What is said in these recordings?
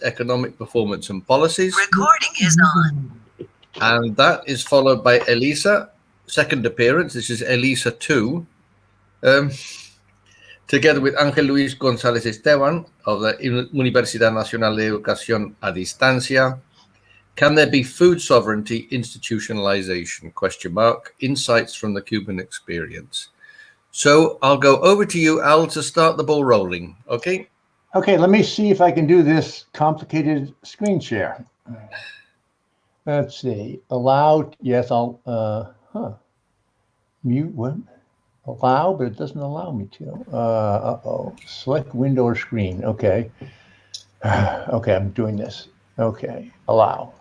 Economic Performance and Policies. Recording is on. And that is followed by Elisa, second appearance. This is Elisa 2. Together with Ángel Luis González Esteban of the Universidad Nacional de Educación a Distancia. Can there be food sovereignty institutionalization? Question mark. Insights from the Cuban experience. So I'll go over to you, Al, to start the ball rolling. Okay? Okay, let me see if I can do this complicated screen share. Let's see. Allow. Yes, I'll. Mute. What? Allow, but it doesn't allow me to. Select window or screen. Okay. Okay, I'm doing this. Okay. Allow.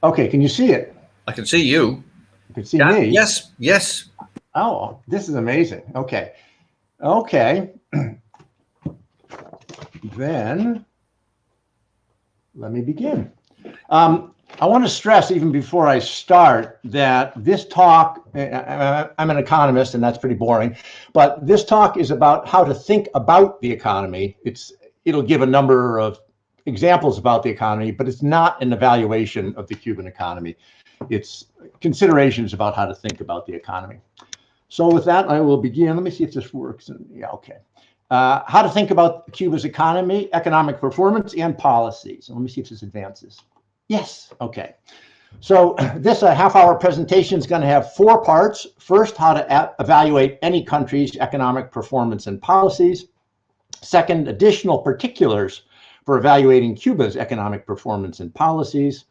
Okay, can you see it? I can see you. You can see me. Yes. Yes. Oh, this is amazing. Okay. Okay. Then let me begin. I want to stress, even before I start, that this talk, I'm an economist and that's pretty boring, but this talk is about how to think about the economy. It'll give a number of examples about the economy, but it's not an evaluation of the Cuban economy. It's considerations about how to think about the economy. So with that, I will begin. Let me see if this works. Yeah, okay. How to think about Cuba's economy, economic performance, and policies. Let me see if this advances. Yes, okay. So this half-hour presentation is going to have 4 parts. First, how to evaluate any country's economic performance and policies. Second, additional particulars for evaluating Cuba's economic performance and policies.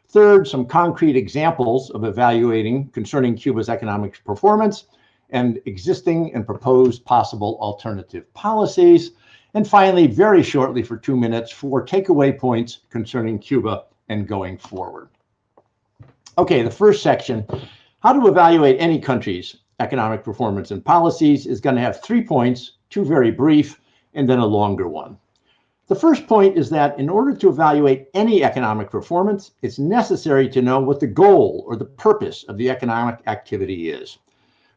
Third, some concrete examples of evaluating concerning Cuba's economic performance and existing and proposed possible alternative policies. And finally, very shortly for 2 minutes, 4 takeaway points concerning Cuba and going forward. Okay, the first section, how to evaluate any country's economic performance and policies, is going to have 3 points, 2 very brief, and then a longer one. The first point is that in order to evaluate any economic performance, it's necessary to know what the goal or the purpose of the economic activity is.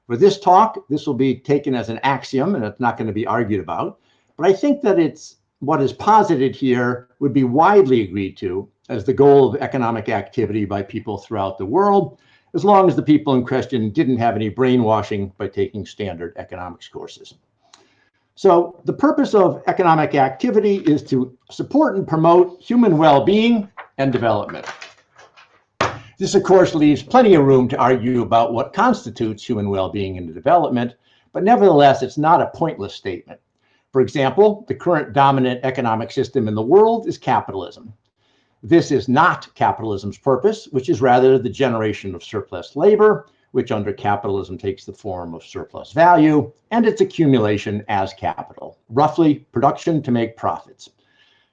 For this talk, this will be taken as an axiom, and it's not going to be argued about. But I think that what is posited here would be widely agreed to as the goal of economic activity by people throughout the world, as long as the people in question didn't have any brainwashing by taking standard economics courses. So the purpose of economic activity is to support and promote human well-being and development. This, of course, leaves plenty of room to argue about what constitutes human well-being and development, but nevertheless, it's not a pointless statement. For example, the current dominant economic system in the world is capitalism. This is not capitalism's purpose, which is rather the generation of surplus labor, which under capitalism takes the form of surplus value, and its accumulation as capital, roughly production to make profits.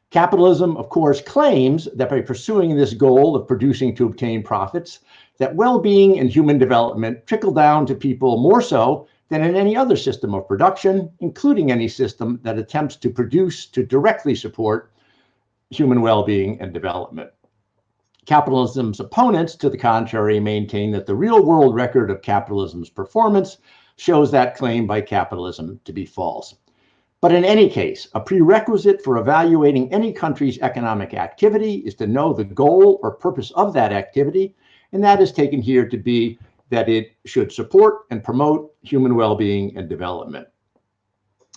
Capitalism, of course, claims that by pursuing this goal of producing to obtain profits, that well-being and human development trickle down to people more so than in any other system of production, including any system that attempts to produce to directly support human well-being and development. Capitalism's opponents, to the contrary, maintain that the real-world record of capitalism's performance shows that claim by capitalism to be false. But in any case, a prerequisite for evaluating any country's economic activity is to know the goal or purpose of that activity, and that is taken here to be that it should support and promote human well-being and development.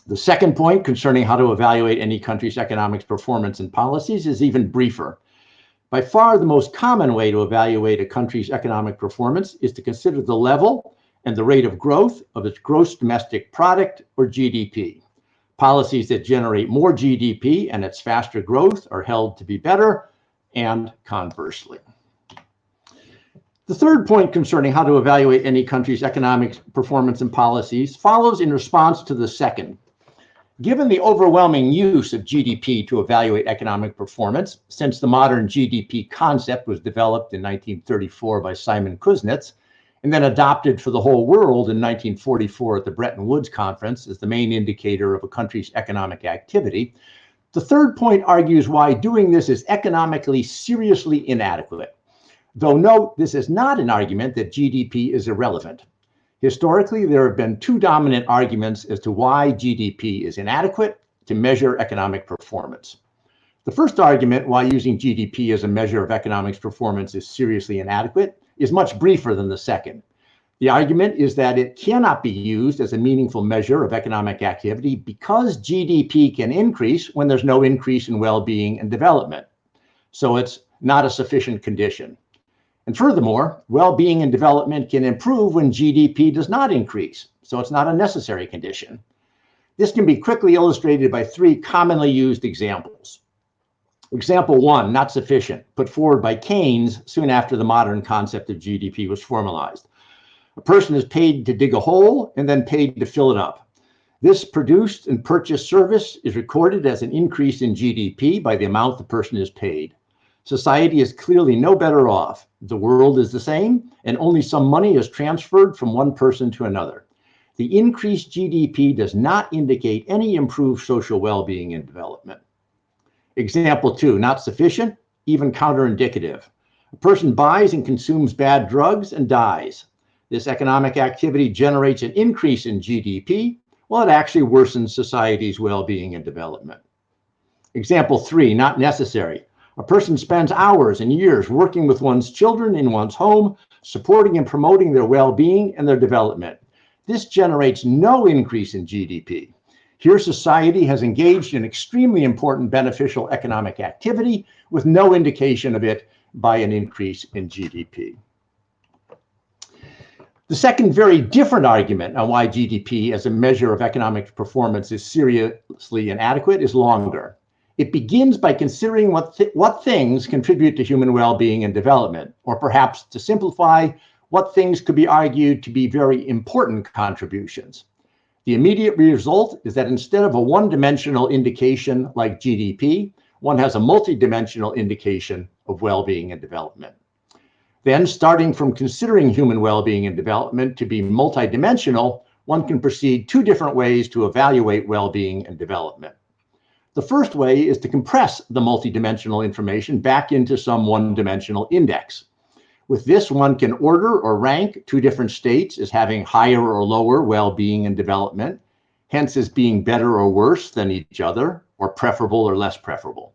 The second point concerning how to evaluate any country's economic performance and policies is even briefer. By far, the most common way to evaluate a country's economic performance is to consider the level and the rate of growth of its gross domestic product, or GDP. Policies that generate more GDP and its faster growth are held to be better, and conversely. The third point concerning how to evaluate any country's economic performance and policies follows in response to the second. Given the overwhelming use of GDP to evaluate economic performance, since the modern GDP concept was developed in 1934 by Simon Kuznets, and then adopted for the whole world in 1944 at the Bretton Woods Conference as the main indicator of a country's economic activity, the third point argues why doing this is economically seriously inadequate. Though note, this is not an argument that GDP is irrelevant. Historically, there have been 2 dominant arguments as to why GDP is inadequate to measure economic performance. The first argument why using GDP as a measure of economics performance is seriously inadequate is much briefer than the second. The argument is that it cannot be used as a meaningful measure of economic activity because GDP can increase when there's no increase in well-being and development. So it's not a sufficient condition. And furthermore, well-being and development can improve when GDP does not increase. So it's not a necessary condition. This can be quickly illustrated by three commonly used examples. Example one, not sufficient, put forward by Keynes soon after the modern concept of GDP was formalized. A person is paid to dig a hole and then paid to fill it up. This produced and purchased service is recorded as an increase in GDP by the amount the person is paid. Society is clearly no better off. The world is the same, and only some money is transferred from one person to another. The increased GDP does not indicate any improved social well-being and development. Example two, not sufficient, even counterindicative. A person buys and consumes bad drugs and dies. This economic activity generates an increase in GDP, while it actually worsens society's well-being and development. Example three, not necessary. A person spends hours and years working with one's children in one's home, supporting and promoting their well-being and their development. This generates no increase in GDP. Here, society has engaged in extremely important beneficial economic activity with no indication of it by an increase in GDP. The second very different argument on why GDP as a measure of economic performance is seriously inadequate is longer. It begins by considering what things contribute to human well-being and development, or perhaps to simplify, what things could be argued to be very important contributions. The immediate result is that instead of a one-dimensional indication like GDP, one has a multidimensional indication of well-being and development. Then, starting from considering human well-being and development to be multidimensional, one can proceed two different ways to evaluate well-being and development. The first way is to compress the multidimensional information back into some one-dimensional index. With this, one can order or rank two different states as having higher or lower well-being and development, hence as being better or worse than each other, or preferable or less preferable.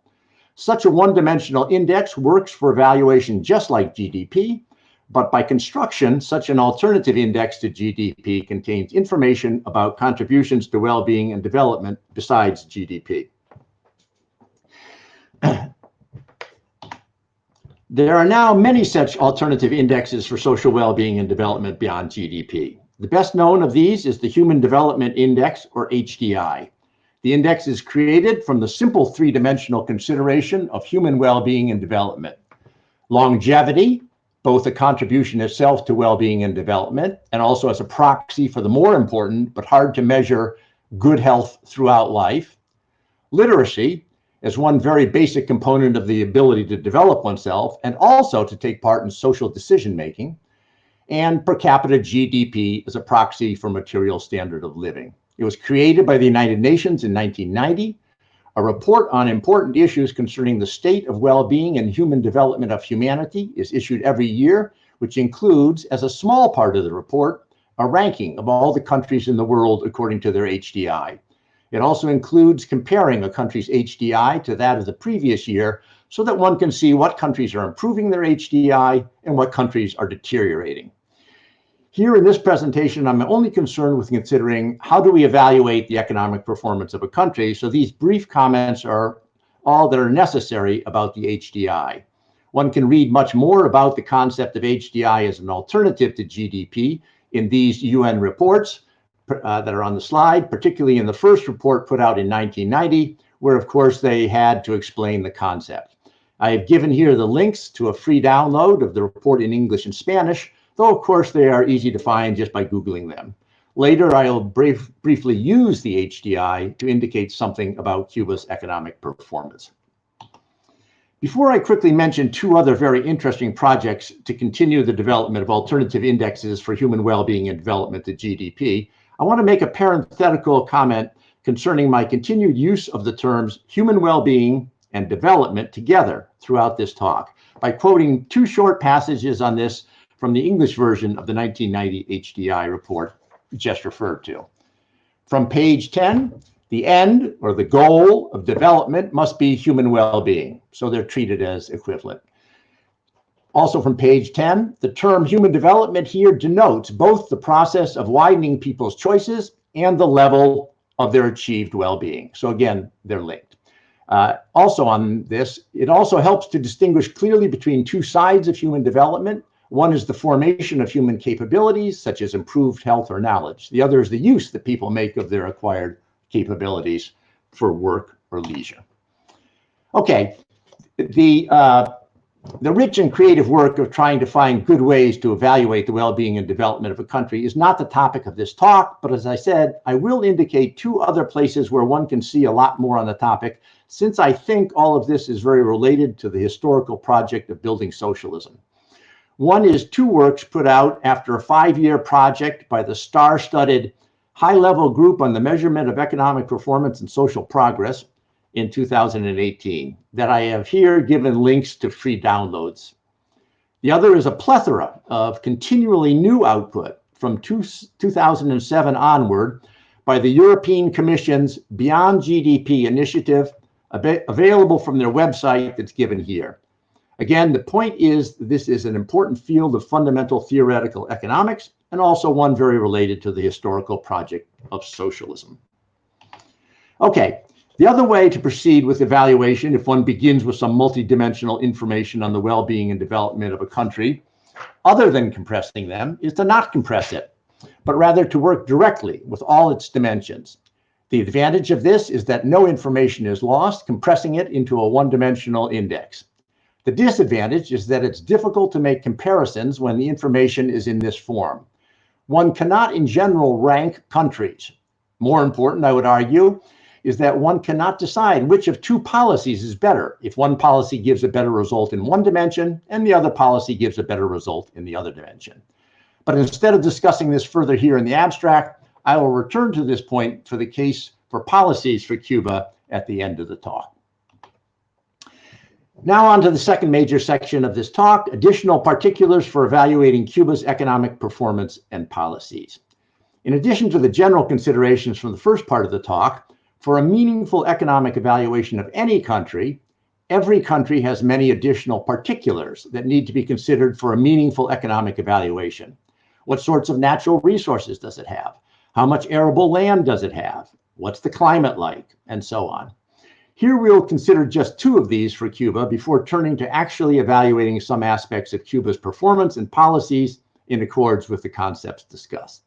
Such a one-dimensional index works for evaluation just like GDP, but by construction, such an alternative index to GDP contains information about contributions to well-being and development besides GDP. There are now many such alternative indexes for social well-being and development beyond GDP. The best known of these is the Human Development Index, or HDI. The index is created from the simple three-dimensional consideration of human well-being and development. Longevity, both a contribution itself to well-being and development, and also as a proxy for the more important but hard to measure good health throughout life. Literacy, as one very basic component of the ability to develop oneself and also to take part in social decision-making, and per capita GDP as a proxy for material standard of living. It was created by the United Nations in 1990. A report on important issues concerning the state of well-being and human development of humanity is issued every year, which includes, as a small part of the report, a ranking of all the countries in the world according to their HDI. It also includes comparing a country's HDI to that of the previous year so that one can see what countries are improving their HDI and what countries are deteriorating. Here in this presentation, I'm only concerned with considering how do we evaluate the economic performance of a country, so these brief comments are all that are necessary about the HDI. One can read much more about the concept of HDI as an alternative to GDP in these UN reports that are on the slide, particularly in the first report put out in 1990, where of course they had to explain the concept. I have given here the links to a free download of the report in English and Spanish, though of course they are easy to find just by Googling them. Later, I'll briefly use the HDI to indicate something about Cuba's economic performance. Before I quickly mention two other very interesting projects to continue the development of alternative indexes for human well-being and development to GDP, I want to make a parenthetical comment concerning my continued use of the terms human well-being and development together throughout this talk by quoting two short passages on this from the English version of the 1990 HDI report just referred to. From page 10, The end or the goal of development must be human well-being, so they're treated as equivalent. Also from page 10, the term human development here denotes both the process of widening people's choices and the level of their achieved well-being. So again, they're linked. Also on this, it also helps to distinguish clearly between two sides of human development. One is the formation of human capabilities, such as improved health or knowledge. The other is the use that people make of their acquired capabilities for work or leisure. Okay, the rich and creative work of trying to find good ways to evaluate the well-being and development of a country is not the topic of this talk, but as I said, I will indicate two other places where one can see a lot more on the topic, since I think all of this is very related to the historical project of building socialism. One is two works put out after a 5-year project by the star-studded high-level group on the measurement of economic performance and social progress in 2018 that I have here given links to free downloads. The other is a plethora of continually new output from 2007 onward by the European Commission's Beyond GDP initiative, available from their website that's given here. Again, the point is this is an important field of fundamental theoretical economics and also one very related to the historical project of socialism. Okay, the other way to proceed with evaluation, if one begins with some multidimensional information on the well-being and development of a country, other than compressing them, is to not compress it, but rather to work directly with all its dimensions. The advantage of this is that no information is lost, compressing it into a one-dimensional index. The disadvantage is that it's difficult to make comparisons when the information is in this form. One cannot, in general, rank countries. More important, I would argue, is that one cannot decide which of two policies is better if one policy gives a better result in one dimension and the other policy gives a better result in the other dimension. But instead of discussing this further here in the abstract, I will return to this point for the case for policies for Cuba at the end of the talk. Now on to the second major section of this talk, additional particulars for evaluating Cuba's economic performance and policies. In addition to the general considerations from the first part of the talk, for a meaningful economic evaluation of any country, every country has many additional particulars that need to be considered for a meaningful economic evaluation. What sorts of natural resources does it have? How much arable land does it have? What's the climate like? And so on. Here we'll consider just two of these for Cuba before turning to actually evaluating some aspects of Cuba's performance and policies in accordance with the concepts discussed.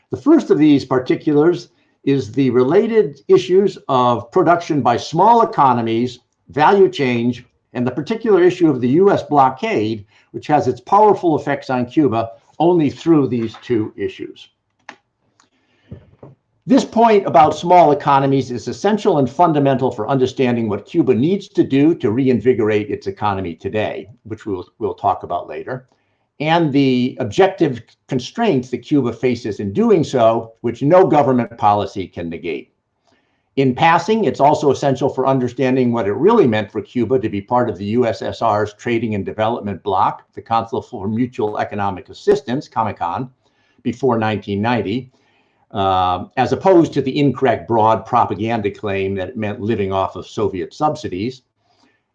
The first of these particulars is the related issues of production by small economies, value change, and the particular issue of the US blockade, which has its powerful effects on Cuba only through these two issues. This point about small economies is essential and fundamental for understanding what Cuba needs to do to reinvigorate its economy today, which we'll talk about later, and the objective constraints that Cuba faces in doing so, which no government policy can negate. In passing, it's also essential for understanding what it really meant for Cuba to be part of the USSR's Trading and Development Bloc, the Council for Mutual Economic Assistance, COMECON, before 1990, as opposed to the incorrect broad propaganda claim that it meant living off of Soviet subsidies,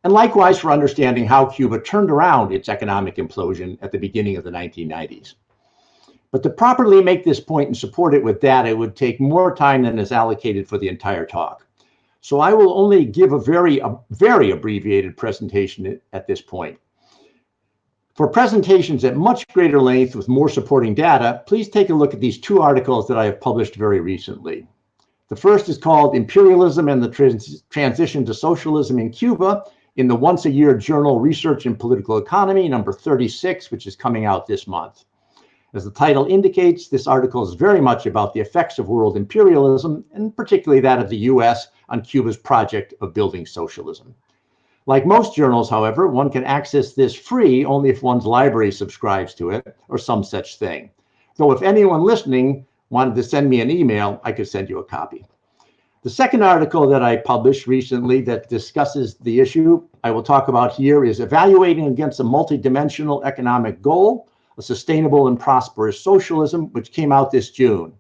and likewise for understanding how Cuba turned around its economic implosion at the beginning of the 1990s. But to properly make this point and support it with data, it would take more time than is allocated for the entire talk. So I will only give a very abbreviated presentation at this point. For presentations at much greater length with more supporting data, please take a look at these two articles that I have published very recently. The first is called Imperialism and the Transition to Socialism in Cuba in the once-a-year journal Research in Political Economy, number 36, which is coming out this month. As the title indicates, this article is very much about the effects of world imperialism, and particularly that of the US on Cuba's project of building socialism. Like most journals, however, one can access this free only if one's library subscribes to it or some such thing. Though if anyone listening wanted to send me an email, I could send you a copy. The second article that I published recently that discusses the issue I will talk about here is Evaluating Against a Multidimensional Economic Goal, a Sustainable and Prosperous Socialism, which came out this June.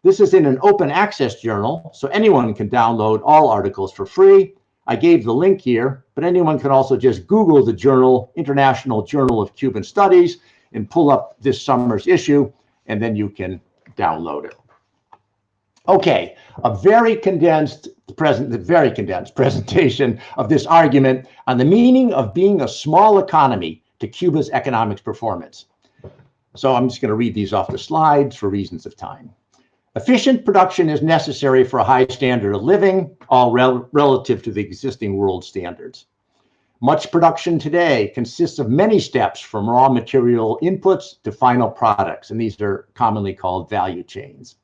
This is in an open access journal, so anyone can download all articles for free. I gave the link here, but anyone can also just Google the journal, International Journal of Cuban Studies, and pull up this summer's issue, and then you can download it. Okay, a very condensed presentation of this argument on the meaning of being a small economy to Cuba's economics performance. So I'm just going to read these off the slides for reasons of time. Efficient production is necessary for a high standard of living, all relative to the existing world standards. Much production today consists of many steps from raw material inputs to final products, and these are commonly called value chains.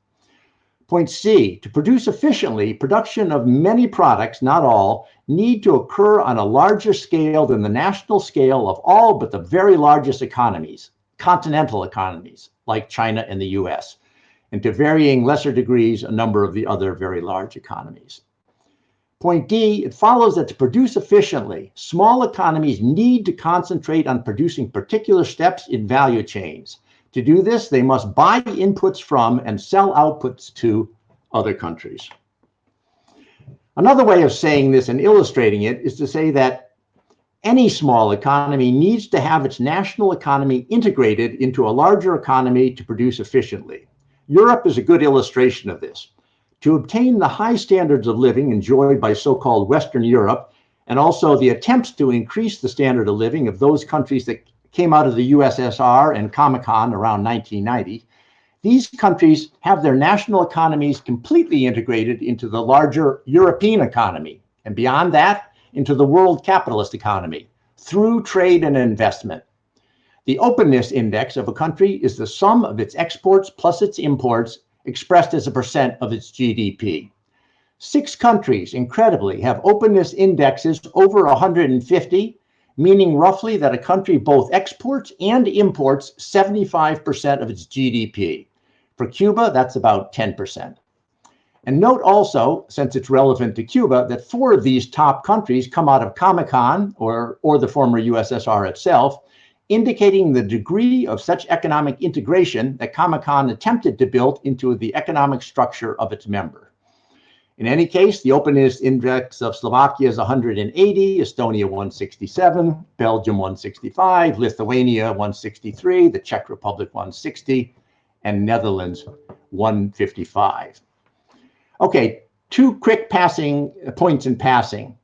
Point C, to produce efficiently, production of many products, not all, need to occur on a larger scale than the national scale of all but the very largest economies, continental economies, like China and the US, and to varying lesser degrees, a number of the other very large economies. Point D, it follows that to produce efficiently, small economies need to concentrate on producing particular steps in value chains. To do this, they must buy inputs from and sell outputs to other countries. Another way of saying this and illustrating it is to say that any small economy needs to have its national economy integrated into a larger economy to produce efficiently. Europe is a good illustration of this. To obtain the high standards of living enjoyed by so-called Western Europe, and also the attempts to increase the standard of living of those countries that came out of the USSR and Comecon around 1990, these countries have their national economies completely integrated into the larger European economy, and beyond that, into the world capitalist economy, through trade and investment. The openness index of a country is the sum of its exports plus its imports expressed as a percent of its GDP. 6 countries, incredibly, have openness indexes over 150, meaning roughly that a country both exports and imports 75% of its GDP. For Cuba, that's about 10%. And note also, since it's relevant to Cuba, that 4 of these top countries come out of Comecon, or the former USSR itself, indicating the degree of such economic integration that Comecon attempted to build into the economic structure of its member. In any case, the openness index of Slovakia is 180, Estonia 167, Belgium 165, Lithuania 163, the Czech Republic 160, and Netherlands 155. Okay, 2 quick points in passing.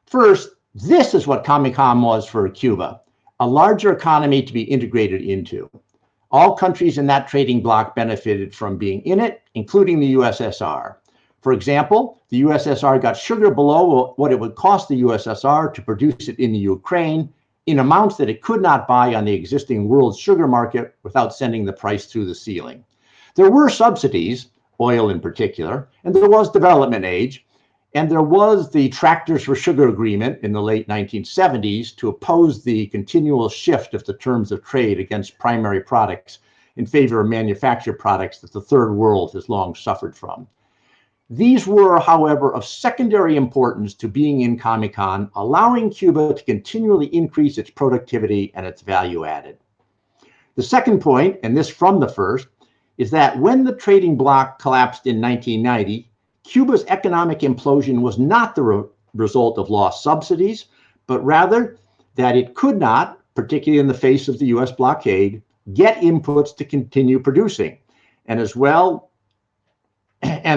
First, this is what Comecon was for Cuba, a larger economy to be integrated into. All countries in that trading bloc benefited from being in it, including the USSR. For example, the USSR got sugar below what it would cost the USSR to produce it in the Ukraine in amounts that it could not buy on the existing world sugar market without sending the price through the ceiling. There were subsidies, oil in particular, and there was development aid, and there was the Tractors for Sugar Agreement in the late 1970s to oppose the continual shift of the terms of trade against primary products in favor of manufactured products that the Third World has long suffered from. These were, however, of secondary importance to being in Comecon, allowing Cuba to continually increase its productivity and its value added. The second point, and this from the first, is that when the trading bloc collapsed in 1990, Cuba's economic implosion was not the result of lost subsidies, but rather that it could not, particularly in the face of the US blockade, get inputs to continue producing. And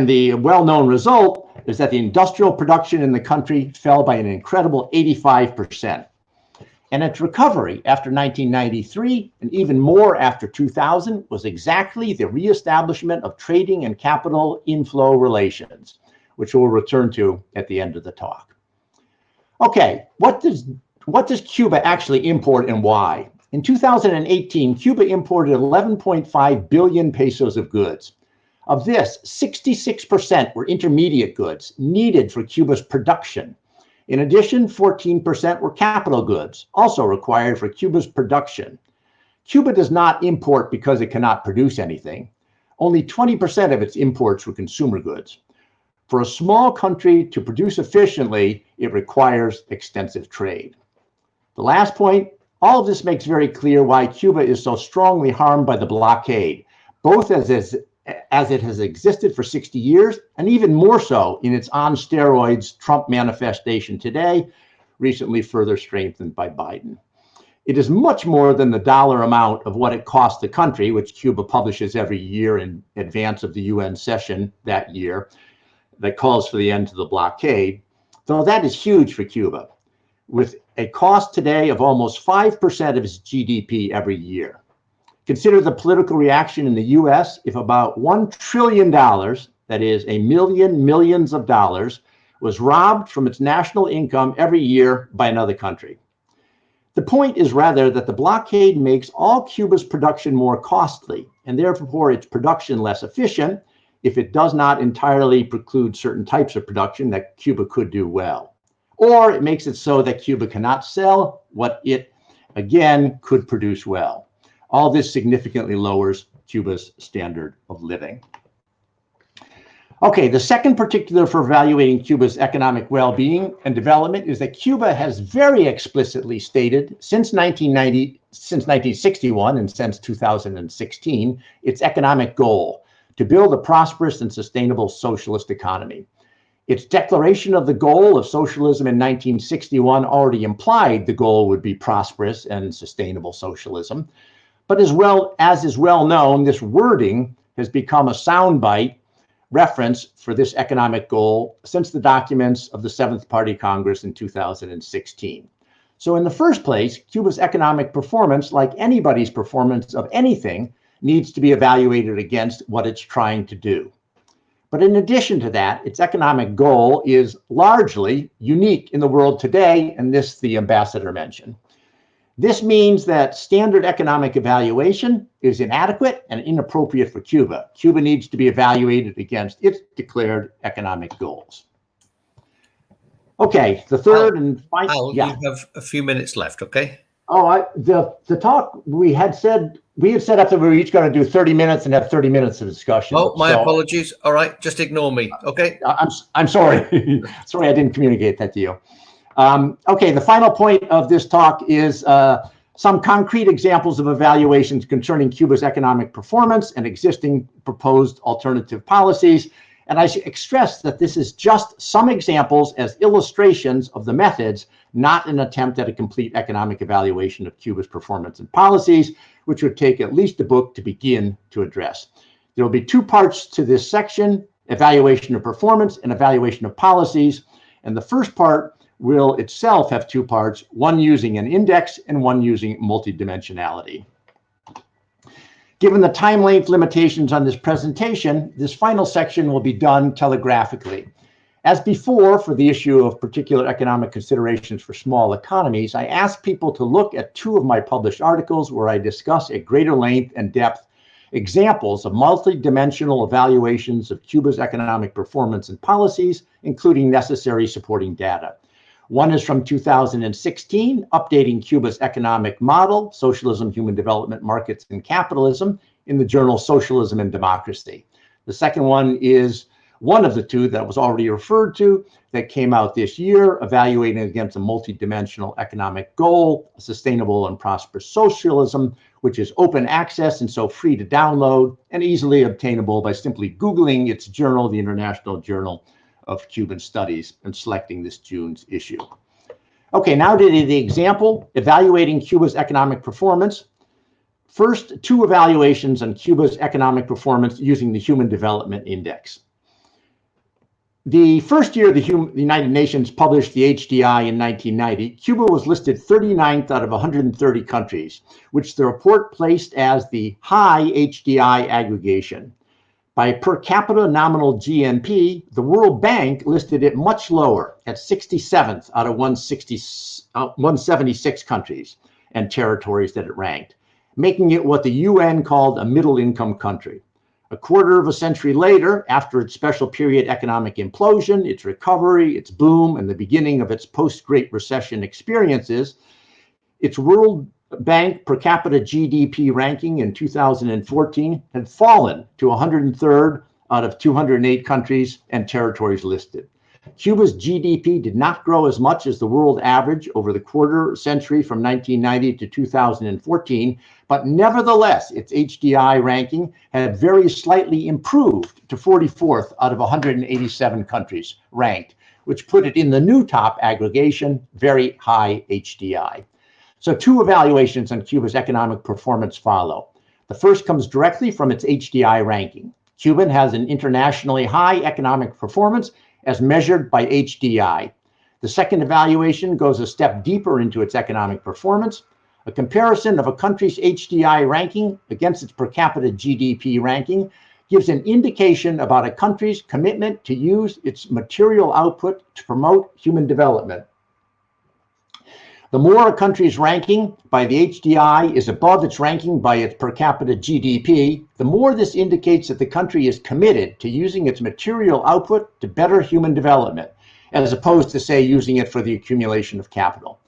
the well-known result is that the industrial production in the country fell by an incredible 85%. And its recovery after 1993, and even more after 2000, was exactly the reestablishment of trading and capital inflow relations, which we'll return to at the end of the talk. Okay, what does Cuba actually import and why? In 2018, Cuba imported 11.5 billion pesos of goods. Of this, 66% were intermediate goods needed for Cuba's production. In addition, 14% were capital goods, also required for Cuba's production. Cuba does not import because it cannot produce anything. Only 20% of its imports were consumer goods. For a small country to produce efficiently, it requires extensive trade. The last point, all of this makes very clear why Cuba is so strongly harmed by the blockade, both as as it has existed for 60 years, and even more so in its on steroids Trump manifestation today, recently further strengthened by Biden. It is much more than the dollar amount of what it cost the country, which Cuba publishes every year in advance of the UN session that year that calls for the end to the blockade, though that is huge for Cuba, with a cost today of almost 5% of its GDP every year. Consider the political reaction in the US if about $1 trillion, that is millions of dollars, was robbed from its national income every year by another country. The point is rather that the blockade makes all Cuba's production more costly and therefore its production less efficient if it does not entirely preclude certain types of production that Cuba could do well. Or it makes it so that Cuba cannot sell what it, again, could produce well. All this significantly lowers Cuba's standard of living. Okay, the second particular for evaluating Cuba's economic well-being and development is that Cuba has very explicitly stated since 1961 and since 2016, its economic goal to build a prosperous and sustainable socialist economy. Its declaration of the goal of socialism in 1961 already implied the goal would be prosperous and sustainable socialism. But as is well known, this wording has become a soundbite reference for this economic goal since the documents of the Seventh Party Congress in 2016. So in the first place, Cuba's economic performance, like anybody's performance of anything, needs to be evaluated against what it's trying to do. But in addition to that, its economic goal is largely unique in the world today, and this the ambassador mentioned. This means that standard economic evaluation is inadequate and inappropriate for Cuba. Cuba needs to be evaluated against its declared economic goals. Okay, the third and final. Yeah. You have a few minutes left, okay? Oh, the talk we had set up that we were each going to do 30 minutes and have 30 minutes of discussion. Oh, my apologies. All right, just ignore me, okay? I'm sorry. Sorry, I didn't communicate that to you. Okay, the final point of this talk is some concrete examples of evaluations concerning Cuba's economic performance and existing proposed alternative policies. And I should stress that this is just some examples as illustrations of the methods, not an attempt at a complete economic evaluation of Cuba's performance and policies, which would take at least a book to begin to address. There will be two parts to this section: evaluation of performance and evaluation of policies. And the first part will itself have two parts, one using an index and one using multidimensionality. Given the time length limitations on this presentation, this final section will be done telegraphically. As before, for the issue of particular economic considerations for small economies, I ask people to look at two of my published articles where I discuss at greater length and depth examples of multidimensional evaluations of Cuba's economic performance and policies, including necessary supporting data. One is from 2016, Updating Cuba's Economic Model, Socialism, Human Development, Markets, and Capitalism, in the journal Socialism and Democracy. The second one is one of the two that was already referred to that came out this year, Evaluating Against a Multidimensional Economic Goal, Sustainable and Prosperous Socialism, which is open access and so free to download and easily obtainable by simply Googling its journal, the International Journal of Cuban Studies, and selecting this June's issue. Okay, now to the example, evaluating Cuba's economic performance. First, two evaluations on Cuba's economic performance using the Human Development Index. The first year the United Nations published the HDI in 1990, Cuba was listed 39th out of 130 countries, which the report placed as the high HDI aggregation. By per capita nominal GNP, the World Bank listed it much lower at 67th out of 176 countries and territories that it ranked, making it what the UN called a middle-income country. A quarter of a century later, after its special period economic implosion, its recovery, its boom, and the beginning of its post-Great Recession experiences, its World Bank per capita GDP ranking in 2014 had fallen to 103rd out of 208 countries and territories listed. Cuba's GDP did not grow as much as the world average over the quarter century from 1990 to 2014, but nevertheless, its HDI ranking had very slightly improved to 44th out of 187 countries ranked, which put it in the new top aggregation, very high HDI. So two evaluations on Cuba's economic performance follow. The first comes directly from its HDI ranking. Cuba has an internationally high economic performance as measured by HDI. The second evaluation goes a step deeper into its economic performance. A comparison of a country's HDI ranking against its per capita GDP ranking gives an indication about a country's commitment to use its material output to promote human development. The more a country's ranking by the HDI is above its ranking by its per capita GDP, the more this indicates that the country is committed to using its material output to better human development, as opposed to, say, using it for the accumulation of capital.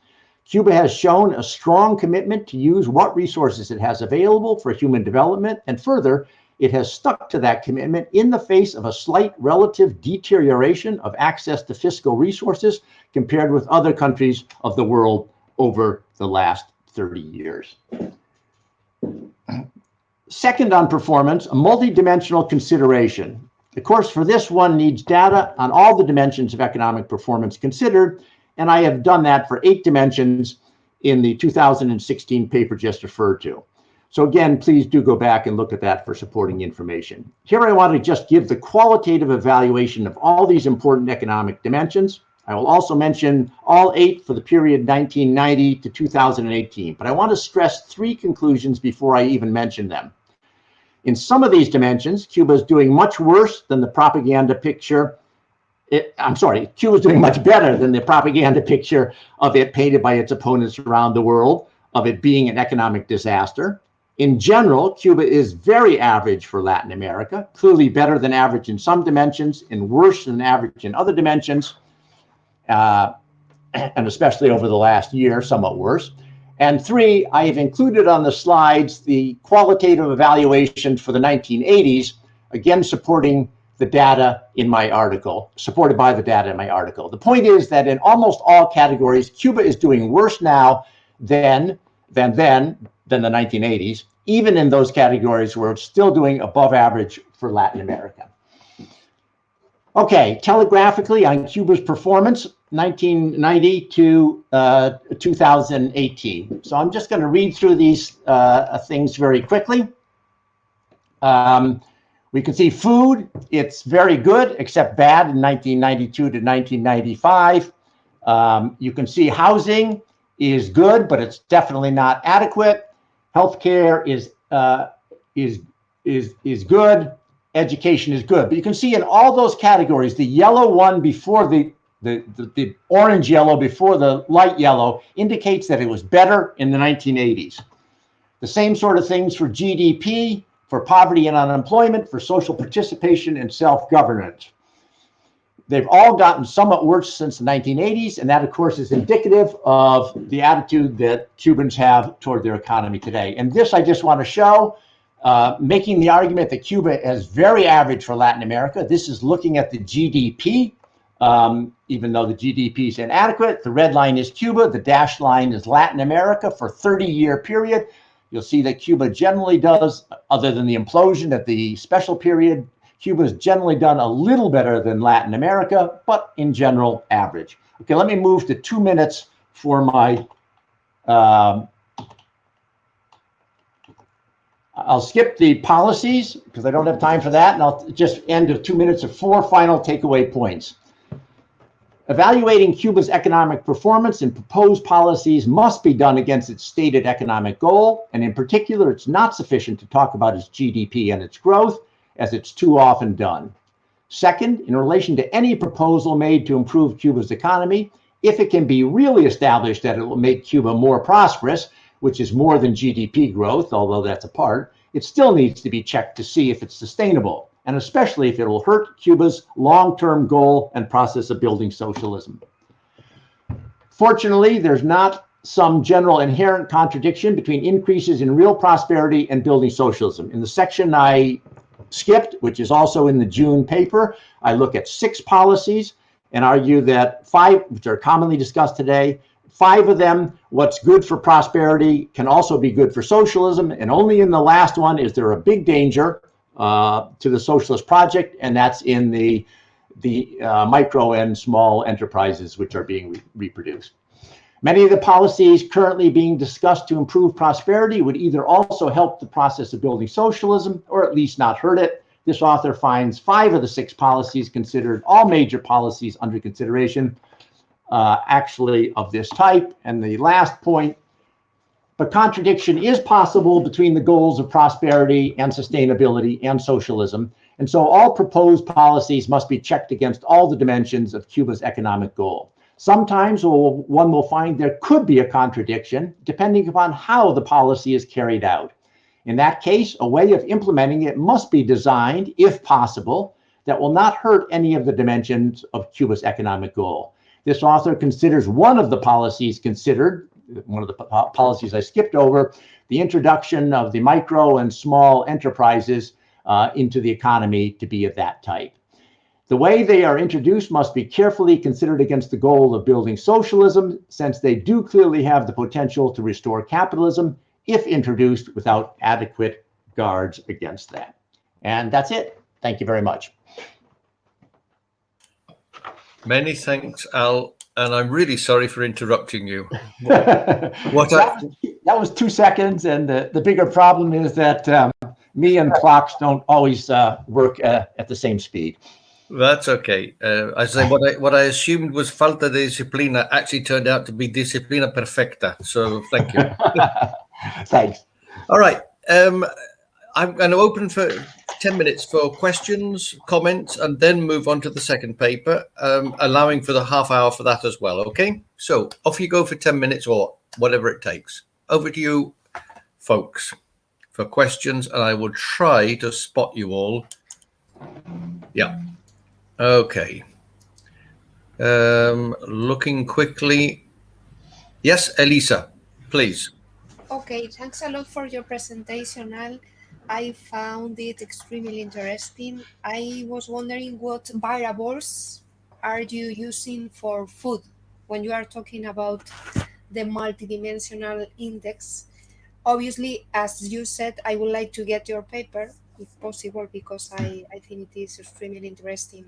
Cuba has shown a strong commitment to use what resources it has available for human development, and further, it has stuck to that commitment in the face of a slight relative deterioration of access to fiscal resources compared with other countries of the world over the last 30 years. Second on performance, a multidimensional consideration. Of course, for this one needs data on all the dimensions of economic performance considered, and I have done that for 8 dimensions in the 2016 paper just referred to. So again, please do go back and look at that for supporting information. Here I want to just give the qualitative evaluation of all these important economic dimensions. I will also mention all 8 for the period 1990 to 2018, but I want to stress 3 conclusions before I even mention them. In some of these dimensions, Cuba is doing much worse than the propaganda picture. Cuba is doing much better than the propaganda picture of it painted by its opponents around the world, of it being an economic disaster. In general, Cuba is very average for Latin America, clearly better than average in some dimensions and worse than average in other dimensions. And especially over the last year, somewhat worse. And 3, I have included on the slides the qualitative evaluations for the 1980s, again supporting the data in my article, supported by the data in my article. The point is that in almost all categories, Cuba is doing worse now than the 1980s, even in those categories where it's still doing above average for Latin America. Okay, telegraphically on Cuba's performance, 1990 to 2018. So I'm just going to read through these things very quickly. We can see food, it's very good, except bad in 1992 to 1995. You can see housing is good, but it's definitely not adequate. Healthcare is good. Education is good, but you can see in all those categories, the yellow one before the orange yellow before the light yellow indicates that it was better in the 1980s. The same sort of things for GDP, for poverty and unemployment, for social participation and self-governance. They've all gotten somewhat worse since the 1980s, and that, of course, is indicative of the attitude that Cubans have toward their economy today. And this I just want to show. Making the argument that Cuba is very average for Latin America. This is looking at the GDP, even though the GDP is inadequate. The red line is Cuba, the dashed line is Latin America for a 30-year period. You'll see that Cuba generally does, other than the implosion at the special period, Cuba has generally done a little better than Latin America, but in general, average. Okay, let me move to 2 minutes for my I'll skip the policies because I don't have time for that, and I'll just end with 2 minutes of 4 final takeaway points. Evaluating Cuba's economic performance and proposed policies must be done against its stated economic goal, and in particular, it's not sufficient to talk about its GDP and its growth, as it's too often done. Second, in relation to any proposal made to improve Cuba's economy, if it can be really established that it will make Cuba more prosperous, which is more than GDP growth, although that's a part, it still needs to be checked to see if it's sustainable, and especially if it will hurt Cuba's long-term goal and process of building socialism. Fortunately, there's not some general inherent contradiction between increases in real prosperity and building socialism. In the section I skipped, which is also in the June paper, I look at 6 policies, and argue that 5, which are commonly discussed today, 5 of them, what's good for prosperity can also be good for socialism, and only in the last one is there a big danger to the socialist project, and that's in the micro and small enterprises which are being reproduced. Many of the policies currently being discussed to improve prosperity would either also help the process of building socialism or at least not hurt it. This author finds 5 of the 6 policies considered all major policies under consideration actually of this type. And the last point, but contradiction is possible between the goals of prosperity and sustainability and socialism. And so all proposed policies must be checked against all the dimensions of Cuba's economic goal. Sometimes one will find there could be a contradiction depending upon how the policy is carried out. In that case, a way of implementing it must be designed, if possible, that will not hurt any of the dimensions of Cuba's economic goal. This author considers one of the policies considered, one of the policies I skipped over, the introduction of the micro and small enterprises into the economy to be of that type. The way they are introduced must be carefully considered against the goal of building socialism, since they do clearly have the potential to restore capitalism if introduced without adequate guards against that. And that's it. Thank you very much. Many thanks, Al. And I'm really sorry for interrupting you. That was 2 seconds. And the bigger problem is that me and clocks don't always work at the same speed. That's okay. I say what I assumed was falta de disciplina actually turned out to be disciplina perfecta. So thank you. Thanks. All right. I'm going to open for 10 minutes for questions, comments, and then move on to the second paper, allowing for the half hour for that as well. Okay. So off you go for 10 minutes or whatever it takes. Over to you, folks, for questions, and I will try to spot you all. Yeah. Okay. Looking quickly. Yes, Elisa, please. Okay, thanks a lot for your presentation, Al. I found it extremely interesting. I was wondering what variables are you using for food when you are talking about the multidimensional index. Obviously, as you said, I would like to get your paper, if possible, because I think it is extremely interesting.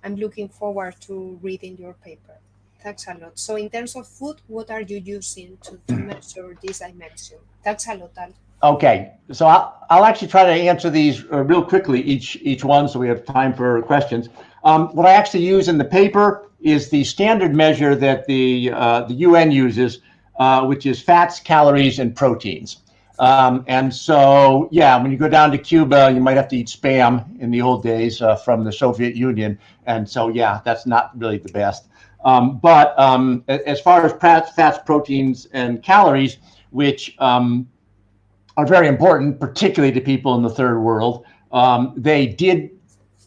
I'm looking forward to reading your paper. Thanks a lot. So in terms of food, what are you using to measure this dimension? Thanks a lot, Al. Okay, so I'll actually try to answer these real quickly, each one, so we have time for questions. What I actually use in the paper is the standard measure that the UN uses, which is fats, calories, and proteins. And so, yeah, when you go down to Cuba, you might have to eat Spam in the old days from the Soviet Union. And so, yeah, that's not really the best. But as far as fats, proteins, and calories, which are very important, particularly to people in the third world, they did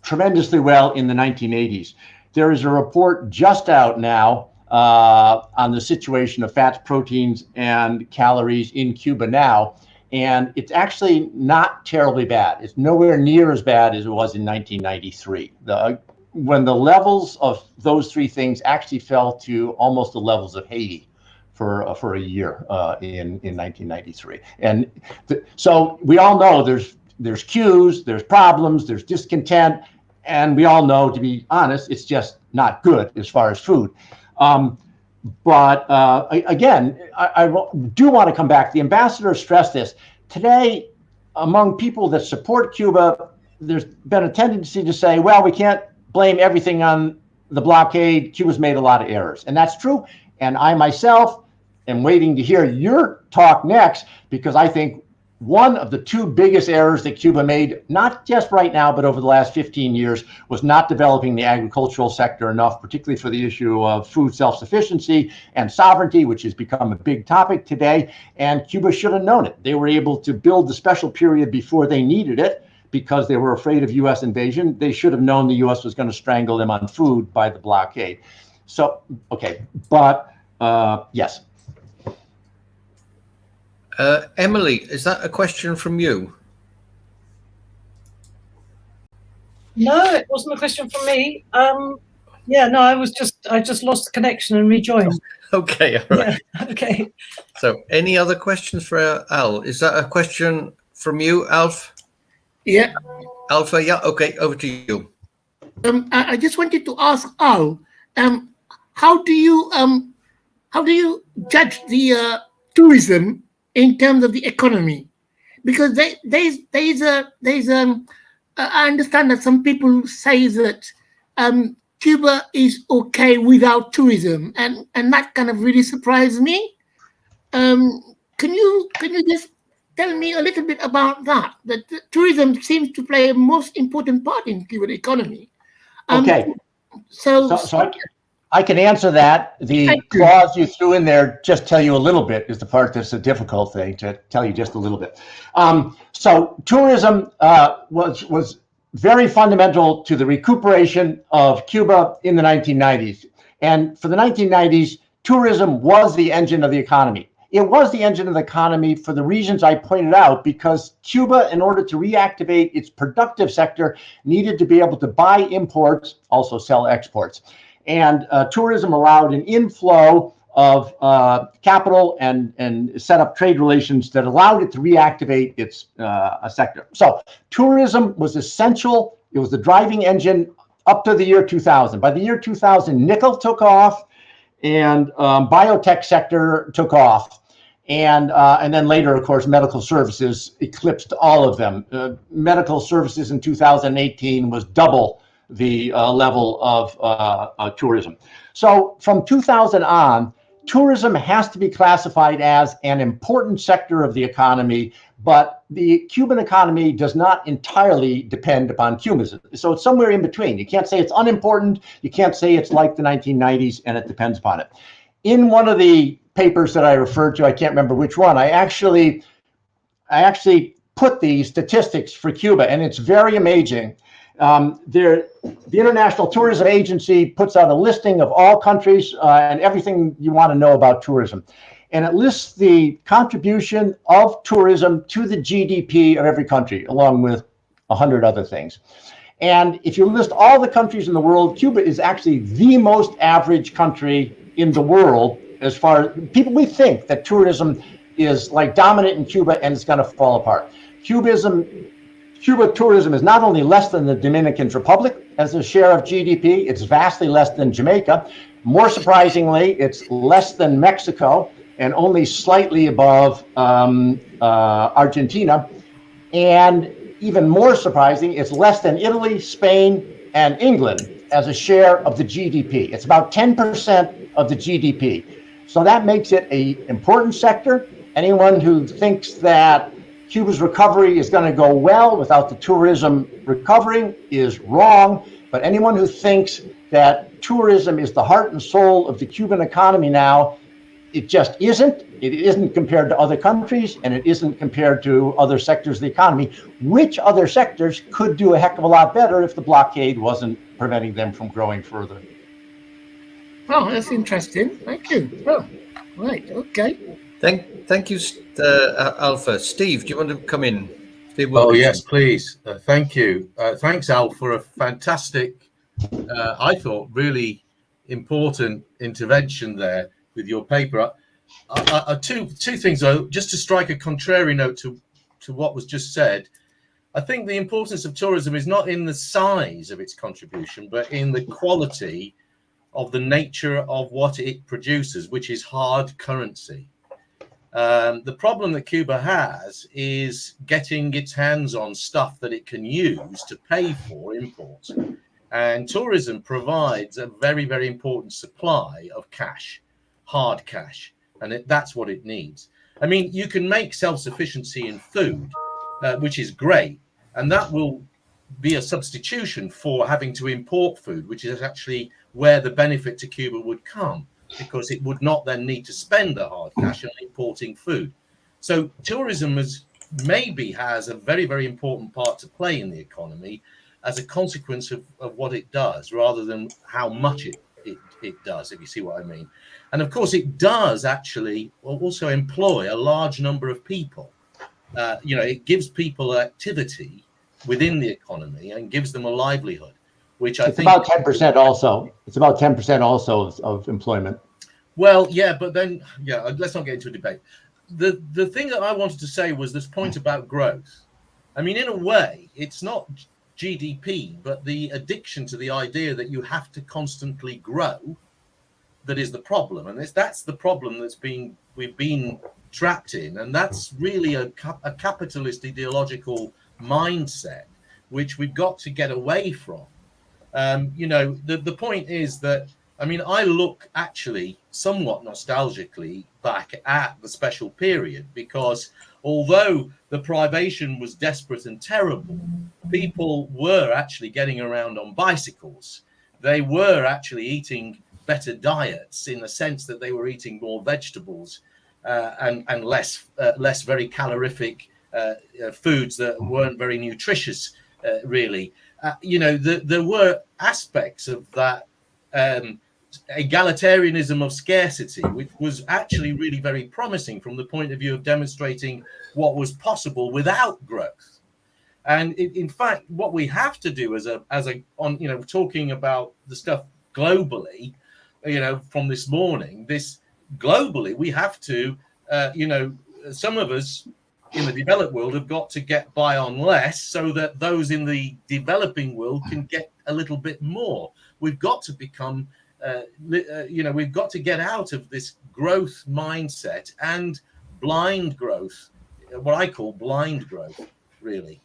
tremendously well in the 1980s. There is a report just out now on the situation of fats, proteins, and calories in Cuba now. And it's actually not terribly bad. It's nowhere near as bad as it was in 1993. When the levels of those 3 things actually fell to almost the levels of Haiti for a year in 1993. And so we all know there's queues, there's problems, there's discontent, and we all know, to be honest, it's just not good as far as food. But again, I do want to come back. The ambassador stressed this. Today, among people that support Cuba, there's been a tendency to say, well, we can't blame everything on the blockade. Cuba's made a lot of errors. And that's true. And I myself am waiting to hear your talk next, because I think one of the 2 biggest errors that Cuba made, not just right now, but over the last 15 years, was not developing the agricultural sector enough, particularly for the issue of food self-sufficiency and sovereignty, which has become a big topic today. And Cuba should have known it. They were able to build the special period before they needed it because they were afraid of U.S. invasion. They should have known the U.S. was going to strangle them on food by the blockade. So, okay, but yes. Emily, is that a question from you? No, it wasn't a question from me. Yeah, no, I just lost the connection and rejoined. Okay, all right. Yeah, okay. So any other questions for Al? Is that a question from you, Alf? Yeah. Alpha, yeah, okay, over to you. I just wanted to ask Al, how do you judge the tourism in terms of the economy? Because I understand that some people say that Cuba is okay without tourism, and that kind of really surprised me. Can you just tell me a little bit about that? That tourism seems to play a most important part in Cuban economy. Okay. So I can answer that. The clause you threw in there, just tell you a little bit, is the part that's a difficult thing to tell you just a little bit. So tourism was very fundamental to the recuperation of Cuba in the 1990s. And for the 1990s, tourism was the engine of the economy. It was the engine of the economy for the reasons I pointed out, because Cuba, in order to reactivate its productive sector, needed to be able to buy imports, also sell exports. And tourism allowed an inflow of capital and set up trade relations that allowed it to reactivate its sector. So tourism was essential. It was the driving engine up to the year 2000. By the year 2000, nickel took off and biotech sector took off. And then later, of course, medical services eclipsed all of them. Medical services in 2018 was double the level of tourism. So from 2000 on, tourism has to be classified as an important sector of the economy, but the Cuban economy does not entirely depend upon Cubans. So it's somewhere in between. You can't say it's unimportant. You can't say it's like the 1990s and it depends upon it. In one of the papers that I referred to, I can't remember which one, I actually put the statistics for Cuba, and it's very amazing. The International Tourism Agency puts out a listing of all countries and everything you want to know about tourism. And it lists the contribution of tourism to the GDP of every country, along with 100 other things. And if you list all the countries in the world, Cuba is actually the most average country in the world as far as people. We think that tourism is like dominant in Cuba and it's going to fall apart. Cuba tourism is not only less than the Dominican Republic as a share of GDP, it's vastly less than Jamaica. More surprisingly, it's less than Mexico and only slightly above Argentina. And even more surprising, it's less than Italy, Spain, and England as a share of the GDP. It's about 10% of the GDP. So that makes it an important sector. Anyone who thinks that Cuba's recovery is going to go well without the tourism recovering is wrong. But anyone who thinks that tourism is the heart and soul of the Cuban economy now, it just isn't. It isn't compared to other countries, and it isn't compared to other sectors of the economy, which other sectors could do a heck of a lot better if the blockade wasn't preventing them from growing further. Oh, that's interesting. Thank you. Oh, right. Okay. Thank you, Alpha. Steve, do you want to come in? Steve yes, please. Thank you. Thanks, Al, for a fantastic, I thought, really important intervention there with your paper. Two things, though, just to strike a contrary note to what was just said. I think the importance of tourism is not in the size of its contribution, but in the quality of the nature of what it produces, which is hard currency. The problem that Cuba has is getting its hands on stuff that it can use to pay for imports. And tourism provides a very, very important supply of cash, hard cash, and that's what it needs. I mean, you can make self-sufficiency in food, which is great, and that will be a substitution for having to import food, which is actually where the benefit to Cuba would come, because it would not then need to spend the hard cash on importing food. So tourism maybe has a very, very important part to play in the economy as a consequence of what it does, rather than how much it does, if you see what I mean. And of course, it does actually also employ a large number of people. It gives people activity within the economy and gives them a livelihood. which I it's think about 10% also. It's about 10% also of employment. Well, yeah, but then, yeah, let's not get into a debate. The thing that I wanted to say was this point about growth. I mean, in a way, it's not GDP, but the addiction to the idea that you have to constantly grow that is the problem. And that's the problem we've been trapped in. And that's really a capitalist ideological mindset, which we've got to get away from. The point is that, I mean, I look actually somewhat nostalgically back at the special period, because although the privation was desperate and terrible, people were actually getting around on bicycles. They were actually eating better diets, in the sense that they were eating more vegetables and less very calorific foods that weren't very nutritious, really. There were aspects of that egalitarianism of scarcity, which was actually really very promising from the point of view of demonstrating what was possible without growth. And in fact, what we have to do talking about the stuff globally, from this morning, globally, we have to, some of us in the developed world have got to get by on less, so that those in the developing world can get a little bit more. We've got to become, we've got to get out of this growth mindset and blind growth, what I call blind growth, really.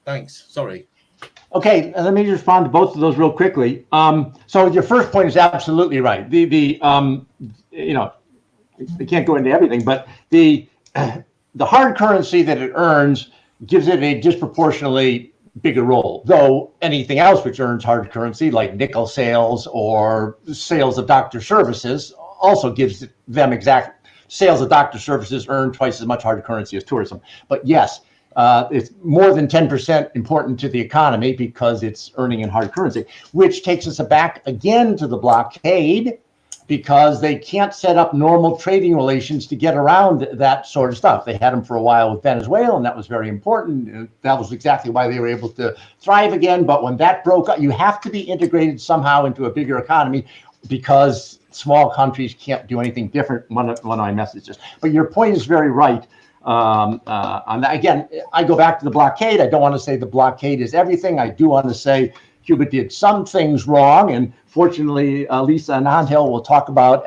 Thanks. Sorry. Okay, let me respond to both of those real quickly. So your first point is absolutely right. They can't go into everything, but the hard currency that it earns gives it a disproportionately bigger role, though anything else which earns hard currency, like nickel sales or sales of doctor services, also gives them exact sales of doctor services earn twice as much hard currency as tourism. But yes, it's more than 10% important to the economy because it's earning in hard currency, which takes us back again to the blockade, because they can't set up normal trading relations to get around that sort of stuff. They had them for a while with Venezuela, and that was very important. That was exactly why they were able to thrive again. But when that broke up, you have to be integrated somehow into a bigger economy, because small countries can't do anything different. One of my messages. But your point is very right. On that. Again, I go back to the blockade. I don't want to say the blockade is everything. I do want to say Cuba did some things wrong, and fortunately, Elisa and Ángel will talk about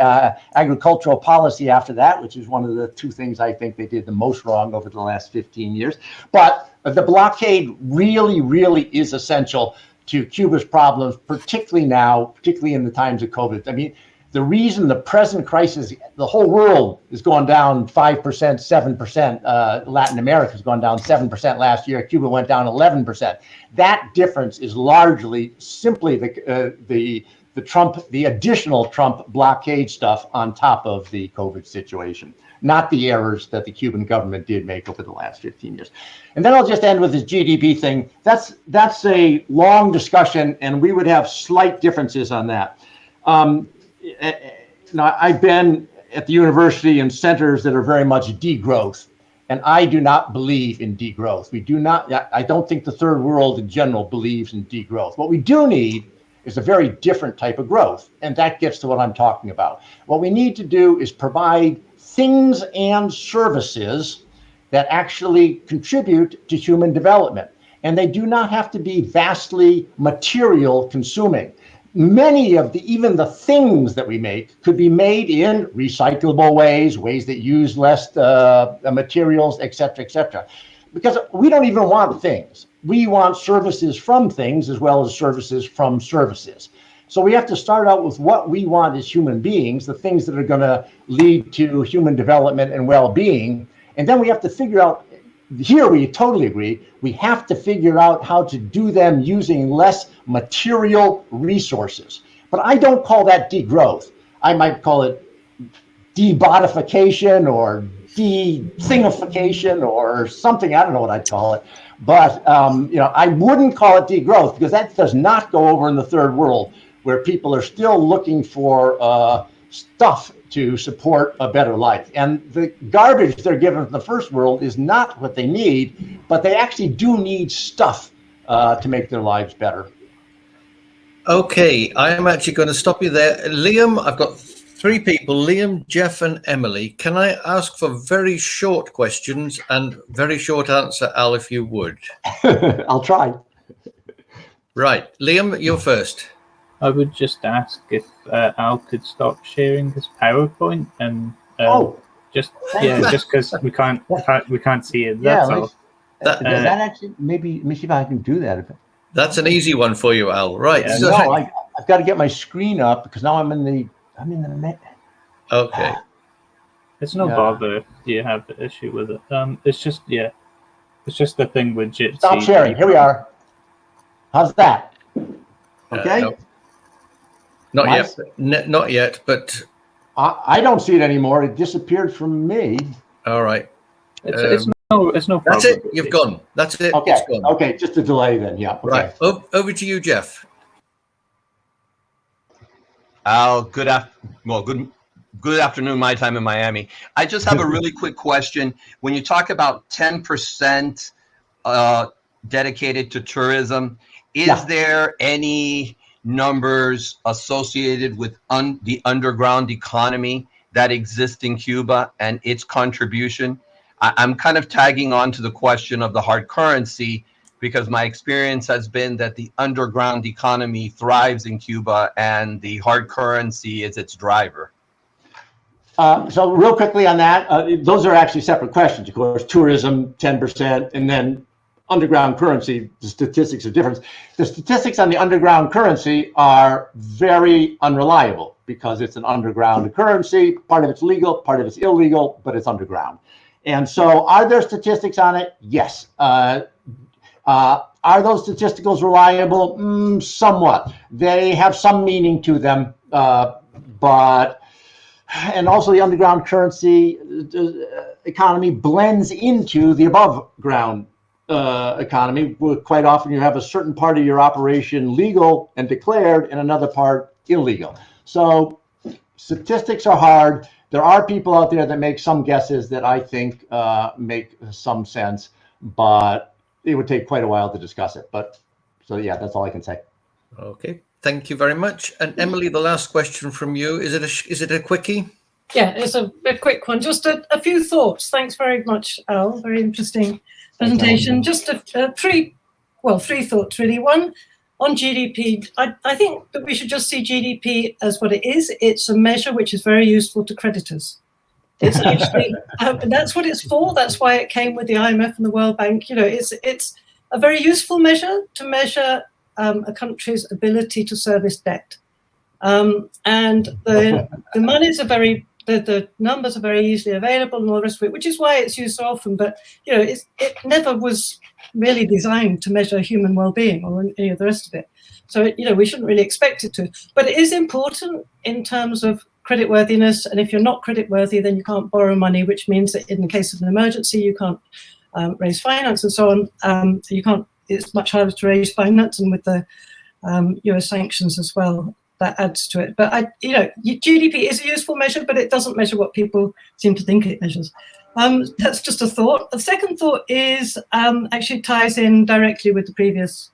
agricultural policy after that, which is one of the two things I think they did the most wrong over the last 15 years. But the blockade really, really is essential to Cuba's problems, particularly now, particularly in the times of COVID. I mean, the reason the present crisis, the whole world is going down 5%, 7%. Latin America has gone down 7% last year. Cuba went down 11%. That difference is largely simply the additional Trump blockade stuff on top of the COVID situation, not the errors that the Cuban government did make over the last 15 years. And then I'll just end with this GDP thing. That's a long discussion, and we would have slight differences on that. Now, I've been at the university in centers that are very much degrowth, and I do not believe in degrowth. I don't think the third world in general believes in degrowth. What we do need is a very different type of growth, and that gets to what I'm talking about. What we need to do is provide things and services that actually contribute to human development, and they do not have to be vastly material consuming. Many of even the things that we make could be made in recyclable ways that use less materials, et cetera, because we don't even want things. We want services from things as well as services from services. So we have to start out with what we want as human beings, the things that are going to lead to human development and well-being. And then we have to figure out, here we totally agree, we have to figure out how to do them using less material resources. But I don't call that degrowth. I might call it debodification or de-thingification or something. I don't know what I'd call it. But I wouldn't call it degrowth, because that does not go over in the third world, where people are still looking for stuff to support a better life. And the garbage they're given from the first world is not what they need, but they actually do need stuff to make their lives better. Okay, I am actually going to stop you there. Liam, I've got 3 people, Liam, Jeff and Emily. Can I ask for very short questions and very short answer, Al, if you would? I'll try. Right, Liam, you're first. I would just ask if Al could stop sharing his PowerPoint and just because we can't see it. That's all. That actually, maybe, let me see if I can do that. That's an easy one for you, Al. Right. Yeah, So, no, I've got to get my screen up because now I'm in the okay. It's no bother if you have the issue with it. It's just the thing with Jitsi. Stop sharing. Here we are. How's that? Okay. No. Not yet. Not yet, but I don't see it anymore. It disappeared from me. all right. It's no problem. That's it. You've gone. That's it. Okay. It's gone. Okay. Just a delay then. Yeah. Okay. Right. Over to you, Jeff. Al, good afternoon, my time in Miami. I just have a really quick question. When you talk about 10% dedicated to tourism, is there any numbers associated with the underground economy that exists in Cuba and its contribution? I'm kind of tagging on to the question of the hard currency, because my experience has been that the underground economy thrives in Cuba and the hard currency is its driver. So real quickly on that, those are actually separate questions. Of course, tourism, 10%, and then underground currency, the statistics are different. The statistics on the underground currency are very unreliable because it's an underground currency. Part of it's legal, part of it's illegal, but it's underground. And so are there statistics on it? Yes. Are those statisticals reliable? Somewhat. They have some meaning to them, and also the underground currency economy blends into the above ground economy. Quite often you have a certain part of your operation legal and declared and another part illegal. So statistics are hard. There are people out there that make some guesses that I think make some sense, but it would take quite a while to discuss it. But so, yeah, that's all I can say. Okay. Thank you very much. And Emily, the last question from you. Is it a quickie? Yeah, it's a quick one. Just a few thoughts. Thanks very much, Al. Very interesting presentation. Just three thoughts, really. One, on GDP, I think that we should just see GDP as what it is. It's a measure which is very useful to creditors. It's actually, that's what it's for. That's why it came with the IMF and the World Bank. You know, it's a very useful measure to measure a country's ability to service debt. And the monies are the numbers are very easily available and all the rest of it, which is why it's used so often. But, you know, it never was really designed to measure human well-being or any of the rest of it. So, you know, we shouldn't really expect it to. But it is important in terms of creditworthiness. And if you're not creditworthy, then you can't borrow money, which means that in the case of an emergency, you can't raise finance and so on. So you can't. It's much harder to raise finance, and with the US sanctions as well, that adds to it. But GDP is a useful measure, but it doesn't measure what people seem to think it measures. That's just a thought. The second thought is actually ties in directly with the previous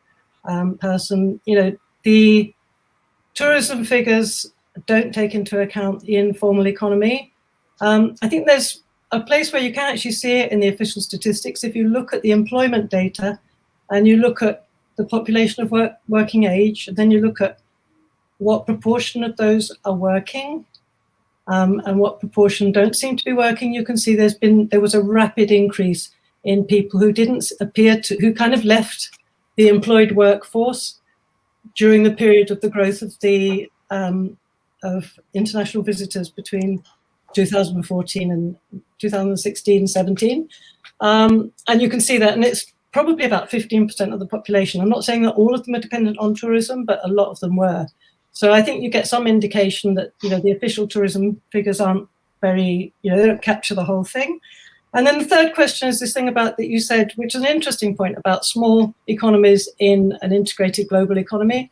person. You know, the tourism figures don't take into account the informal economy. I think there's a place where you can actually see it in the official statistics. If you look at the employment data and you look at the population of working age, and then you look at what proportion of those are working and what proportion don't seem to be working, you can see there was a rapid increase in people who who kind of left the employed workforce during the period of the growth of the of international visitors between 2014 and 2016-17. And you can see that, and it's probably about 15% of the population. I'm not saying that all of them are dependent on tourism, but a lot of them were. So I think you get some indication that, you know, the official tourism figures aren't very, you know, they don't capture the whole thing. And then the third question is this thing about that you said, which is an interesting point about small economies in an integrated global economy.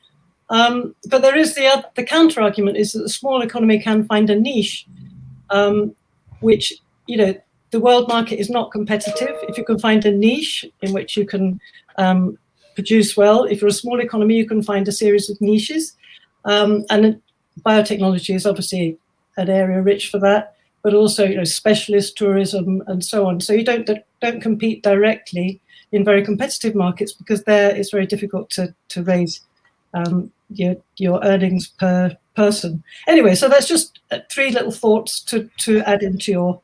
But there is the counter argument is that the small economy can find a niche, which, you know, the world market is not competitive. If you can find a niche in which you can produce well. If you're a small economy, you can find a series of niches. And biotechnology is obviously an area rich for that, but also, you know, specialist tourism and so on. So you don't compete directly in very competitive markets, because there it's very difficult to raise your earnings per person. Anyway, so that's just 3 little thoughts to add into your.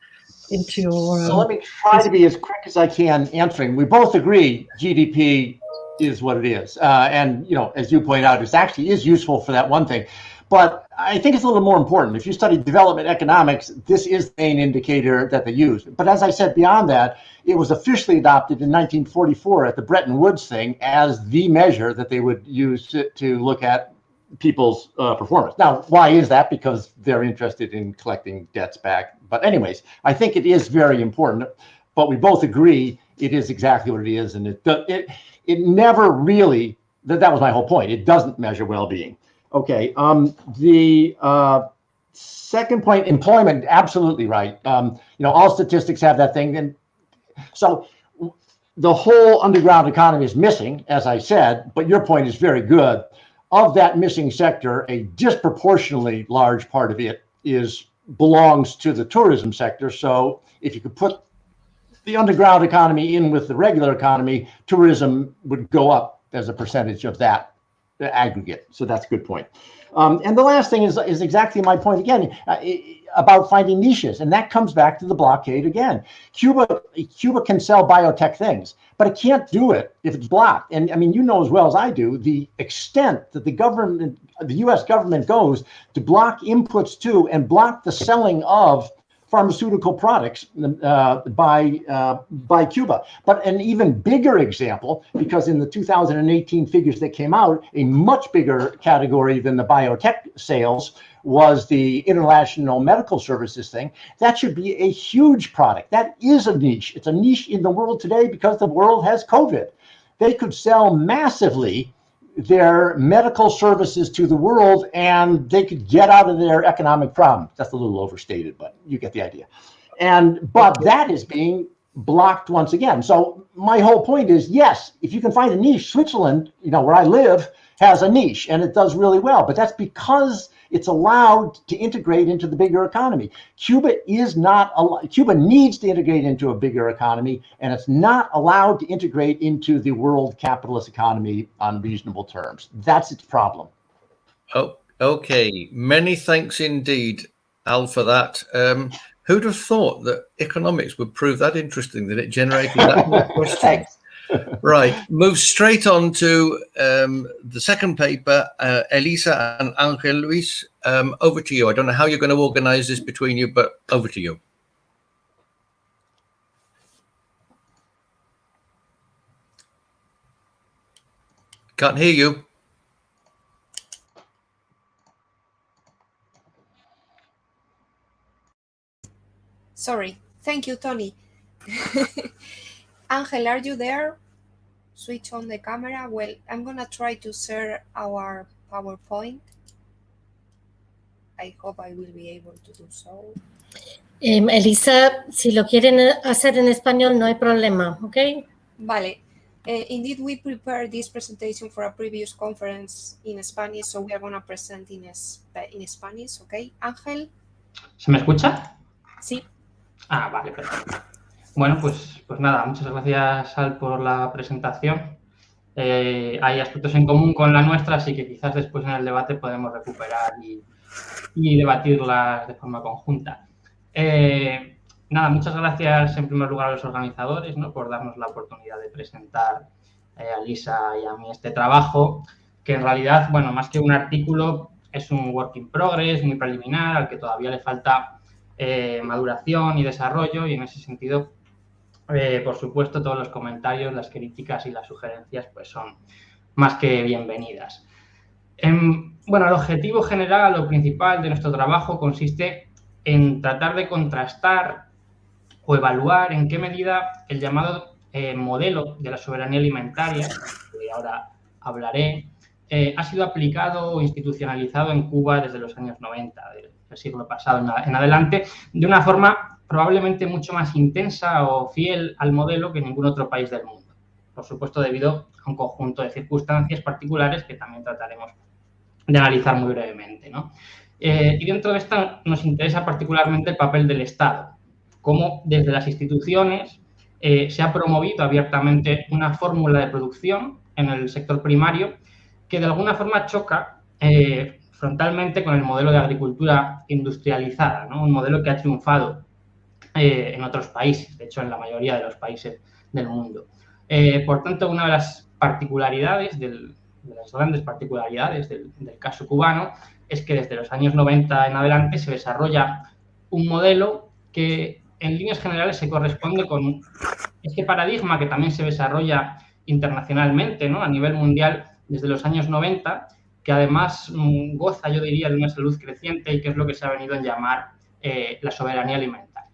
So let me try to be as quick as I can answering. We both agree GDP is what it is, and you know, as you point out, it actually is useful for that one thing. But I think it's a little more important. If you study development economics, this is the main indicator that they use. But as I said, beyond that, it was officially adopted in 1944 at the Bretton Woods thing as the measure that they would use to look at people's performance. Now, why is that? Because they're interested in collecting debts back. But anyways, I think it is very important. But we both agree it is exactly what it is, and it never really. That was my whole point. It doesn't measure well-being. Okay. The second point, employment, absolutely right. You know, all statistics have that thing, and so the whole underground economy is missing, as I said. But your point is very good. Of that missing sector, a disproportionately large part of it belongs to the tourism sector. So if you could put the underground economy in with the regular economy, tourism would go up as a percentage of that aggregate. So that's a good point. And the last thing is exactly my point again, about finding niches. And that comes back to the blockade again. Cuba can sell biotech things, but it can't do it if it's blocked. And I mean, you know as well as I do, the extent that the US government goes to block inputs to and block the selling of pharmaceutical products by Cuba. But an even bigger example, because in the 2018 figures that came out, a much bigger category than the biotech sales was the international medical services thing. That should be a huge product. That is a niche. It's a niche in the world today because the world has COVID. They could sell massively their medical services to the world, and they could get out of their economic problem. That's a little overstated, but you get the idea. But that is being blocked once again. So my whole point is, yes, if you can find a niche, Switzerland, you know, where I live, has a niche and it does really well, but that's because it's allowed to integrate into the bigger economy. Cuba needs to integrate into a bigger economy, and it's not allowed to integrate into the world capitalist economy on reasonable terms. That's its problem. Oh, okay. Many thanks indeed, Al, for that. Who'd have thought that economics would prove that interesting, that it generated that many questions? Thanks. Right, move straight on to the second paper, Elisa and Ángel Luis. Over to you. I don't know how you're going to organize this between you, but over to you. Can't hear you. Sorry. Thank you, Tony. Ángel, are you there? Switch on the camera. Well, I'm going to try to share our PowerPoint. I hope I will be able to do so. Elisa, si lo quieren hacer en español, no hay problema, ¿ok? Vale. Indeed, we prepared this presentation for a previous conference in Spanish, so we are going to present in Spanish, ¿ok? Ángel. ¿Se me escucha? Sí. Ah, vale, perfecto. Bueno, pues nada, muchas gracias, Al, por la presentación. Hay aspectos en común con la nuestra, así que quizás después en el debate podemos recuperar y debatirlas de forma conjunta. Nada, muchas gracias en primer lugar a los organizadores, ¿no?, por darnos la oportunidad de presentar a Elisa y a mí este trabajo, que en realidad, bueno, más que un artículo, es un work in progress muy preliminar al que todavía le falta maduración y desarrollo, y en ese sentido, por supuesto, todos los comentarios, las críticas y las sugerencias pues son más que bienvenidas. Bueno, el objetivo general o principal de nuestro trabajo consiste en tratar de contrastar o evaluar en qué medida el llamado modelo de la soberanía alimentaria, que ahora hablaré, ha sido aplicado o institucionalizado en Cuba desde los años 90 del siglo pasado en adelante, de una forma probablemente mucho más intensa o fiel al modelo que en ningún otro país del mundo. por supuesto debido a un conjunto de circunstancias particulares que también trataremos de analizar muy brevemente, ¿no? Y dentro de esta nos interesa particularmente el papel del Estado, cómo desde las instituciones se ha promovido abiertamente una fórmula de producción en el sector primario que de alguna forma choca frontalmente con el modelo de agricultura industrializada, ¿no? Un modelo que ha triunfado en otros países, de hecho en la mayoría de los países del mundo. Por tanto, una de las particularidades, de las grandes particularidades del caso cubano, es que desde los años 90 en adelante se desarrolla un modelo que en líneas generales se corresponde con este paradigma que también se desarrolla internacionalmente, ¿no? A nivel mundial desde los años 90, que además goza, yo diría, de una salud creciente y que es lo que se ha venido a llamar la soberanía alimentaria.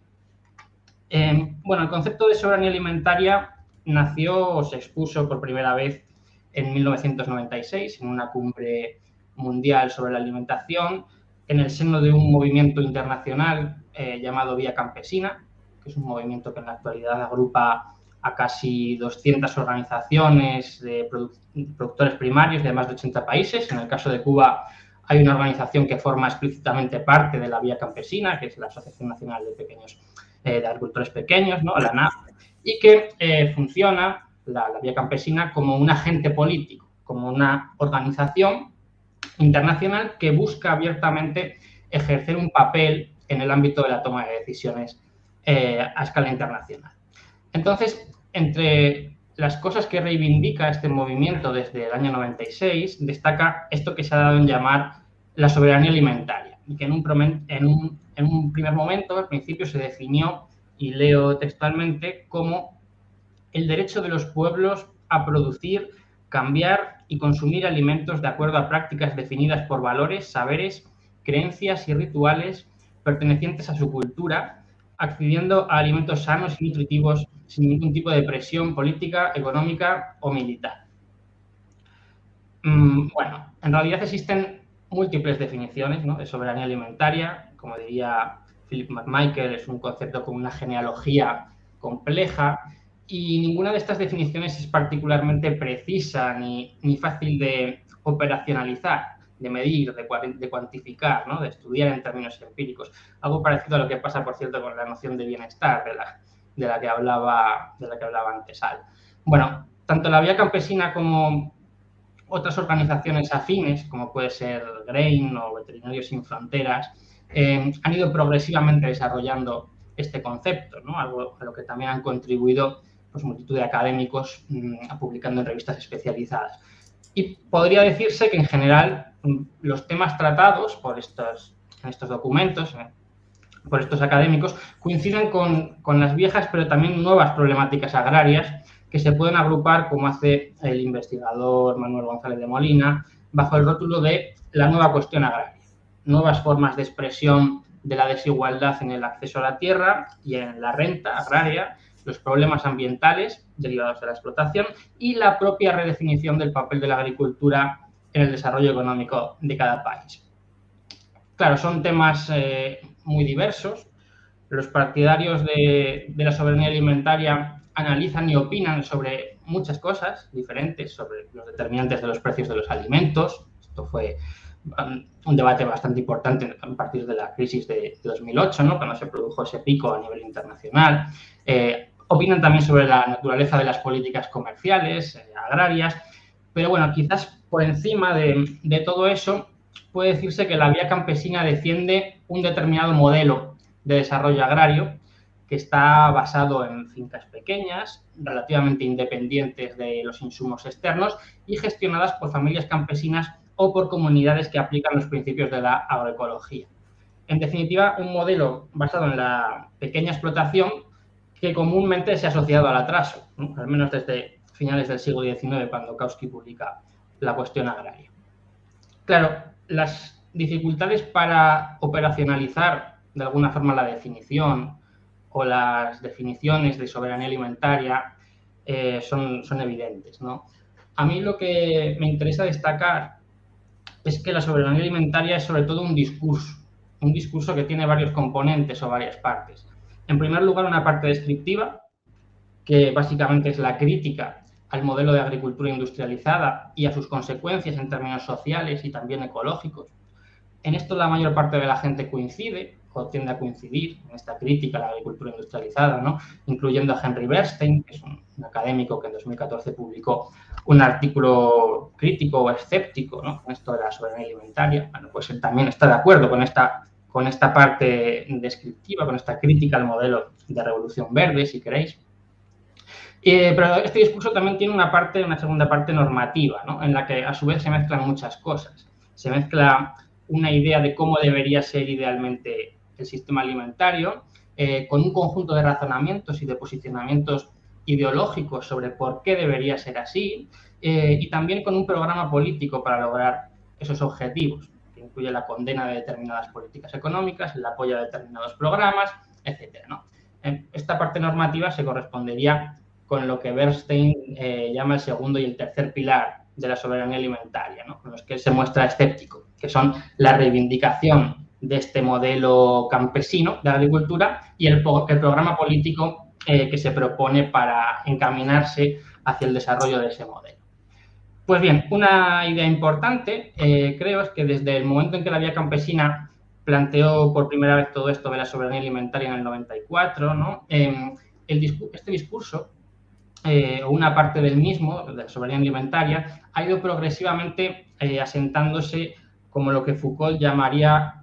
Bueno, el concepto de soberanía alimentaria nació o se expuso por primera vez en 1996 en una cumbre mundial sobre la alimentación en el seno de un movimiento internacional llamado Vía Campesina, que es un movimiento que en la actualidad agrupa a casi 200 organizaciones de productores primarios de más de 80 países. En el caso de Cuba hay una organización que forma explícitamente parte de la Vía Campesina, que es la Asociación Nacional de Agricultores Pequeños, ¿no? La ANAP, y que funciona, la Vía Campesina, como un agente político, como una organización internacional que busca abiertamente ejercer un papel en el ámbito de la toma de decisiones a escala internacional. Entonces, entre las cosas que reivindica este movimiento desde el año 96, destaca esto que se ha dado en llamar la soberanía alimentaria, y que en un primer momento, al principio, se definió, y leo textualmente, como el derecho de los pueblos a producir, cambiar y consumir alimentos de acuerdo a prácticas definidas por valores, saberes, creencias y rituales pertenecientes a su cultura, accediendo a alimentos sanos y nutritivos sin ningún tipo de presión política, económica o militar. Bueno, en realidad existen múltiples definiciones, ¿no?, de soberanía alimentaria. Como diría Philip McMichael, es un concepto con una genealogía compleja y ninguna de estas definiciones es particularmente precisa ni fácil de operacionalizar, de medir, de cuantificar, ¿no?, de estudiar en términos empíricos. Algo parecido a lo que pasa, por cierto, con la noción de bienestar de la que hablaba antes Al. Bueno, tanto la Vía Campesina como otras organizaciones afines, como puede ser GRAIN o Veterinarios Sin Fronteras, han ido progresivamente desarrollando este concepto, ¿no?, algo a lo que también han contribuido pues, multitud de académicos publicando en revistas especializadas. Y podría decirse que, en general, los temas tratados en estos documentos, por estos académicos, coinciden con las viejas pero también nuevas problemáticas agrarias que se pueden agrupar, como hace el investigador Manuel González de Molina, bajo el rótulo de la nueva cuestión agraria. Nuevas formas de expresión de la desigualdad en el acceso a la tierra y en la renta agraria, los problemas ambientales derivados de la explotación y la propia redefinición del papel de la agricultura en el desarrollo económico de cada país. Claro, son temas muy diversos. Los partidarios de la soberanía alimentaria analizan y opinan sobre muchas cosas diferentes, sobre los determinantes de los precios de los alimentos. Esto fue un debate bastante importante a partir de la crisis de 2008, ¿no?, cuando se produjo ese pico a nivel internacional. Opinan también sobre la naturaleza de las políticas comerciales, agrarias, pero bueno, quizás por encima de todo eso puede decirse que la Vía Campesina defiende un determinado modelo de desarrollo agrario que está basado en fincas pequeñas, relativamente independientes de los insumos externos y gestionadas por familias campesinas o por comunidades que aplican los principios de la agroecología. En definitiva, un modelo basado en la pequeña explotación que comúnmente se ha asociado al atraso, ¿no?, al menos desde finales del siglo XIX, cuando Kautsky publica La cuestión agraria. Claro, las dificultades para operacionalizar de alguna forma la definición o las definiciones de soberanía alimentaria son evidentes, ¿no? A mí lo que me interesa destacar es que la soberanía alimentaria es sobre todo un discurso que tiene varios componentes o varias partes. En primer lugar, una parte descriptiva, que básicamente es la crítica al modelo de agricultura industrializada y a sus consecuencias en términos sociales y también ecológicos. En esto la mayor parte de la gente coincide o tiende a coincidir en esta crítica a la agricultura industrializada, ¿no? Incluyendo a Henry Bernstein, que es un académico que en 2014 publicó un artículo crítico o escéptico, ¿no?, con esto de la soberanía alimentaria. Bueno, pues él también está de acuerdo con esta parte descriptiva, con esta crítica al modelo de revolución verde, si queréis. Pero este discurso también tiene una segunda parte normativa, ¿no?, en la que a su vez se mezclan muchas cosas. Se mezcla una idea de cómo debería ser idealmente el sistema alimentario, con un conjunto de razonamientos y de posicionamientos ideológicos sobre por qué debería ser así, y también con un programa político para lograr esos objetivos, que incluye la condena de determinadas políticas económicas, el apoyo a determinados programas, etcétera, ¿no? Esta parte normativa se correspondería con lo que Bernstein llama el segundo y el tercer pilar de la soberanía alimentaria, ¿no?, con los que él se muestra escéptico, que son la reivindicación de este modelo campesino de agricultura y el programa político que se propone para encaminarse hacia el desarrollo de ese modelo. Pues bien, una idea importante, creo, es que desde el momento en que la vía campesina planteó por primera vez todo esto de la soberanía alimentaria en el 94, ¿no?, este discurso, o una parte del mismo, de la soberanía alimentaria, ha ido progresivamente asentándose como lo que Foucault llamaría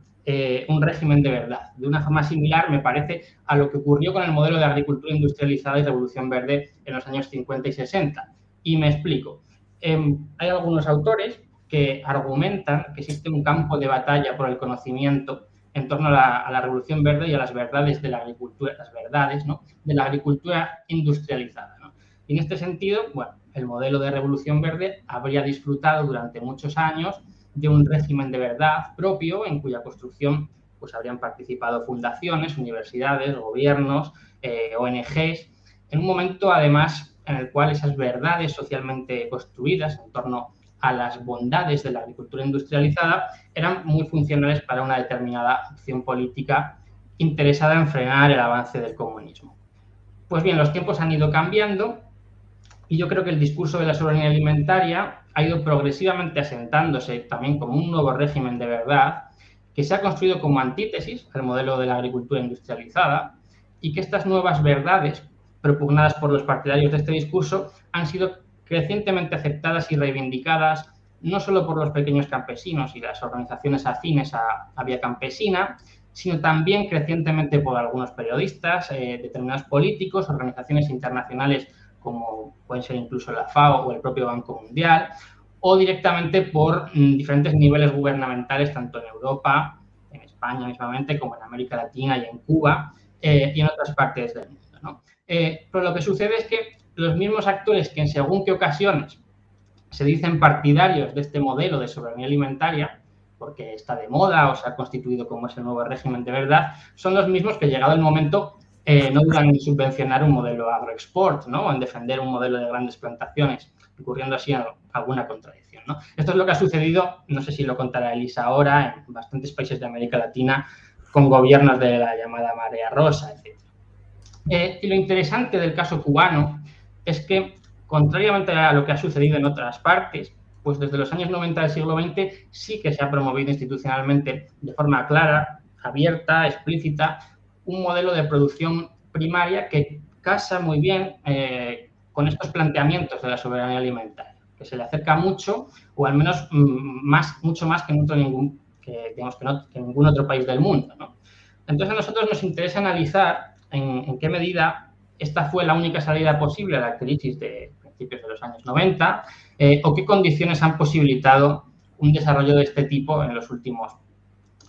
un régimen de verdad. De una forma similar, me parece, a lo que ocurrió con el modelo de agricultura industrializada y revolución verde en los años 50 y 60. Y me explico. Hay algunos autores que argumentan que existe un campo de batalla por el conocimiento en torno a la revolución verde y a las verdades de la agricultura, ¿no?, de la agricultura industrializada, ¿no? Y en este sentido, bueno, el modelo de revolución verde habría disfrutado durante muchos años de un régimen de verdad propio, en cuya construcción pues habrían participado fundaciones, universidades, gobiernos, ONGs, en un momento además en el cual esas verdades socialmente construidas en torno a las bondades de la agricultura industrializada eran muy funcionales para una determinada acción política interesada en frenar el avance del comunismo. Pues bien, los tiempos han ido cambiando y yo creo que el discurso de la soberanía alimentaria ha ido progresivamente asentándose también como un nuevo régimen de verdad que se ha construido como antítesis al modelo de la agricultura industrializada y que estas nuevas verdades propugnadas por los partidarios de este discurso han sido crecientemente aceptadas y reivindicadas no solo por los pequeños campesinos y las organizaciones afines a vía campesina, sino también crecientemente por algunos periodistas, determinados políticos, organizaciones internacionales como pueden ser incluso la FAO o el propio Banco Mundial, o directamente por diferentes niveles gubernamentales, tanto en Europa, en España mismamente, como en América Latina y en Cuba, y en otras partes del mundo, ¿no? Pero lo que sucede es que los mismos actores que en según qué ocasiones se dicen partidarios de este modelo de soberanía alimentaria, porque está de moda o se ha constituido como ese nuevo régimen de verdad, son los mismos que, llegado el momento, no dudan en subvencionar un modelo agroexport, ¿no?, o en defender un modelo de grandes plantaciones, incurriendo así en alguna contradicción, ¿no? Esto es lo que ha sucedido, no sé si lo contará Elisa ahora, en bastantes países de América Latina, con gobiernos de la llamada marea rosa, etc. Y lo interesante del caso cubano es que, contrariamente a lo que ha sucedido en otras partes, pues desde los años 90 del siglo XX sí que se ha promovido institucionalmente de forma clara, abierta, explícita, un modelo de producción primaria que casa muy bien con estos planteamientos de la soberanía alimentaria, que se le acerca mucho, o al menos mucho más que en ningún otro país del mundo, ¿no? Entonces a nosotros nos interesa analizar en qué medida esta fue la única salida posible a la crisis de principios de los años 90, o qué condiciones han posibilitado un desarrollo de este tipo en los últimos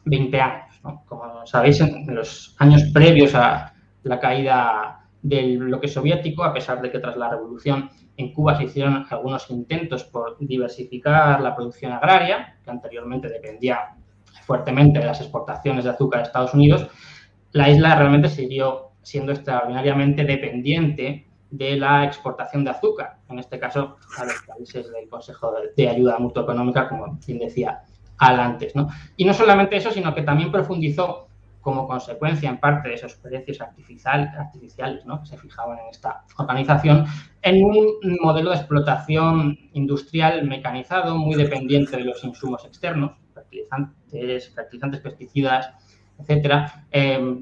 20 años, ¿no? Como sabéis, en los años previos a la caída del bloque soviético, a pesar de que tras la revolución en Cuba se hicieron algunos intentos por diversificar la producción agraria, que anteriormente dependía fuertemente de las exportaciones de azúcar a Estados Unidos, la isla realmente siguió siendo extraordinariamente dependiente de la exportación de azúcar, en este caso a los países del Consejo de Ayuda Mutuoeconómica, como bien decía antes, ¿no? Y no solamente eso, sino que también profundizó como consecuencia en parte de esos precios artificiales, ¿no?, que se fijaban en esta organización, en un modelo de explotación industrial mecanizado, muy dependiente de los insumos externos, fertilizantes, pesticidas, etcétera,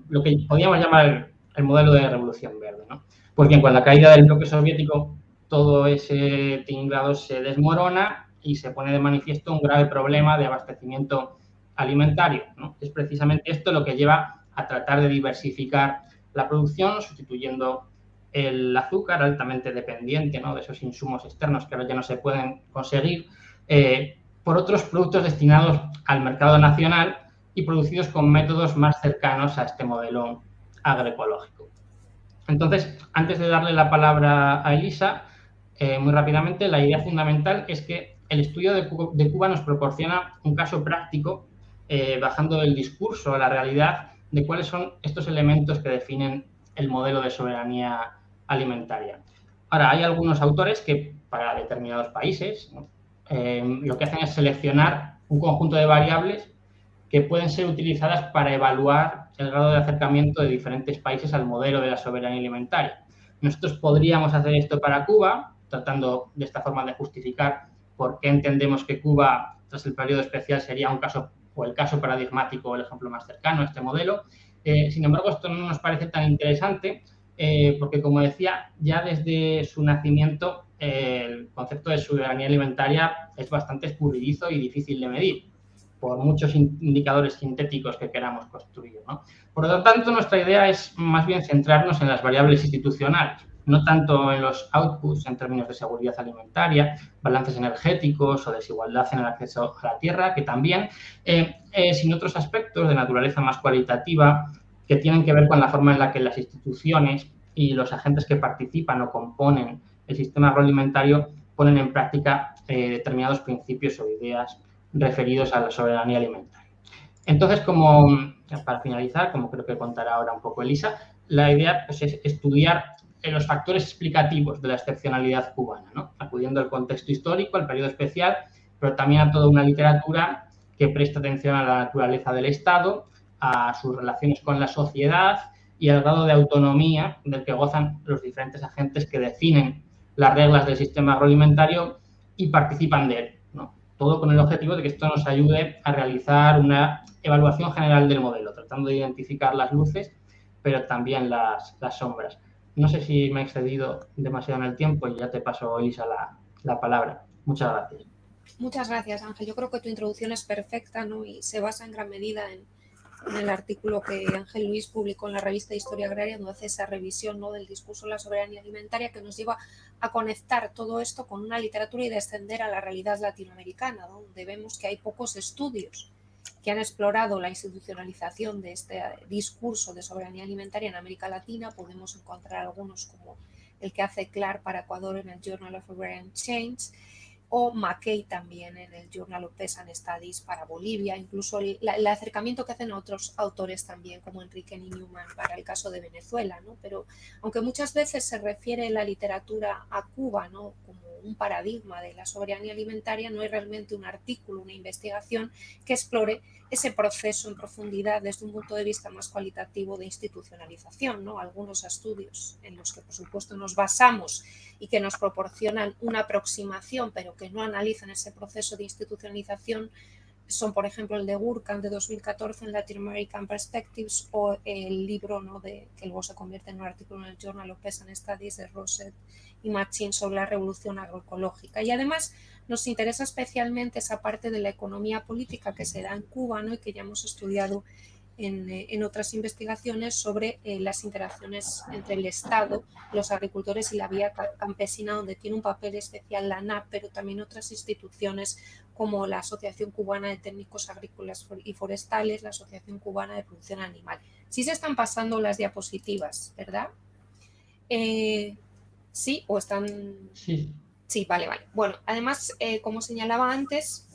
lo que podríamos llamar el modelo de revolución verde, ¿no? Pues bien, con la caída del bloque soviético, todo ese tinglado se desmorona y se pone de manifiesto un grave problema de abastecimiento alimentario, ¿no? Es precisamente esto lo que lleva a tratar de diversificar la producción, sustituyendo el azúcar altamente dependiente, ¿no?, de esos insumos externos que ahora ya no se pueden conseguir, por otros productos destinados al mercado nacional y producidos con métodos más cercanos a este modelo agroecológico. Entonces, antes de darle la palabra a Elisa, muy rápidamente, la idea fundamental es que el estudio de Cuba nos proporciona un caso práctico, bajando del discurso a la realidad, de cuáles son estos elementos que definen el modelo de soberanía alimentaria. Ahora, hay algunos autores que para determinados países, ¿no?, lo que hacen es seleccionar un conjunto de variables que pueden ser utilizadas para evaluar el grado de acercamiento de diferentes países al modelo de la soberanía alimentaria. Nosotros podríamos hacer esto para Cuba, tratando de esta forma de justificar por qué entendemos que Cuba, tras el periodo especial, sería un caso o el caso paradigmático o el ejemplo más cercano a este modelo. Sin embargo, esto no nos parece tan interesante porque, como decía, ya desde su nacimiento el concepto de soberanía alimentaria es bastante escurridizo y difícil de medir por muchos indicadores sintéticos que queramos construir, ¿no? Por lo tanto, nuestra idea es más bien centrarnos en las variables institucionales, no tanto en los outputs en términos de seguridad alimentaria, balances energéticos o desigualdad en el acceso a la tierra, que también, sino otros aspectos de naturaleza más cualitativa que tienen que ver con la forma en la que las instituciones y los agentes que participan o componen el sistema agroalimentario ponen en práctica determinados principios o ideas referidos a la soberanía alimentaria. Entonces, para finalizar, como creo que contará ahora un poco Elisa, la idea, pues, es estudiar los factores explicativos de la excepcionalidad cubana, ¿no?, acudiendo al contexto histórico, al periodo especial, pero también a toda una literatura que presta atención a la naturaleza del Estado, a sus relaciones con la sociedad y al grado de autonomía del que gozan los diferentes agentes que definen las reglas del sistema agroalimentario y participan de él, ¿no? Todo con el objetivo de que esto nos ayude a realizar una evaluación general del modelo, tratando de identificar las luces, pero también las sombras. No sé si me he excedido demasiado en el tiempo y ya te paso, Elisa, la palabra. Muchas gracias. Muchas gracias, Ángel. Yo creo que tu introducción es perfecta, ¿no?, y se basa en gran medida en el artículo que Ángel Luis publicó en la revista Historia Agraria, donde hace esa revisión, ¿no?, del discurso de la soberanía alimentaria, que nos lleva a conectar todo esto con una literatura y descender a la realidad latinoamericana, donde vemos que hay pocos estudios que han explorado la institucionalización de este discurso de soberanía alimentaria en América Latina. Podemos encontrar algunos como el que hace Clark para Ecuador en el Journal of Agrarian Change, o McKay también en el Journal of Peace and Studies para Bolivia, incluso el acercamiento que hacen otros autores también, como Enrique Newman para el caso de Venezuela, ¿no? Pero aunque muchas veces se refiere la literatura a Cuba, ¿no?, como un paradigma de la soberanía alimentaria, no hay realmente un artículo, una investigación que explore ese proceso en profundidad desde un punto de vista más cualitativo de institucionalización, ¿no? Algunos estudios en los que, por supuesto, nos basamos y que nos proporcionan una aproximación, pero que no analizan ese proceso de institucionalización, son, por ejemplo, el de Gurkhan de 2014 en Latin American Perspectives, o el libro, ¿no?, que luego se convierte en un artículo en el Journal of Peace and Studies de Rosset y Machin sobre la revolución agroecológica. Y además nos interesa especialmente esa parte de la economía política que se da en Cuba, ¿no?, y que ya hemos estudiado en otras investigaciones sobre las interacciones entre el Estado, los agricultores y la vía campesina, donde tiene un papel especial la ANAP, pero también otras instituciones como la Asociación Cubana de Técnicos Agrícolas y Forestales, la Asociación Cubana de Producción Animal. Sí se están pasando las diapositivas, ¿verdad? ¿Sí? ¿O están...? Sí. Sí, vale. Bueno, además, como señalaba antes,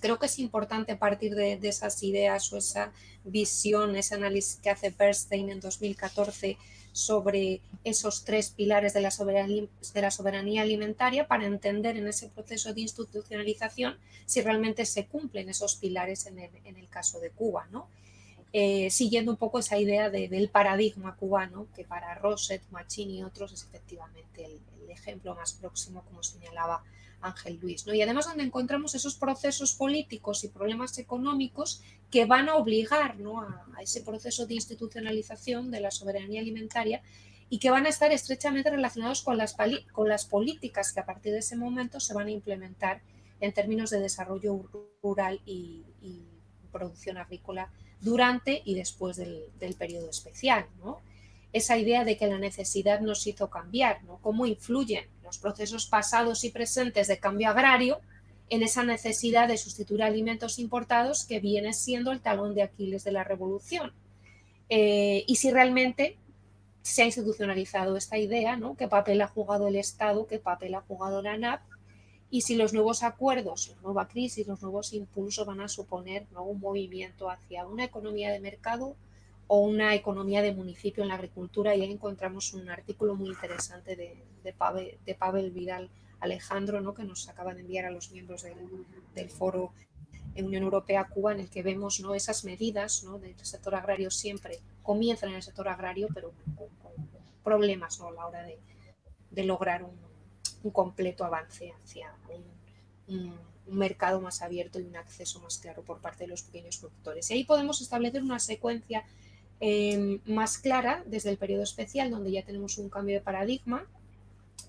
creo que es importante partir de esas ideas o esa visión, ese análisis que hace Bernstein en 2014 sobre esos tres pilares de la soberanía alimentaria, para entender en ese proceso de institucionalización si realmente se cumplen esos pilares en el caso de Cuba, ¿no? siguiendo un poco esa idea del paradigma cubano, que para Rosset, Machín y otros es efectivamente el ejemplo más próximo, como señalaba Ángel Luis, ¿no? Y además donde encontramos esos procesos políticos y problemas económicos que van a obligar, ¿no?, a ese proceso de institucionalización de la soberanía alimentaria y que van a estar estrechamente relacionados con las políticas que a partir de ese momento se van a implementar en términos de desarrollo rural y producción agrícola durante y después del periodo especial, ¿no? Esa idea de que la necesidad nos hizo cambiar, ¿no? Cómo influyen los procesos pasados y presentes de cambio agrario en esa necesidad de sustituir alimentos importados que viene siendo el talón de Aquiles de la revolución. Y si realmente se ha institucionalizado esta idea, ¿no? ¿Qué papel ha jugado el Estado? ¿Qué papel ha jugado la ANAP? Y si los nuevos acuerdos, la nueva crisis, los nuevos impulsos van a suponer, ¿no?, un movimiento hacia una economía de mercado o una economía de municipio en la agricultura. Y ahí encontramos un artículo muy interesante de Pavel Vidal Alejandro, ¿no?, que nos acaba de enviar a los miembros del foro en Unión Europea-Cuba, en el que vemos, ¿no?, esas medidas, ¿no?, del sector agrario siempre comienzan en el sector agrario, pero con problemas, ¿no?, a la hora de lograr un completo avance hacia un mercado más abierto y un acceso más claro por parte de los pequeños productores. Y ahí podemos establecer una secuencia más clara desde el periodo especial, donde ya tenemos un cambio de paradigma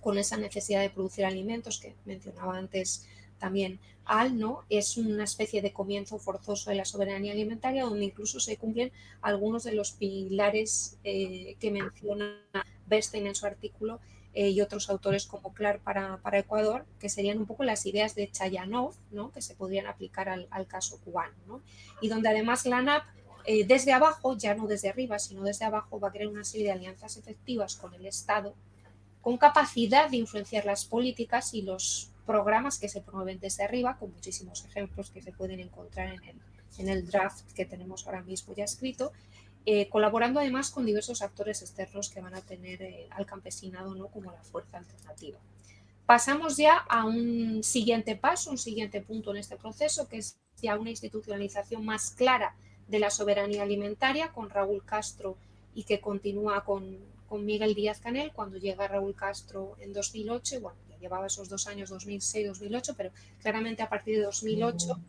con esa necesidad de producir alimentos que mencionaba antes también Al, ¿no? Es una especie de comienzo forzoso de la soberanía alimentaria, donde incluso se cumplen algunos de los pilares que menciona Bernstein en su artículo, y otros autores como Clark para Ecuador, que serían un poco las ideas de Chayanov, ¿no?, que se podrían aplicar al caso cubano, ¿no? Y donde además la ANAP, desde abajo, ya no desde arriba, sino desde abajo, va a crear una serie de alianzas efectivas con el Estado, con capacidad de influenciar las políticas y los programas que se promueven desde arriba, con muchísimos ejemplos que se pueden encontrar en el draft que tenemos ahora mismo ya escrito, colaborando además con diversos actores externos que van a tener al campesinado, ¿no?, como la fuerza alternativa. Pasamos ya a un siguiente paso, un siguiente punto en este proceso, que es ya una institucionalización más clara de la soberanía alimentaria con Raúl Castro y que continúa con Miguel Díaz-Canel cuando llega Raúl Castro en 2008, bueno, ya llevaba esos 2 años, 2006-2008, pero claramente a partir de 2008,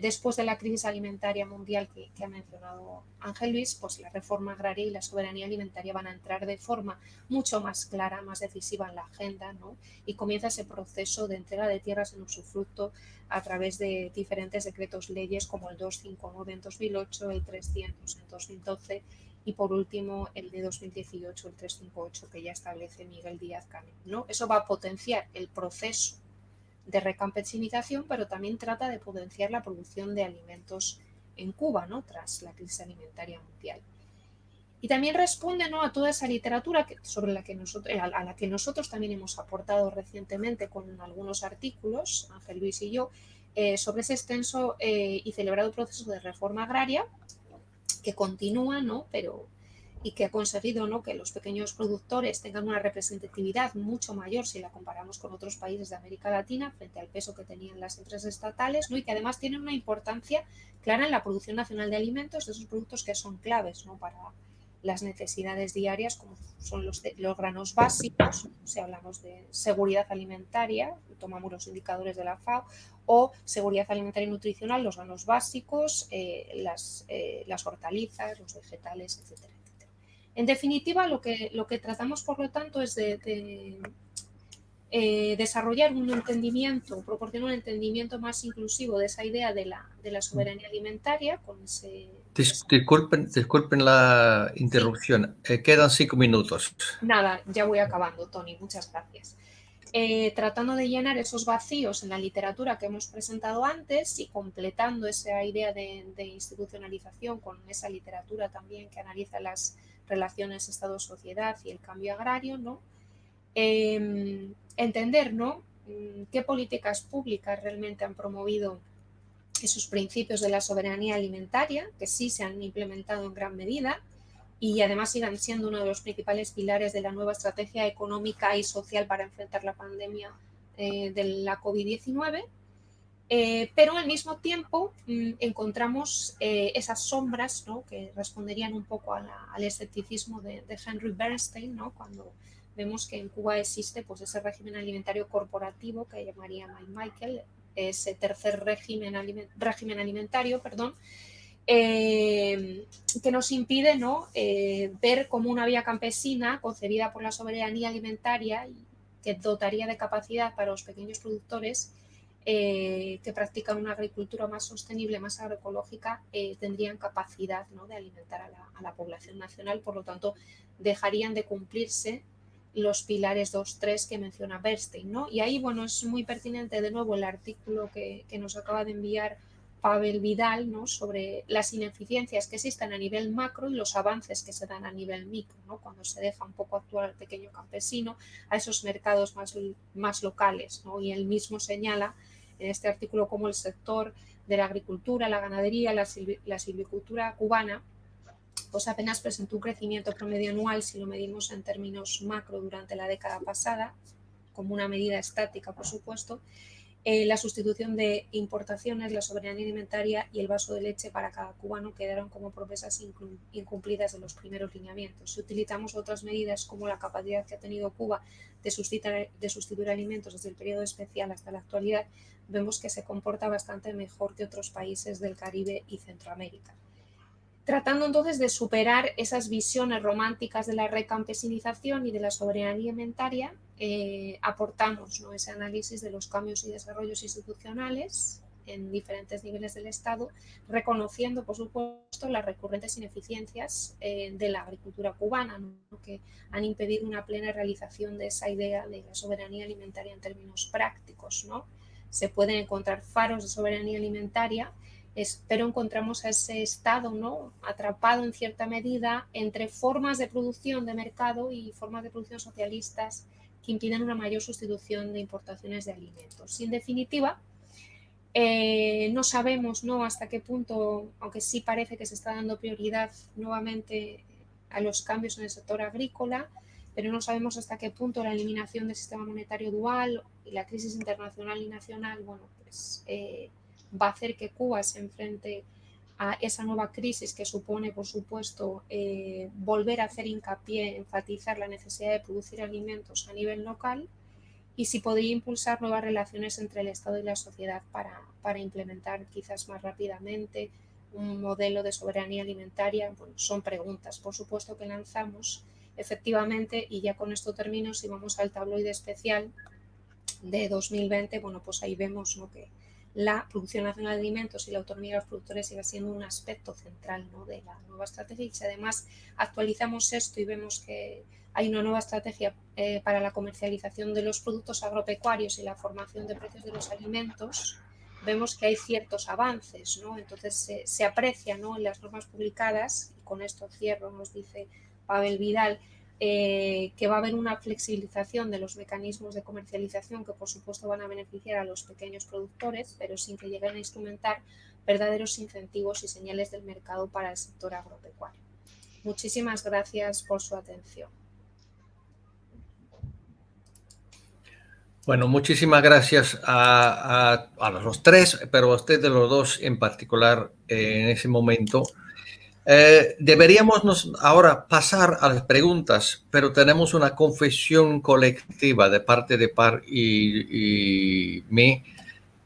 después de la crisis alimentaria mundial que ha mencionado Ángel Luis, pues la reforma agraria y la soberanía alimentaria van a entrar de forma mucho más clara, más decisiva en la agenda, ¿no? Y comienza ese proceso de entrega de tierras en usufructo a través de diferentes decretos leyes como el 259 en 2008, el 300 en 2012 y por último el de 2018, el 358, que ya establece Miguel Díaz-Canel, ¿no? Eso va a potenciar el proceso de recampesinización, pero también trata de potenciar la producción de alimentos en Cuba, ¿no?, tras la crisis alimentaria mundial. Y también responde, ¿no?, a toda esa literatura sobre la que a la que nosotros también hemos aportado recientemente con algunos artículos, Ángel Luis y yo, sobre ese extenso y celebrado proceso de reforma agraria que continúa, ¿no?, y que ha conseguido, ¿no?, que los pequeños productores tengan una representatividad mucho mayor si la comparamos con otros países de América Latina frente al peso que tenían las empresas estatales, ¿no?, y que además tienen una importancia clara en la producción nacional de alimentos, de esos productos que son claves, ¿no?, para las necesidades diarias, como son los granos básicos, si hablamos de seguridad alimentaria, tomamos los indicadores de la FAO, o seguridad alimentaria y nutricional, los granos básicos, las hortalizas, los vegetales, etcétera, etcétera. En definitiva, lo que tratamos, por lo tanto, es de desarrollar un entendimiento, proporcionar un entendimiento más inclusivo de esa idea de la soberanía alimentaria con ese... Disculpen la interrupción. Sí. Quedan 5 minutos. Nada, ya voy acabando, Tony. Muchas gracias. Tratando de llenar esos vacíos en la literatura que hemos presentado antes y completando esa idea de institucionalización con esa literatura también que analiza las relaciones Estado-sociedad y el cambio agrario, ¿no? Entender, ¿no?, qué políticas públicas realmente han promovido esos principios de la soberanía alimentaria, que sí se han implementado en gran medida y además sigan siendo uno de los principales pilares de la nueva estrategia económica y social para enfrentar la pandemia de la COVID-19. pero al mismo tiempo encontramos esas sombras, ¿no?, que responderían un poco al escepticismo de Henry Bernstein, ¿no?, cuando vemos que en Cuba existe pues, ese régimen alimentario corporativo que llamaría Michael, ese tercer régimen alimentario, que nos impide, ¿no?, ver como una vía campesina concebida por la soberanía alimentaria y que dotaría de capacidad para los pequeños productores que practican una agricultura más sostenible, más agroecológica, tendrían capacidad, ¿no?, de alimentar a la población nacional. Por lo tanto, dejarían de cumplirse los pilares 2-3 que menciona Bernstein, ¿no? Y ahí, bueno, es muy pertinente de nuevo el artículo que nos acaba de enviar Pavel Vidal, ¿no?, sobre las ineficiencias que existen a nivel macro y los avances que se dan a nivel micro, ¿no?, cuando se deja un poco actuar al pequeño campesino, a esos mercados más locales, ¿no? Y él mismo señala en este artículo cómo el sector de la agricultura, la ganadería, la silvicultura cubana pues apenas presentó un crecimiento promedio anual si lo medimos en términos macro durante la década pasada, como una medida estática, por supuesto. La sustitución de importaciones, la soberanía alimentaria y el vaso de leche para cada cubano quedaron como promesas incumplidas de los primeros lineamientos. Si utilizamos otras medidas como la capacidad que ha tenido Cuba de sustituir alimentos desde el periodo especial hasta la actualidad, vemos que se comporta bastante mejor que otros países del Caribe y Centroamérica. Tratando entonces de superar esas visiones románticas de la recampesinización y de la soberanía alimentaria, aportamos, ¿no?, ese análisis de los cambios y desarrollos institucionales en diferentes niveles del Estado, reconociendo, por supuesto, las recurrentes ineficiencias de la agricultura cubana, ¿no?, que han impedido una plena realización de esa idea de la soberanía alimentaria en términos prácticos, ¿no? Se pueden encontrar faros de soberanía alimentaria, pero encontramos a ese Estado, ¿no?, atrapado en cierta medida entre formas de producción de mercado y formas de producción socialistas que impiden una mayor sustitución de importaciones de alimentos. Y en definitiva, no sabemos, ¿no?, hasta qué punto, aunque sí parece que se está dando prioridad nuevamente a los cambios en el sector agrícola, pero no sabemos hasta qué punto la eliminación del sistema monetario dual y la crisis internacional y nacional, bueno, pues va a hacer que Cuba se enfrente a esa nueva crisis que supone, por supuesto, volver a hacer hincapié, enfatizar la necesidad de producir alimentos a nivel local, y si podría impulsar nuevas relaciones entre el Estado y la sociedad para implementar quizás más rápidamente un modelo de soberanía alimentaria. Bueno, son preguntas, por supuesto, que lanzamos. Efectivamente, y ya con esto termino, si vamos al tabloide especial de 2020, bueno, pues ahí vemos, ¿no?, que la producción nacional de alimentos y la autonomía de los productores sigue siendo un aspecto central, ¿no?, de la nueva estrategia. Y si además actualizamos esto y vemos que hay una nueva estrategia para la comercialización de los productos agropecuarios y la formación de precios de los alimentos, vemos que hay ciertos avances, ¿no? Entonces se aprecia, ¿no?, en las normas publicadas, y con esto cierro, nos dice Pavel Vidal, que va a haber una flexibilización de los mecanismos de comercialización que por supuesto van a beneficiar a los pequeños productores, pero sin que lleguen a instrumentar verdaderos incentivos y señales del mercado para el sector agropecuario. Muchísimas gracias por su atención. Bueno, muchísimas gracias a los tres, pero a ustedes los dos en particular en ese momento. Deberíamos ahora pasar a las preguntas, pero tenemos una confesión colectiva de parte de Par y mí.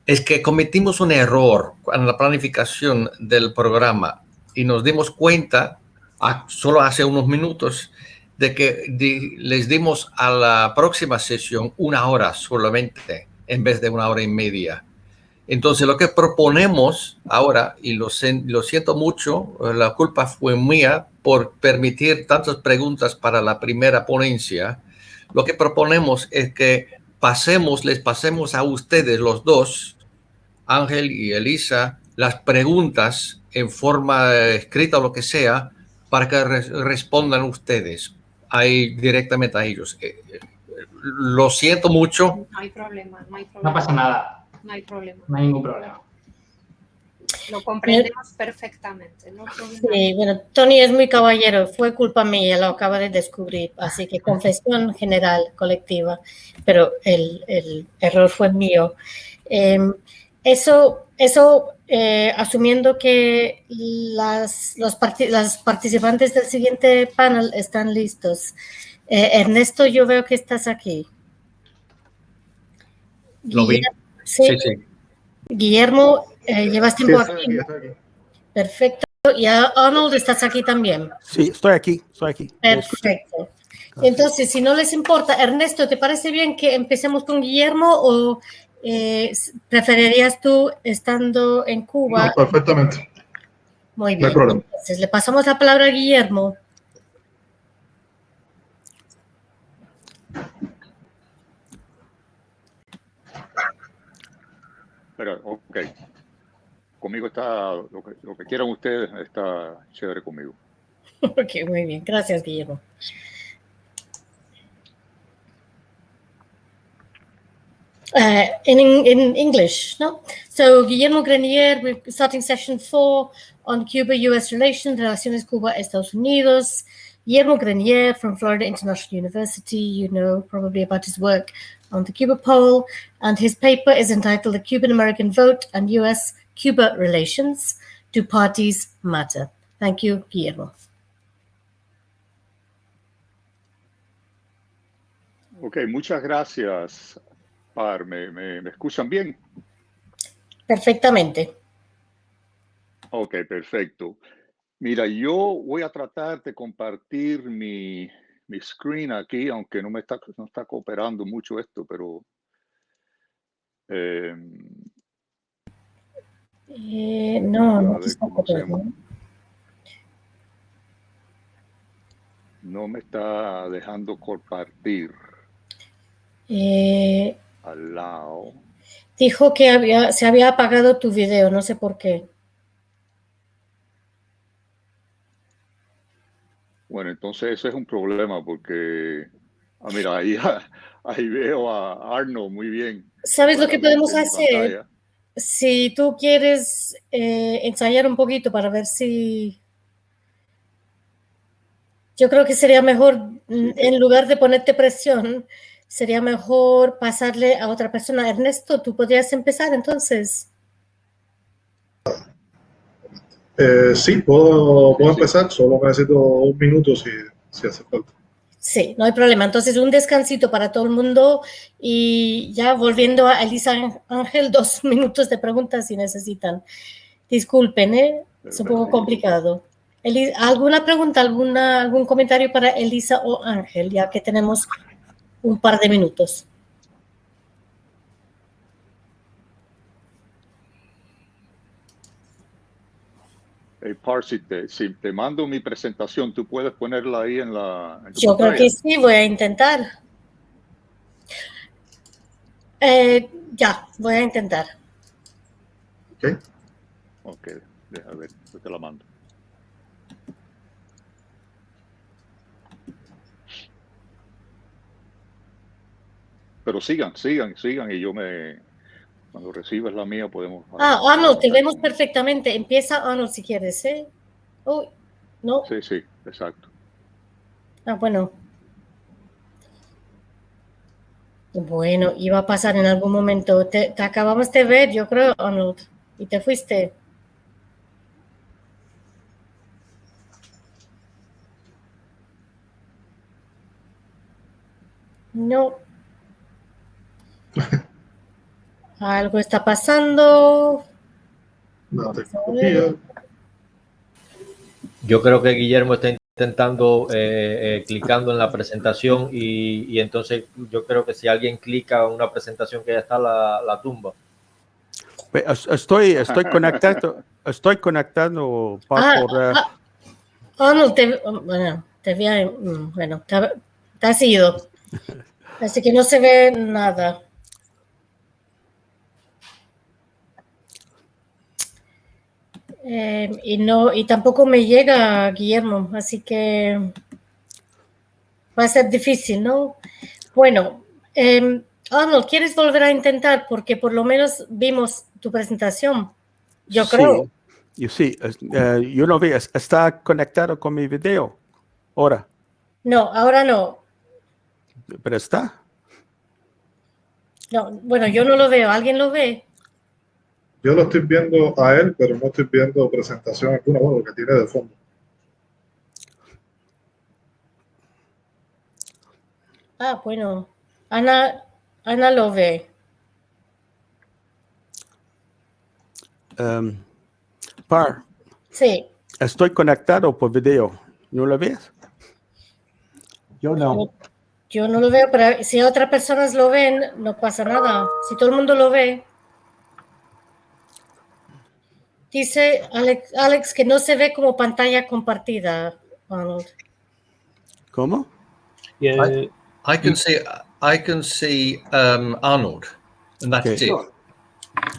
Es que cometimos un error en la planificación del programa y nos dimos cuenta solo hace unos minutos de que les dimos a la próxima sesión 1 hora solamente en vez de 1 hora y media. Entonces, lo que proponemos ahora, y lo siento mucho, la culpa fue mía por permitir tantas preguntas para la primera ponencia. Lo que proponemos es que les pasemos a ustedes los dos, Ángel y Elisa, las preguntas en forma escrita o lo que sea, para que respondan ustedes ahí directamente a ellos. Lo siento mucho. No hay problema, no hay problema. No pasa nada. No hay problema. No hay ningún problema. Lo comprendemos perfectamente. No sí, bueno, Tony es muy caballero, fue culpa mía, lo acaba de descubrir, así que confesión general, colectiva, pero el error fue mío. Eso asumiendo que los participantes del siguiente panel están listos. Ernesto, yo veo que estás aquí. Lo vi. Sí. Guillermo, ¿llevas tiempo Sí, aquí? estoy aquí. Perfecto. Y Arnold, ¿estás aquí también? Sí, estoy aquí. Perfecto. Entonces, si no les importa, Ernesto, ¿te parece bien que empecemos con Guillermo o preferirías tú estando en Cuba? No, perfectamente. Muy bien. No hay problema. Entonces, le pasamos la palabra a Guillermo. Pero, ok. Conmigo está, lo que quieran ustedes, está chévere conmigo. Ok, muy bien. Gracias, Guillermo. In English, no? So, Guillermo Grenier, we're starting session 4 on Cuba-US relations, Relaciones Cuba-Estados Unidos. Guillermo Grenier from Florida International University, you know probably about his work on the Cuba poll, and his paper is entitled The Cuban-American Vote and US-Cuba Relations, Do Parties Matter? Thank you, Guillermo. Ok, muchas gracias, Par. ¿Me escuchan bien? Perfectamente. Ok, perfecto. Mira, yo voy a tratar de compartir mi screen aquí, aunque no está cooperando mucho esto, pero No a ver cómo hacemos. No me está dejando compartir. Al lado. Dijo que se había apagado tu video, no sé por qué. Bueno, entonces eso es un problema porque, mira, ahí veo a Arnold muy bien. ¿Sabes lo que podemos hacer? Si tú quieres ensayar un poquito para ver si... Yo creo que sería mejor, en lugar de ponerte presión, sería mejor pasarle a otra persona. Ernesto, ¿tú podrías empezar entonces? Sí, puedo empezar, solo necesito un minuto si hace falta. Sí, no hay problema. Entonces, un descansito para todo el mundo y ya volviendo a Elisa Ángel, 2 minutos de preguntas si necesitan. Disculpen, es un poco complicado. ¿Alguna pregunta, algún comentario para Elisa o Ángel, ya que tenemos un par de minutos? Par, si te mando mi presentación, ¿tú puedes ponerla ahí en tu Yo pantalla? creo que sí, voy a intentar. Ya, voy a intentar. Ok, déjame ver, yo te la mando. Pero sigan y cuando recibas la mía podemos... Arnold, te vemos perfectamente. Empieza Arnold si quieres, ¿eh? Oh, ¿no? Sí, exacto. Bueno. Bueno, iba a pasar en algún momento. Te acabamos de ver, yo creo, Arnold, y te fuiste. No. Algo está pasando. No, tecnología. Yo creo que Guillermo está intentando clicando en la presentación y entonces yo creo que si alguien clica en una presentación que ya está, la tumba. Estoy conectando por... Arnold, te has ido. Así que no se ve nada. Y tampoco me llega Guillermo, así que va a ser difícil, ¿no? Bueno, Arnold, ¿quieres volver a intentar? Porque por lo menos vimos tu presentación. Yo creo. Sí, yo no veo. ¿Está conectado con mi video? Ahora. No, ahora no. ¿Pero está? No, bueno, yo no lo veo. ¿Alguien lo ve? Yo lo estoy viendo a él, pero no estoy viendo presentación alguna, bueno, lo que tiene de fondo. Ah, bueno. Ana lo ve. Par, Sí. estoy conectado por video. ¿No lo ves? Yo no. Yo no lo veo, pero si otras personas lo ven, no pasa nada. Si todo el mundo lo ve. Dice Alex que no se ve como pantalla compartida, Arnold. ¿Cómo? Yeah. I can see Arnold, and that's Okay. it.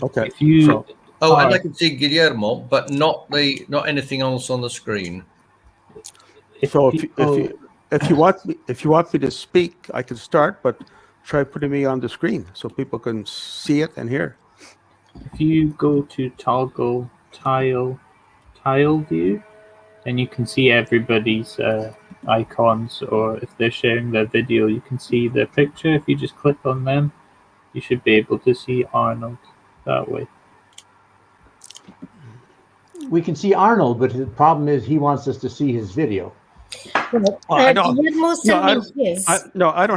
Okay. If you And I can see Guillermo, but not anything else on the screen. If you want me to speak, I can start, but try putting me on the screen so people can see it and hear. If you go to toggle tile view, then you can see everybody's icons, or if they're sharing their video, you can see their picture. If you just click on them, you should be able to see Arnold that way. We can see Arnold, but the problem is he wants us to see his video. I don't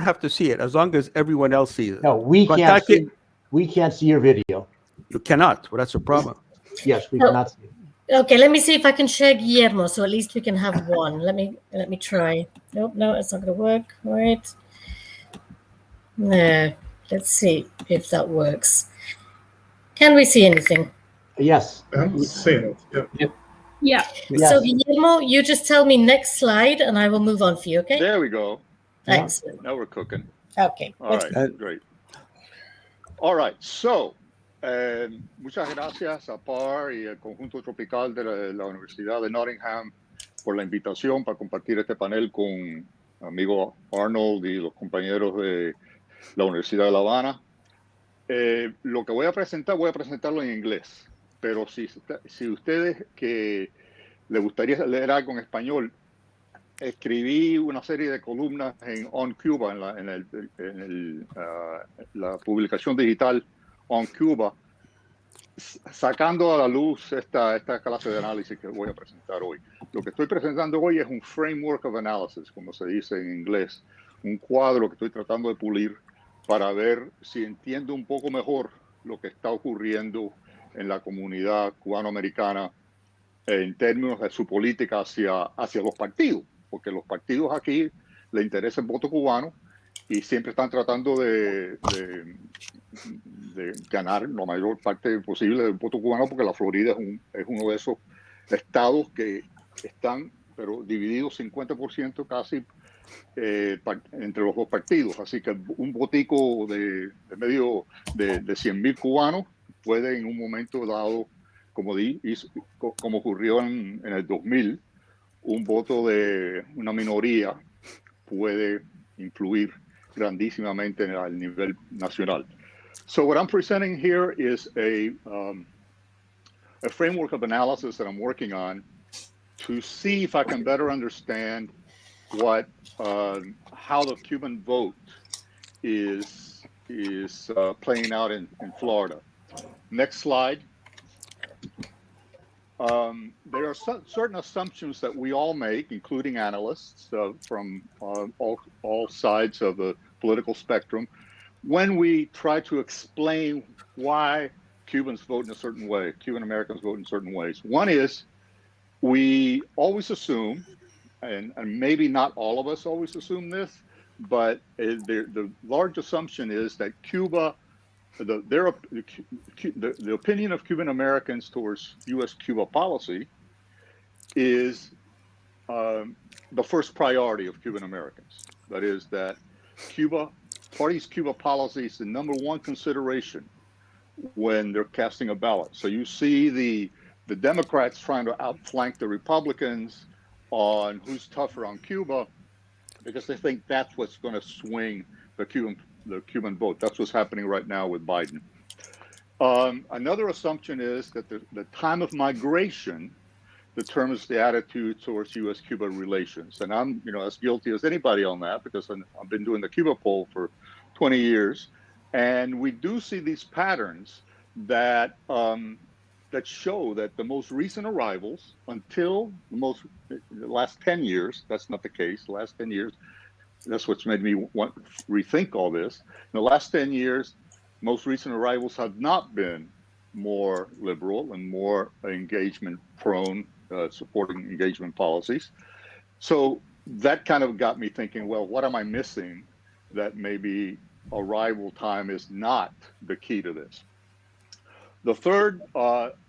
have to see it as long as everyone else sees it. No, we can't see your video. You cannot. Well, that's a problem. Yes, we cannot see it. Okay, let me see if I can share Guillermo, so at least we can have one. Let me try. Nope, no, it's not going to work. All right. No, let's see if that works. Can we see anything? Yes. I'm seeing it. Yep. Yeah. Yes. So Guillermo, you just tell me next slide, and I will move on for you. Okay. There we go. Thanks. Now we're cooking. Okay. All right. Great. All right. So, muchas gracias a PAR y el Conjunto Tropical de la Universidad de Nottingham por la invitación para compartir este panel con amigo Arnold y los compañeros de la Universidad de La Habana. Lo que voy a presentarlo en inglés, pero si ustedes que les gustaría leer algo en español, escribí una serie de columnas On Cuba, en la publicación digital On Cuba, sacando a la luz esta clase de análisis que voy a presentar hoy. Lo que estoy presentando hoy es un framework of analysis, como se dice en inglés, un cuadro que estoy tratando de pulir para ver si entiendo un poco mejor lo que está ocurriendo en la comunidad cubanoamericana en términos de su política hacia los partidos, porque los partidos aquí les interesa el voto cubano y siempre están tratando de ganar la mayor parte posible del voto cubano, porque la Florida es uno de esos estados que están pero divididos 50% casi entre los dos partidos. Así que un votico de medio de 100,000 cubanos puede en un momento dado, como ocurrió en el 2000, un voto de una minoría puede influir grandísimamente al nivel nacional. So what I'm presenting here is a framework of analysis that I'm working on to see if I can better understand how the Cuban vote is playing out in Florida. Next slide. There are certain assumptions that we all make, including analysts from all sides of the political spectrum, when we try to explain why Cubans vote in a certain way, Cuban Americans vote in certain ways. One is we always assume, and maybe not all of us always assume this, but the large assumption is that Cuba, the opinion of Cuban Americans towards U.S.-Cuba policy is the first priority of Cuban Americans. That is that Party's Cuba policy is the number one consideration when they're casting a ballot. So you see the Democrats trying to outflank the Republicans on who's tougher on Cuba, because they think that's what's going to swing the Cuban vote. That's what's happening right now with Biden. Another assumption is that the time of migration determines the attitude towards U.S.-Cuba relations. And I'm, as guilty as anybody on that, because I've been doing the Cuba poll for 20 years. And we do see these patterns that that show that the most recent arrivals until the last 10 years, that's not the case, the last 10 years, that's what's made me want to rethink all this. In the last 10 years, most recent arrivals have not been more liberal and more engagement prone, supporting engagement policies. So that kind of got me thinking, well, what am I missing that maybe arrival time is not the key to this? The third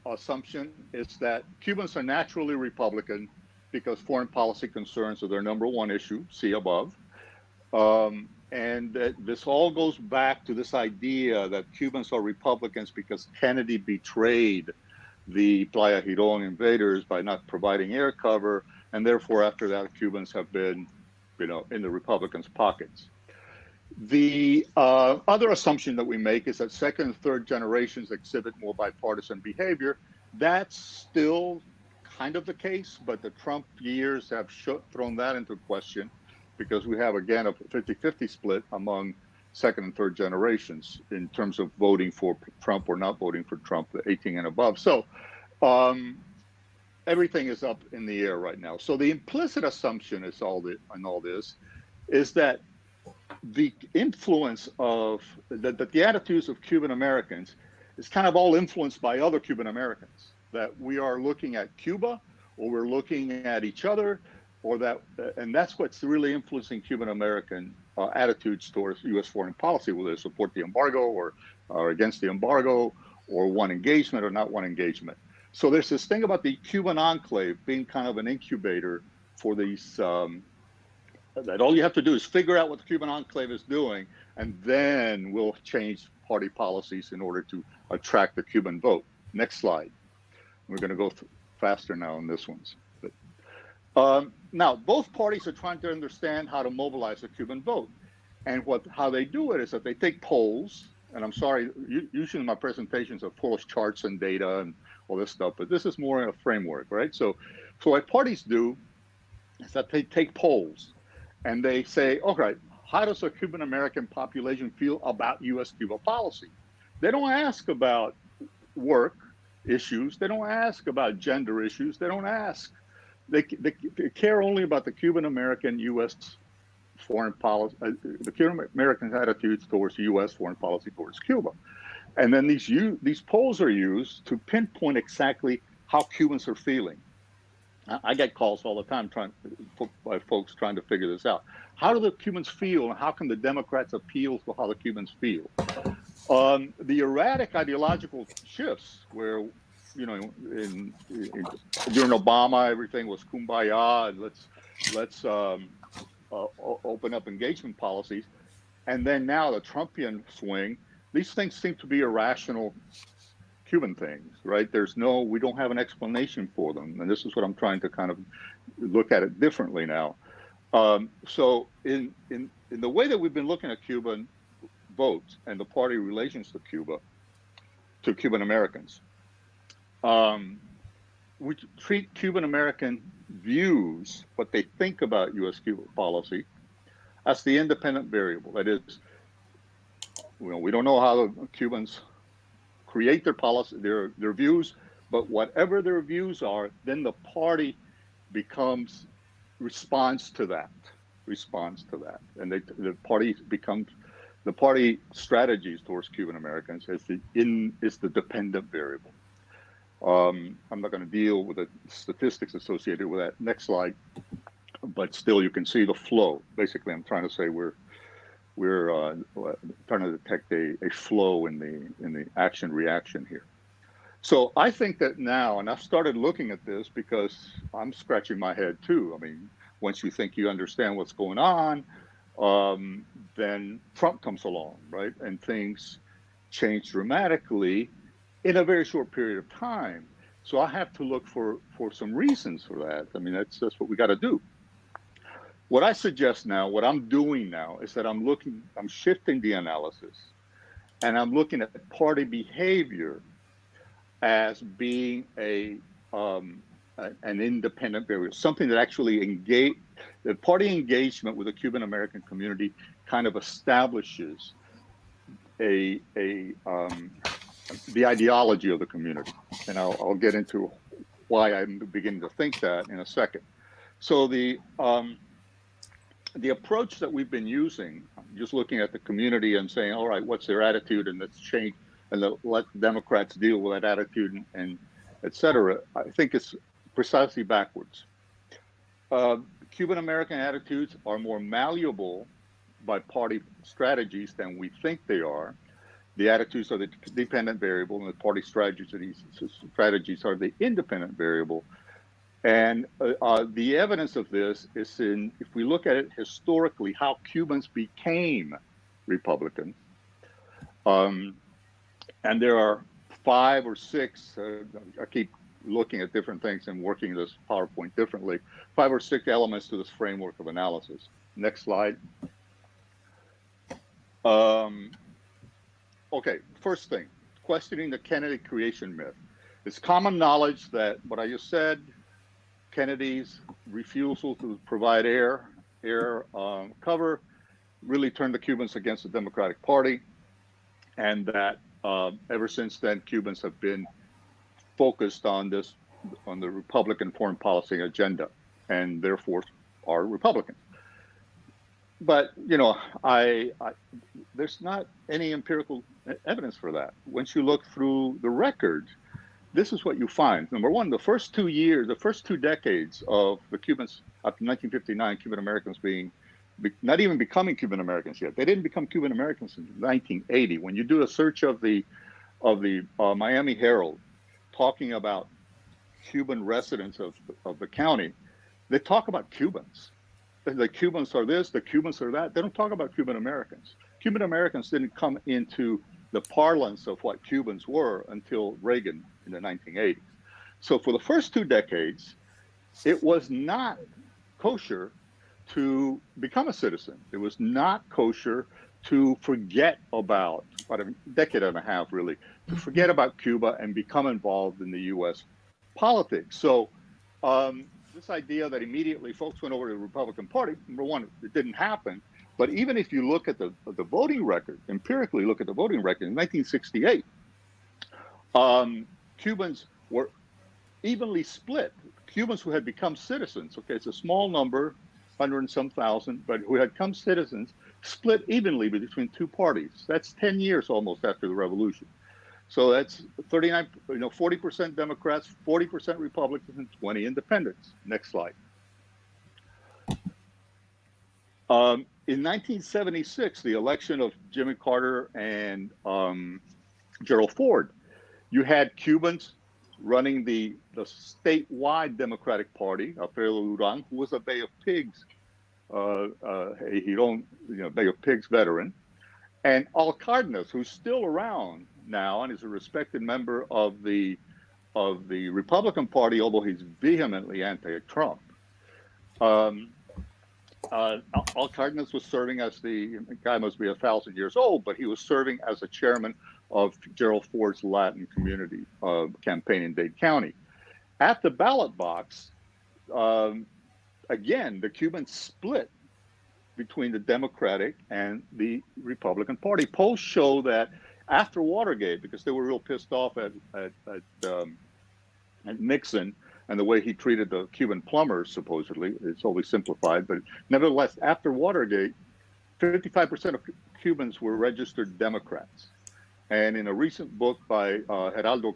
assumption is that Cubans are naturally Republican because foreign policy concerns are their number one issue, see above. And that this all goes back to this idea that Cubans are Republicans because Kennedy betrayed the Playa Girón invaders by not providing air cover, and therefore after that Cubans have been, in the Republicans' pockets. The other assumption that we make is that second and third generations exhibit more bipartisan behavior. That's still kind of the case, but the Trump years have thrown that into question because we have, again, a 50-50 split among second and third generations in terms of voting for Trump or not voting for Trump, the 18 and above. So everything is up in the air right now. So the implicit assumption is all this is that the influence of the attitudes of Cuban Americans is kind of all influenced by other Cuban Americans, that we are looking at Cuba or we're looking at each other, or that, and that's what's really influencing Cuban American attitudes towards U.S. foreign policy, whether they support the embargo or against the embargo, or one engagement or not one engagement. So there's this thing about the Cuban enclave being kind of an incubator for these, that all you have to do is figure out what the Cuban enclave is doing, and then we'll change party policies in order to attract the Cuban vote. Next slide. We're going to go faster now on this one. Now, both parties are trying to understand how to mobilize the Cuban vote. And how they do it is that they take polls, and I'm sorry, usually my presentations are full of charts and data and all this stuff, but this is more in a framework, right? So what parties do is that they take polls and they say, all right, how does the Cuban American population feel about U.S.-Cuba policy? They don't ask about work issues. They don't ask about gender issues. They don't ask. They care only about the Cuban American U.S. foreign policy, the Cuban American attitudes towards U.S. foreign policy towards Cuba. And then these polls are used to pinpoint exactly how Cubans are feeling. I get calls all the time by folks trying to figure this out. How do the Cubans feel, and how can the Democrats appeal to how the Cubans feel? The erratic ideological shifts where, during Obama, everything was kumbaya, and let's open up engagement policies. And then now the Trumpian swing, these things seem to be irrational Cuban things, right? We don't have an explanation for them. And this is what I'm trying to kind of look at it differently now. So in the way that we've been looking at Cuban votes and the party relations to Cuban Americans, we treat Cuban American views, what they think about U.S.-Cuba policy, as the independent variable. That is, we don't know how the Cubans create their policy, their views, but whatever their views are, then the party responds to that, and the party strategies towards Cuban Americans is the dependent variable. I'm not going to deal with the statistics associated with that. Next slide. But still, you can see the flow. Basically, I'm trying to say we're trying to detect a flow in the action reaction here. So I think that now, and I've started looking at this because I'm scratching my head too. I mean, once you think you understand what's going on, then Trump comes along, right? And things change dramatically in a very short period of time. So I have to look for some reasons for that. I mean, that's what we got to do. What I suggest now, what I'm doing now, is that I'm shifting the analysis, and I'm looking at party behavior as being an independent variable, something that actually the party engagement with the Cuban American community kind of establishes a the ideology of the community. And I'll get into why I'm beginning to think that in a second. So the approach that we've been using, just looking at the community and saying, all right, what's their attitude, and let's change, and let Democrats deal with that attitude, and et cetera, I think it's precisely backwards. Cuban American attitudes are more malleable by party strategies than we think they are. The attitudes are the dependent variable, and the party strategies are the independent variable. And the evidence of this is in, if we look at it historically, how Cubans became Republicans. And there are 5 or 6, I keep looking at different things and working this PowerPoint differently, 5 or 6 elements to this framework of analysis. Next slide. Okay, first thing, questioning the Kennedy creation myth. It's common knowledge that what I just said, Kennedy's refusal to provide air cover really turned the Cubans against the Democratic Party, and that ever since then, Cubans have been focused on the Republican foreign policy agenda, and therefore are Republicans. But you know, there's not any empirical evidence for that. Once you look through the record, this is what you find. Number one, the first 2 decades of the Cubans after 1959, Cuban Americans not even becoming Cuban Americans yet. They didn't become Cuban Americans in 1980. When you do a search of the Miami Herald, talking about Cuban residents of the county, they talk about Cubans. The Cubans are this, the Cubans are that. They don't talk about Cuban Americans. Cuban Americans didn't come into the parlance of what Cubans were until Reagan in the 1980s. So for the first 2 decades, it was not kosher to become a citizen. It was not kosher to forget about, about a decade and a half really, to forget about Cuba and become involved in the US politics. So this idea that immediately folks went over to the Republican Party, number one, it didn't happen. But even if you look at the voting record, empirically look at the voting record, in 1968, Cubans were evenly split. Cubans who had become citizens, okay, it's a small number, 100 and some thousand, but who had become citizens, split evenly between 2 parties. That's 10 years almost after the revolution. So that's 40% Democrats, 40% Republicans, and 20 independents. Next slide. In 1976, the election of Jimmy Carter and Gerald Ford, you had Cubans running the statewide Democratic Party, Alfredo Duran, who was a Bay of Pigs, Bay of Pigs veteran, and Al Cardenas, who's still around now and is a respected member of the Republican Party, although he's vehemently anti-Trump. Al Cardenas was serving as the guy must be 1,000 years old, but he was serving as a chairman of Gerald Ford's Latin community campaign in Dade County. At the ballot box, again, the Cubans split between the Democratic and the Republican Party. Polls show that after Watergate, because they were real pissed off at Nixon and the way he treated the Cuban plumbers, supposedly, it's always simplified, but nevertheless, after Watergate, 55% of Cubans were registered Democrats. And in a recent book by Geraldo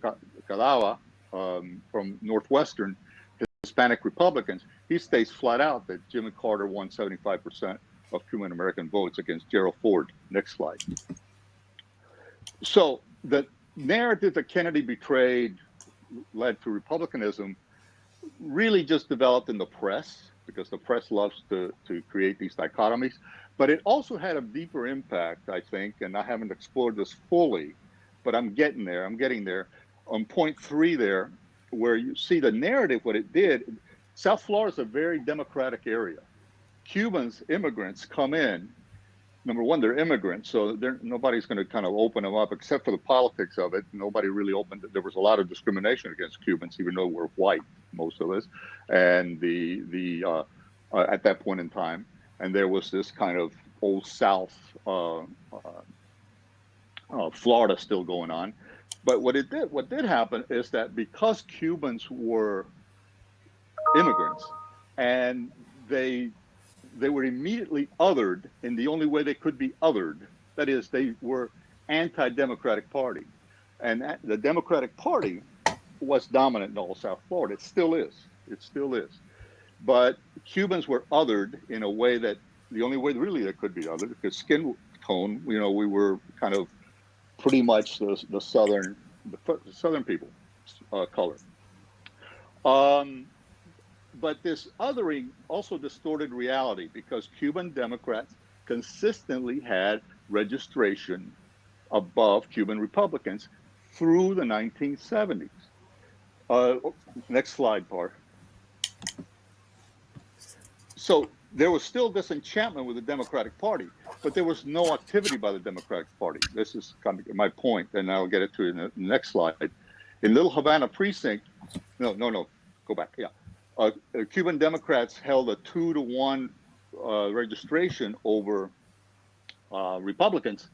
Cadava from Northwestern, Hispanic Republicans, he states flat out that Jimmy Carter won 75% of Cuban American votes against Gerald Ford. Next slide. So the narrative that Kennedy betrayed led to republicanism really just developed in the press, because the press loves to create these dichotomies. But it also had a deeper impact, I think, and I haven't explored this fully, but I'm getting there. On point 3 there, where you see the narrative, what it did, South Florida is a very democratic area. Cubans, immigrants come in. Number one, they're immigrants, so nobody's going to kind of open them up, except for the politics of it. Nobody really opened it. There was a lot of discrimination against Cubans, even though we're white, most of us, and at that point in time. And there was this kind of old South Florida still going on. But what did happen is that because Cubans were immigrants and they were immediately othered in the only way they could be othered. That is, they were anti-Democratic Party. And the Democratic Party was dominant in all South Florida. It still is. It still is. But Cubans were othered in a way that the only way really they could be othered, because skin tone, we were kind of pretty much the southern people color. But this othering also distorted reality, because Cuban Democrats consistently had registration above Cuban Republicans through the 1970s. Next slide, Par. So there was still disenchantment with the Democratic Party, but there was no activity by the Democratic Party. This is kind of my point, and I'll get it to you in the next slide. In Little Havana precinct, no, go back, yeah. Cuban Democrats held a 2-to-1 registration over Republicans,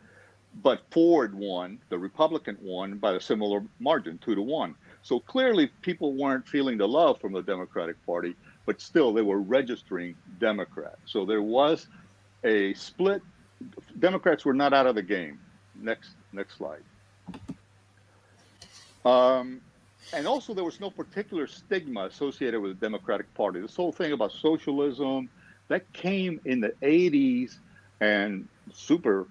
but Ford won, the Republican won by a similar margin, 2-to-1. So clearly people weren't feeling the love from the Democratic Party, but still they were registering Democrats. So there was a split. Democrats were not out of the game. Next slide. And also there was no particular stigma associated with the Democratic Party. This whole thing about socialism, that came in the 80s and super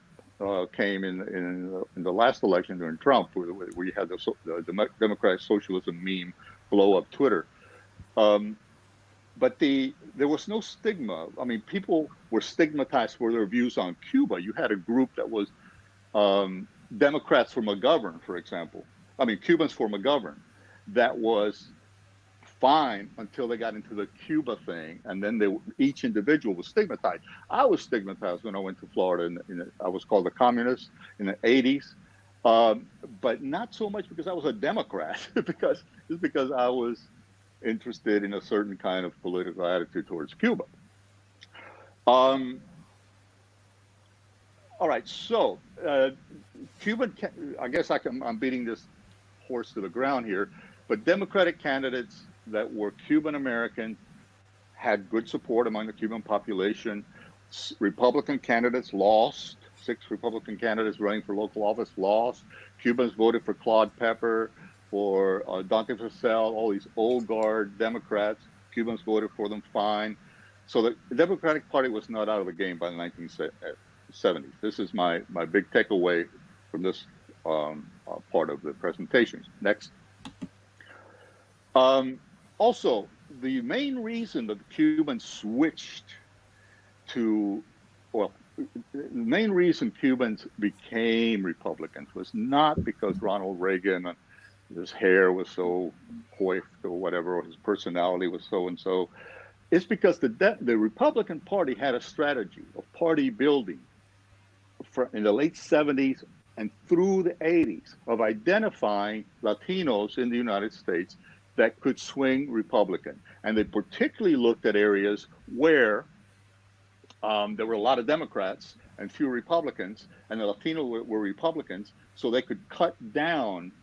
came in the last election during Trump, where you had the Democratic socialism meme blow up Twitter. But there was no stigma. I mean, people were stigmatized for their views on Cuba. You had a group that was Democrats for McGovern, for example. I mean, Cubans for McGovern. That was fine until they got into the Cuba thing, and then each individual was stigmatized. I was stigmatized when I went to Florida. I was called a communist in the 80s, but not so much because I was a Democrat, because I was interested in a certain kind of political attitude towards Cuba. All right, so Cuban, I guess I'm beating this horse to the ground here, but Democratic candidates that were Cuban American had good support among the Cuban population. Republican candidates lost. 6 Republican candidates running for local office lost. Cubans voted for Claude Pepper, for Dante Fussell, all these old guard Democrats. Cubans voted for them fine. So the Democratic Party was not out of the game by the 1970s. This is my big takeaway from this part of the presentation. Next. Also, the main reason that the Cubans switched to, the main reason Cubans became Republicans was not because Ronald Reagan, his hair was so coiffed or whatever, or his personality was so-and-so. It's because the Republican Party had a strategy of party building in the late 70s and through the 80s of identifying Latinos in the United States that could swing Republican. And they particularly looked at areas where there were a lot of Democrats and few Republicans, and the Latinos were Republicans, so they could cut down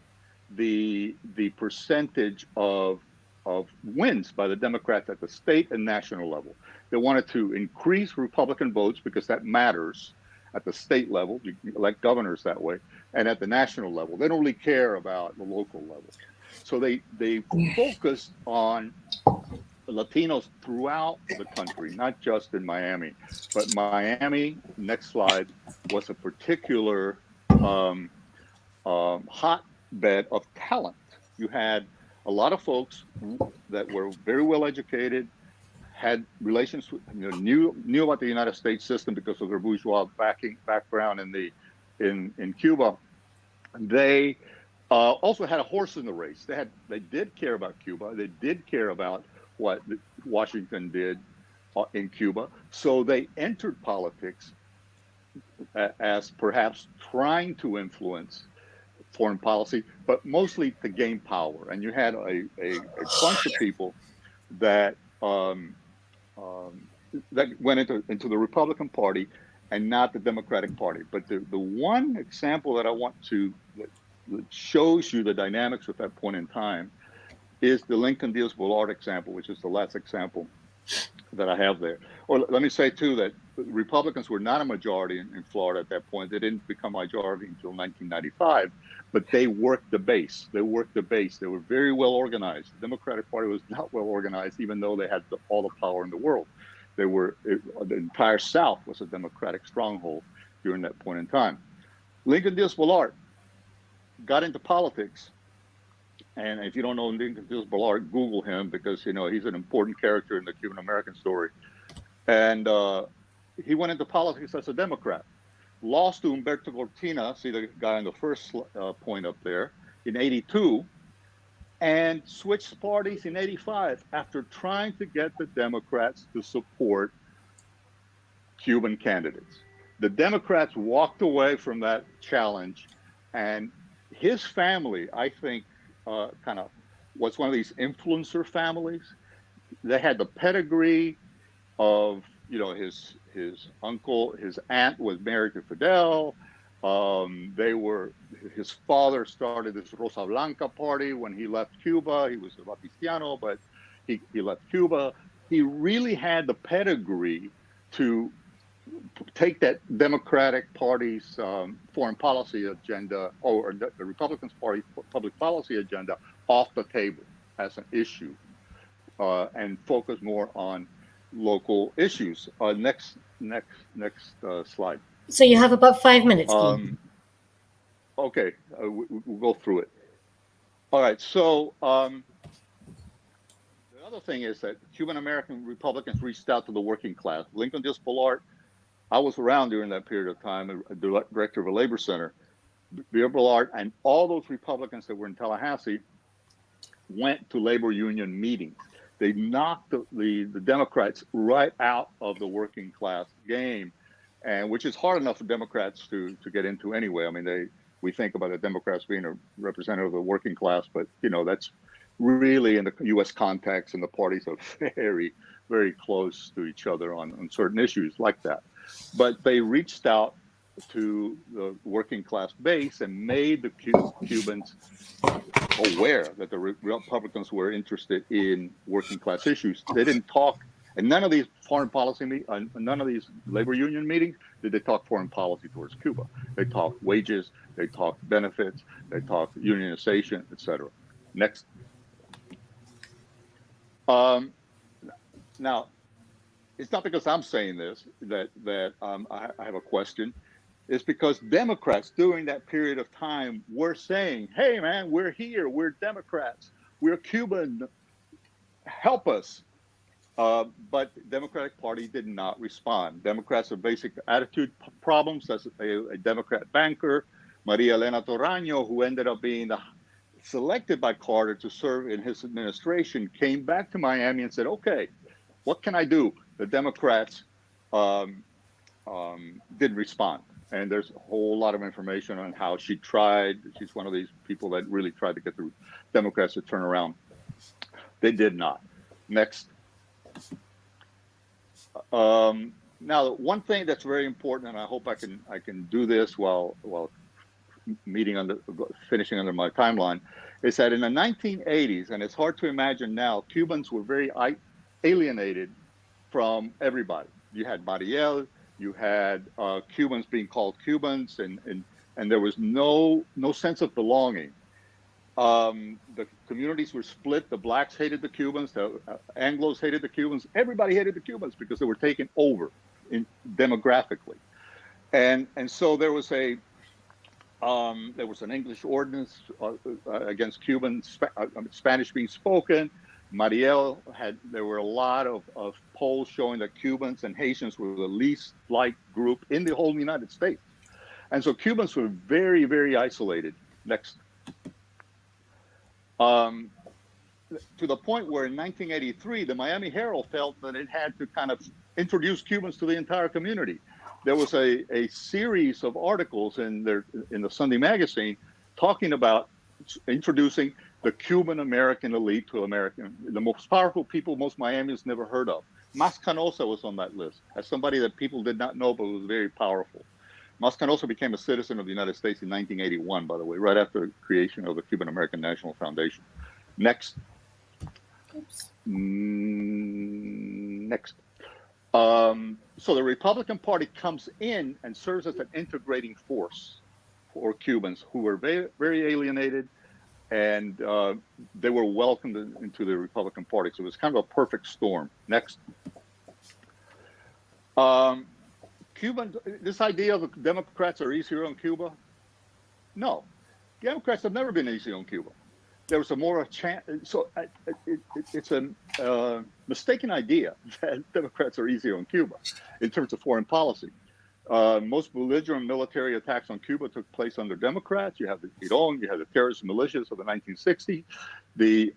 the percentage of wins by the Democrats at the state and national level. They wanted to increase Republican votes because that matters at the state level. You elect governors that way, and at the national level. They don't really care about the local level. So they focused on Latinos throughout the country, not just in Miami. But Miami, next slide, was a particular hotbed of talent. You had a lot of folks that were very well educated, had relations with, knew about the United States system because of their bourgeois background in Cuba. They also had a horse in the race. They did care about Cuba. They did care about what Washington did in Cuba. So they entered politics as perhaps trying to influence foreign policy, but mostly to gain power. And you had a bunch of people that that went into the Republican Party and not the Democratic Party. But the one example that I want to, that shows you the dynamics at that point in time, is the Lincoln Diaz Balart example, which is the last example that I have there. Or let me say too that Republicans were not a majority in Florida at that point. They didn't become majority until 1995, but they worked the base. They worked the base. They were very well organized. The Democratic Party was not well organized, even though they had all the power in the world. The entire South was a Democratic stronghold during that point in time. Lincoln Diaz Balart got into politics. And if you don't know Lincoln Diaz Balart, Google him, because he's an important character in the Cuban American story. And he went into politics as a Democrat, lost to Humberto Cortina, see the guy on the first point up there, in '82, and switched parties in '85 after trying to get the Democrats to support Cuban candidates. The Democrats walked away from that challenge, and his family, I think, kind of was one of these influencer families. They had the pedigree of, his uncle, his aunt was married to Fidel. His father started this Rosa Blanca party when he left Cuba. He was a Batistiano, but he left Cuba. He really had the pedigree to take that Democratic Party's foreign policy agenda, or the Republicans' party public policy agenda, off the table as an issue, and focus more on local issues. Next slide. So you have about 5 minutes. Okay, we'll go through it. All right, so the other thing is that Cuban American Republicans reached out to the working class. Lincoln Diaz Balart, I was around during that period of time, a director of a labor center. Diaz Balart and all those Republicans that were in Tallahassee went to labor union meetings. They knocked the Democrats right out of the working class game, and which is hard enough for Democrats to get into anyway. I mean, we think about the Democrats being a representative of the working class, but that's really in the U.S. context, and the parties are very, very close to each other on certain issues like that. But they reached out to the working class base and made the Cubans aware that the Republicans were interested in working class issues. They didn't talk, and none of these foreign policy, none of these labor union meetings did they talk foreign policy towards Cuba. They talked wages, they talked benefits, they talked unionization, etc. Next. Now, it's not because I'm saying this that I have a question. It's because Democrats during that period of time were saying, hey, man, we're here. We're Democrats. We're Cuban. Help us. But the Democratic Party did not respond. Democrats have basic attitude problems. That's a Democrat banker, Maria Elena Torraño, who ended up being selected by Carter to serve in his administration, came back to Miami and said, okay, what can I do? The Democrats didn't respond. And there's a whole lot of information on how she tried. She's one of these people that really tried to get the Democrats to turn around. They did not. Next. Now, one thing that's very important, and I hope I can do this while finishing under my timeline, is that in the 1980s, and it's hard to imagine now, Cubans were very alienated from everybody. You had Mariel, you had Cubans being called Cubans, and there was no sense of belonging. The communities were split. The blacks hated the Cubans. The Anglos hated the Cubans. Everybody hated the Cubans because they were taken over demographically, and so there was an English ordinance against Spanish being spoken. Mariel there were a lot of polls showing that Cubans and Haitians were the least liked group in the whole United States. And so Cubans were very, very isolated. Next. To the point where in 1983, the Miami Herald felt that it had to kind of introduce Cubans to the entire community. There was a series of articles in the Sunday magazine talking about introducing the Cuban American elite to the most powerful people most Miamians never heard of. Mas Canosa was on that list as somebody that people did not know, but was very powerful. Mas Canosa became a citizen of the United States in 1981, by the way, right after the creation of the Cuban American National Foundation. Next. Next. So the Republican Party comes in and serves as an integrating force for Cubans who were very, very alienated, and they were welcomed into the Republican Party. So it was kind of a perfect storm. Next. This idea of Democrats are easier on Cuba? No. Democrats have never been easy on Cuba. There was a more chance. So it's a mistaken idea that Democrats are easier on Cuba in terms of foreign policy. Most belligerent military attacks on Cuba took place under Democrats. You have the Tirón, you have the terrorist militias of the 1960s. The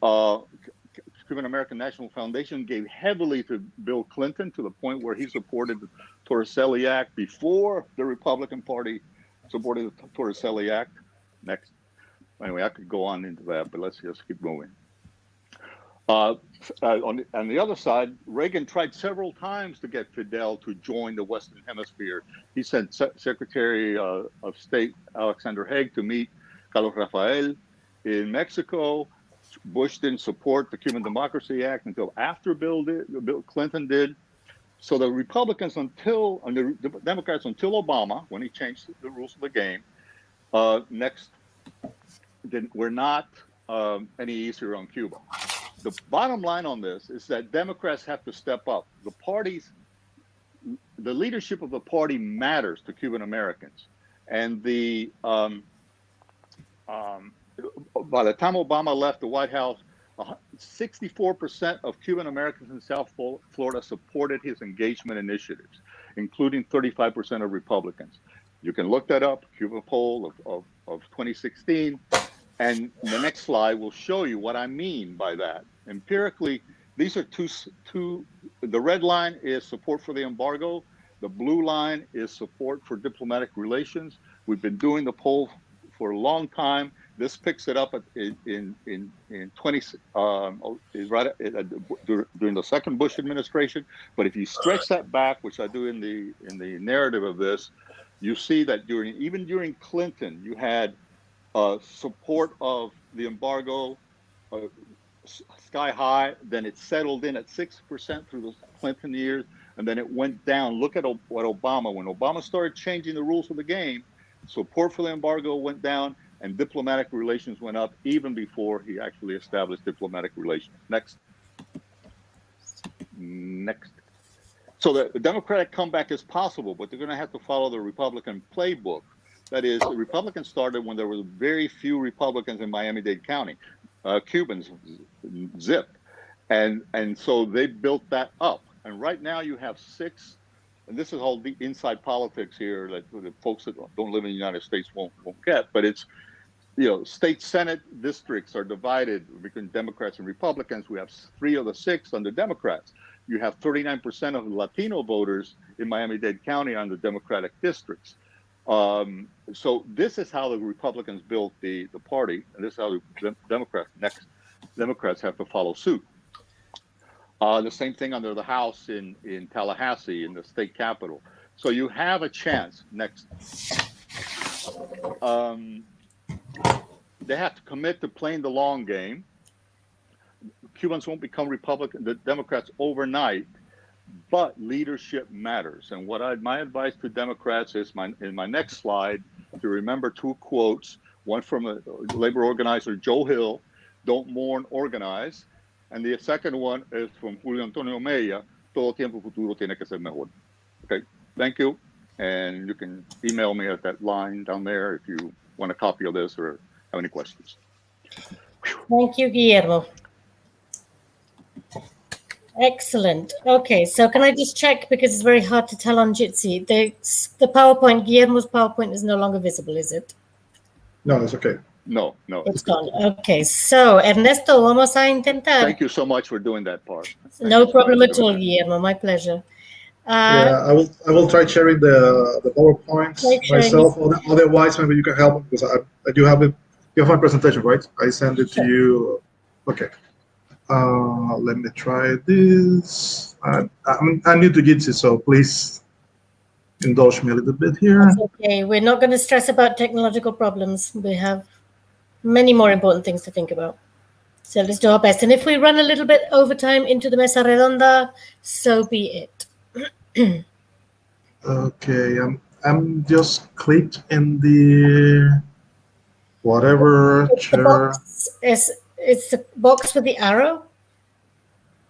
Cuban American National Foundation gave heavily to Bill Clinton to the point where he supported the Torricelli Act before the Republican Party supported the Torricelli Act. Next. Anyway, I could go on into that, but let's just keep moving. On the other side, Reagan tried several times to get Fidel to join the Western Hemisphere. He sent Secretary of State Alexander Haig to meet Carlos Rafael in Mexico. Bush didn't support the Cuban Democracy Act until after Bill Clinton did. So the Republicans and the Democrats until Obama, when he changed the rules of the game, we're not any easier on Cuba. The bottom line on this is that Democrats have to step up. The leadership of the party matters to Cuban Americans. And by the time Obama left the White House, 64% of Cuban Americans in South Florida supported his engagement initiatives, including 35% of Republicans. You can look that up, Cuba poll of 2016. And the next slide will show you what I mean by that. Empirically, these are two, the red line is support for the embargo. The blue line is support for diplomatic relations. We've been doing the poll for a long time. This picks it up during the second Bush administration. But if you stretch that back, which I do in the narrative of this, you see that even during Clinton, you had support of the embargo sky high, then it settled in at 6% through the Clinton years, and then it went down. Look at what Obama, when Obama started changing the rules of the game, support for the embargo went down and diplomatic relations went up even before he actually established diplomatic relations. Next. So the Democratic comeback is possible, but they're going to have to follow the Republican playbook. That is, the Republicans started when there were very few Republicans in Miami-Dade County, Cubans, zip. And so they built that up. And right now you have 6, and this is all the inside politics here that the folks that don't live in the United States won't get, but it's, state Senate districts are divided between Democrats and Republicans. We have 3 of the 6 under Democrats. You have 39% of Latino voters in Miami-Dade County on the Democratic districts. So this is how the Republicans built the party, and this is how the Democrats have to follow suit. The same thing under the House in Tallahassee, in the state capitol. So you have a chance. Next. They have to commit to playing the long game. Cubans won't become the Democrats overnight, but leadership matters. And my advice to Democrats is in my next slide to remember 2 quotes, one from a labor organizer, Joe Hill, "Don't mourn, organize." And the second one is from Julio Antonio Mella, "Todo tiempo futuro tiene que ser mejor." Okay, thank you. And you can email me at that line down there if you want a copy of this or have any questions. Thank you, Guillermo. Excellent. Okay, so can I just check, because it's very hard to tell on Jitsi, the PowerPoint, Guillermo's PowerPoint is no longer visible, is it? No, it's okay. No. It's gone. Okay, so Ernesto, vamos a intentar. Thank you so much for doing that part. No problem at all, Guillermo. My pleasure. Yeah, I will try sharing the PowerPoint myself. Otherwise, maybe you can help because I do have it. You have my presentation, right? I send it to you. Okay. Let me try this. I'm new to Jitsi, so please indulge me a little bit here. That's okay. We're not going to stress about technological problems. We have many more important things to think about. So let's do our best. And if we run a little bit overtime into the Mesa Redonda, so be it. Okay, I'm just clicked in the whatever It's chair. the box. It's the box with the arrow.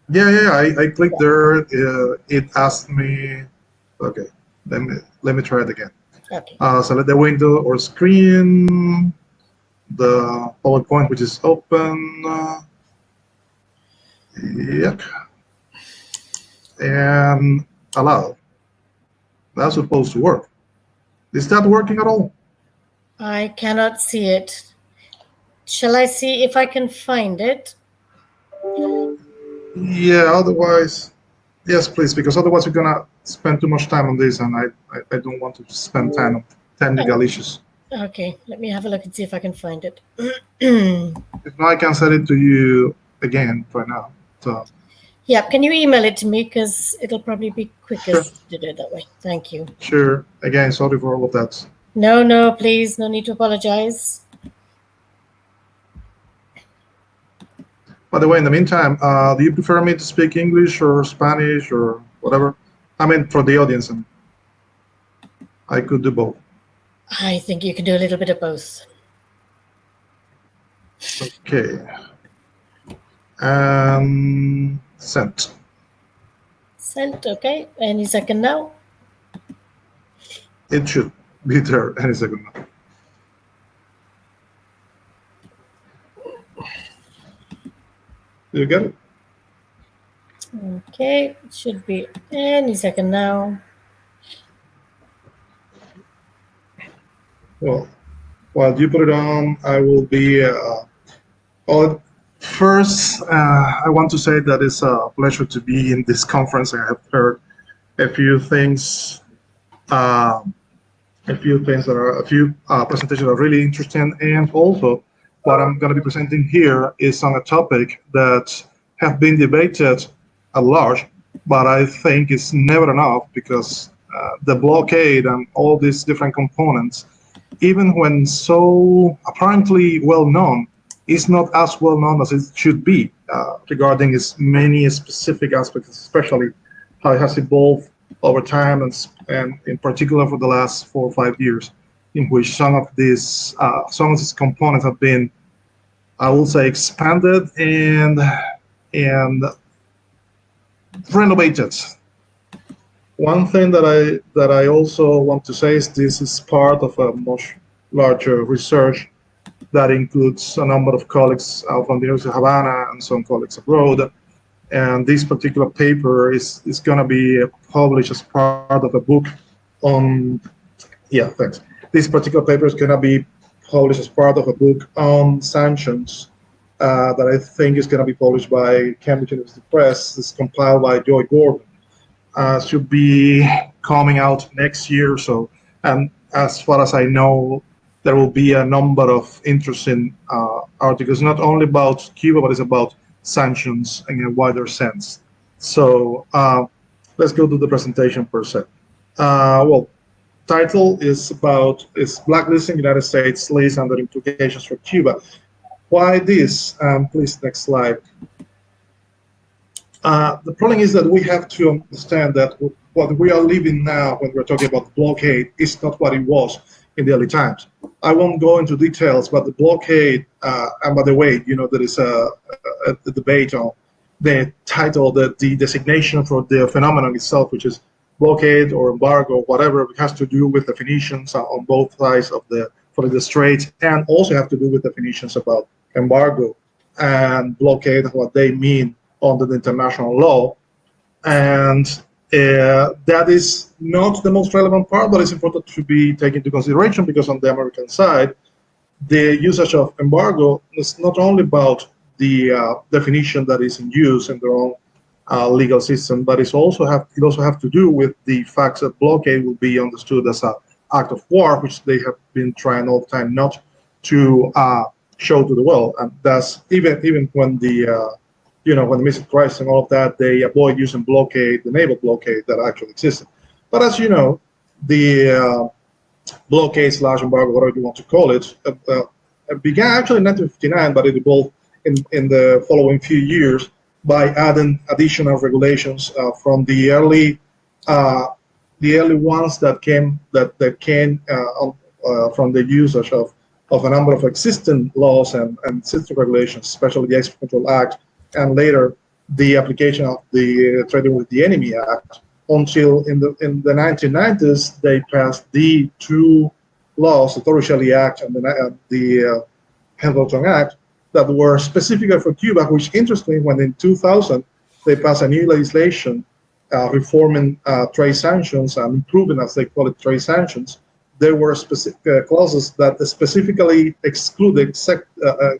Yeah, I clicked there. It asked me. Okay, let me try it again. Okay. Select the window or screen, the PowerPoint which is open. Yep. And allow. That's supposed to work. Is that working at all? I cannot see it. Shall I see if I can find it? Yeah, otherwise, yes, please, because otherwise we're gonna spend too much time on this, and I don't want to spend time on technical issues. Okay, let me have a look and see if I can find it. If not, I can send it to you again for now. So. Yeah, can you email it to me, because it'll probably be quicker to do it that way. Thank you. Sure. Again, sorry for all of that. No, please, no need to apologize. By the way, in the meantime, do you prefer me to speak English or Spanish or whatever? I mean, for the audience, and I could do both. I think you can do a little bit of both. Okay. Sent. Sent, okay. Any second now? It should be there any second now. You get it? Okay, it should be any second now. Well, while you put it on, I will be. First, I want to say that it's a pleasure to be in this conference. I have heard a few things. Presentations that are really interesting, and also what I'm going to be presenting here is on a topic that have been debated at large, but I think it's never enough, because the blockade and all these different components, even when so apparently well known, is not as well known as it should be regarding its many specific aspects, especially how it has evolved over time, and in particular for the last 4 or 5 years, in which some of these components have been, I will say, expanded and renovated. One thing that I also want to say is this is part of a much larger research that includes a number of colleagues from the University of La Habana and some colleagues abroad. And this particular paper is going to be published as part of a book on, thanks. This particular paper is going to be published as part of a book on sanctions that I think is going to be published by Cambridge University Press. It's compiled by Joy Gordon. Should be coming out next year or so. And as far as I know, there will be a number of interesting articles, not only about Cuba, but it's about sanctions in a wider sense. So let's go to the presentation per se. Well, title is Blacklisting United States List and the Implications for Cuba. Why this? Please, next slide. The problem is that we have to understand that what we are living now when we're talking about the blockade is not what it was in the early times. I won't go into details, but the blockade, and by the way, there is a debate on the title, the designation for the phenomenon itself, which is blockade or embargo, whatever. It has to do with definitions on both sides of the strait, and also have to do with definitions about embargo and blockade and what they mean under the international law. And that is not the most relevant part, but it's important to be taken into consideration, because on the American side, the usage of embargo is not only about the definition that is in use in their own legal system, but it also have to do with the fact that blockade will be understood as an act of war, which they have been trying all the time not to show to the world. And that's even when the when the missile crisis and all of that, they avoid using blockade, the naval blockade that actually existed. But as you know, the blockade/embargo, whatever you want to call it, began actually in 1959, but it evolved in the following few years by adding additional regulations from the early ones that came from the usage of a number of existing laws and system regulations, especially the Export Control Act, and later the application of the Trading with the Enemy Act, until in the 1990s they passed the two laws, the Torricelli Act and the Pendleton Act, that were specifically for Cuba, which interestingly, when in 2000 they passed a new legislation reforming trade sanctions and improving, as they call it, trade sanctions. There were specific clauses that specifically excluded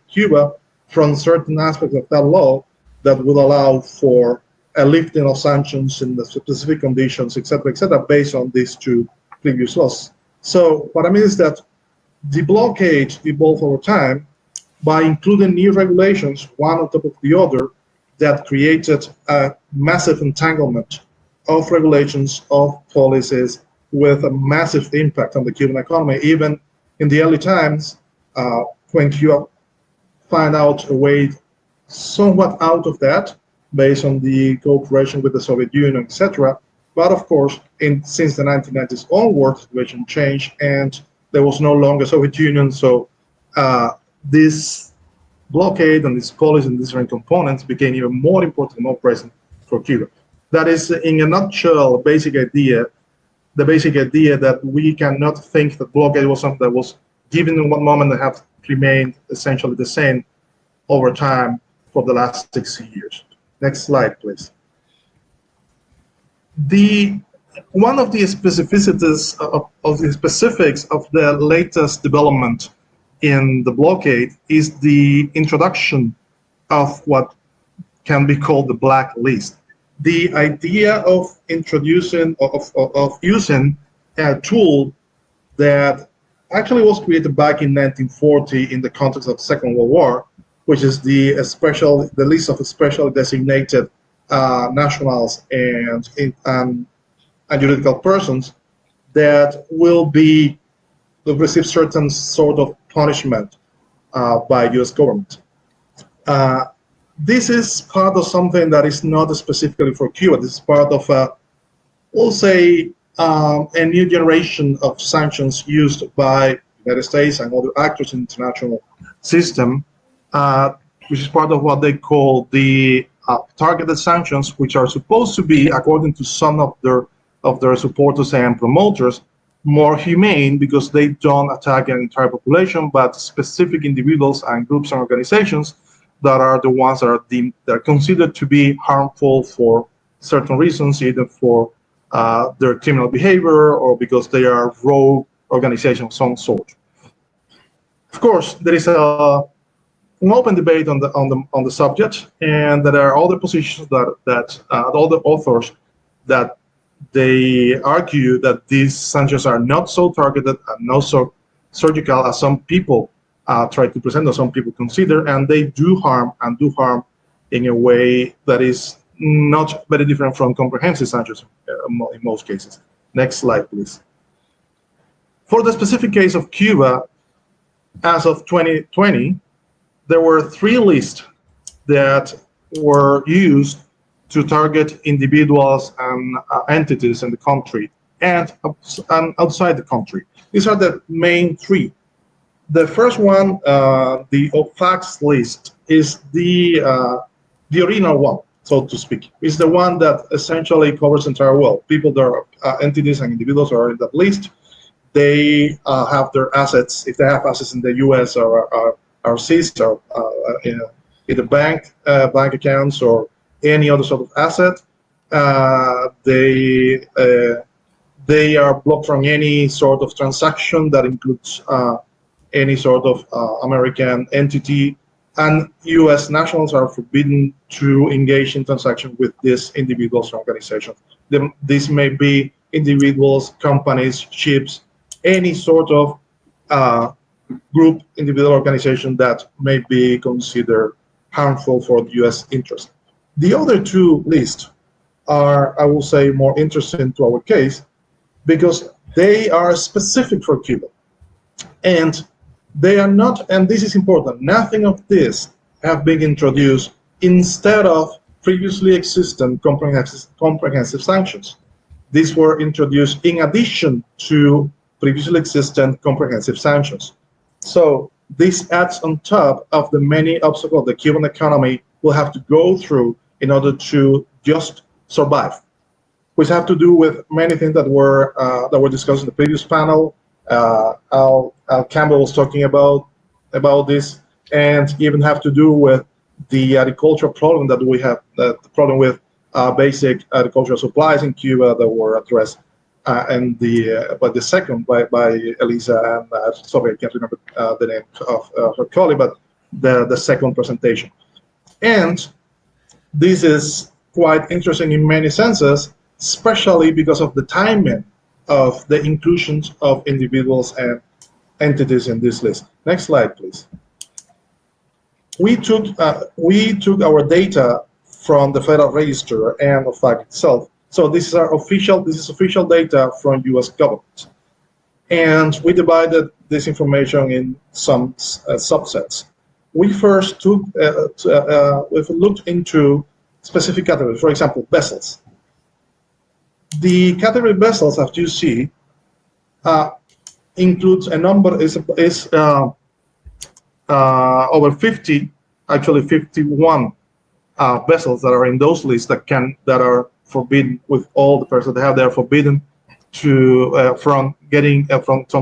Cuba from certain aspects of that law that would allow for a lifting of sanctions in the specific conditions, et cetera, based on these two previous laws. So what I mean is that the blockade evolved over time by including new regulations, one on top of the other, that created a massive entanglement of regulations, of policies, with a massive impact on the Cuban economy. Even in the early times, when Cuba found out a way somewhat out of that, based on the cooperation with the Soviet Union, etc. But of course, since the 1990s onward, the situation changed, and there was no longer Soviet Union. So this blockade and this policy and different components became even more important and more present for Cuba. That is, in a nutshell, the basic idea that we cannot think that blockade was something that was given in one moment and have remained essentially the same over time for the last 60 years. Next slide, please. One of the specificities of the specifics of the latest development in the blockade is the introduction of what can be called the blacklist. The idea of introducing, of using a tool that actually was created back in 1940 in the context of the Second World War, which is the list of specially designated nationals and juridical persons that will receive certain sort of punishment by U.S. government. This is part of something that is not specifically for Cuba. This is part of, we'll say, a new generation of sanctions used by the United States and other actors in the international system, which is part of what they call the targeted sanctions, which are supposed to be, according to some of their supporters and promoters, more humane because they don't attack an entire population, but specific individuals and groups and organizations that are the ones that are considered to be harmful for certain reasons, either for their criminal behavior or because they are rogue organizations of some sort. Of course, there is an open debate on the subject, and there are other positions that other authors that they argue that these sanctions are not so targeted and not so surgical as some people try to present or some people consider, and they do harm in a way that is not very different from comprehensive sanctions in most cases. Next slide, please. For the specific case of Cuba, as of 2020, there were 3 lists that were used to target individuals and entities in the country and outside the country. These are the main 3. The first one, the OFAC's list, is the original one, so to speak. It's the one that essentially covers the entire world. People that are entities and individuals are in that list. They have their assets, if they have assets in the U.S. or are seized, or either bank accounts or any other sort of asset. They are blocked from any sort of transaction that includes any sort of American entity, and U.S. nationals are forbidden to engage in transactions with these individuals or organizations. These may be individuals, companies, ships, any sort of group, individual, organization that may be considered harmful for the U.S. interest. The other two lists are, I will say, more interesting to our case because they are specific for Cuba. And they are not, and this is important, nothing of this have been introduced instead of previously existing comprehensive sanctions. These were introduced in addition to previously existing comprehensive sanctions. So this adds on top of the many obstacles the Cuban economy will have to go through in order to just survive, which have to do with many things that were discussed in the previous panel. Campbell was talking about this, and even have to do with the agricultural problem that we have, the problem with basic agricultural supplies in Cuba that were addressed and the second by Elisa and sorry, I can't remember the name of her colleague, but the second presentation. And this is quite interesting in many senses, especially because of the timing of the inclusions of individuals and entities in this list. Next slide, please. We took our data from the Federal Register and the FAC itself. So this is official data from U.S. government. And we divided this information in some subsets. We first we've looked into specific categories, for example, vessels. The category vessels, as you see, includes a number, is over 50, actually 51 vessels that are in those lists that are forbidden with all the persons they have. They are forbidden to from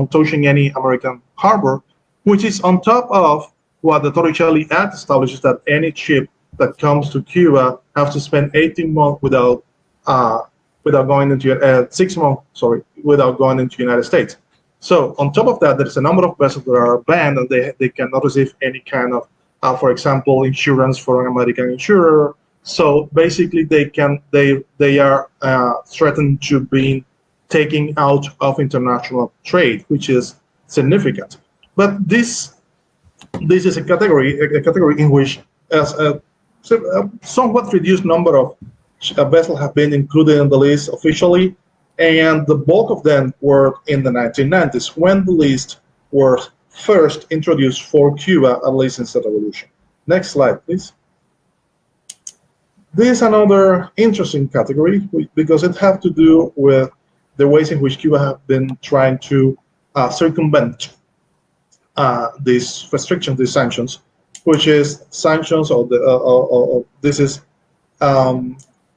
touching any American harbor, which is on top of what the Torricelli Act establishes, that any ship that comes to Cuba has to spend 18 months without going into 6 months, sorry, without going into the United States. So on top of that, there's a number of vessels that are banned, and they cannot receive any kind of, for example, insurance for an American insurer. So basically, they are threatened to be taken out of international trade, which is significant. But this is a category in which a somewhat reduced number of vessels have been included in the list officially, and the bulk of them were in the 1990s, when the list were first introduced for Cuba, at least since the revolution. Next slide, please. This is another interesting category because it has to do with the ways in which Cuba have been trying to circumvent these restrictions, these sanctions, which is sanctions this is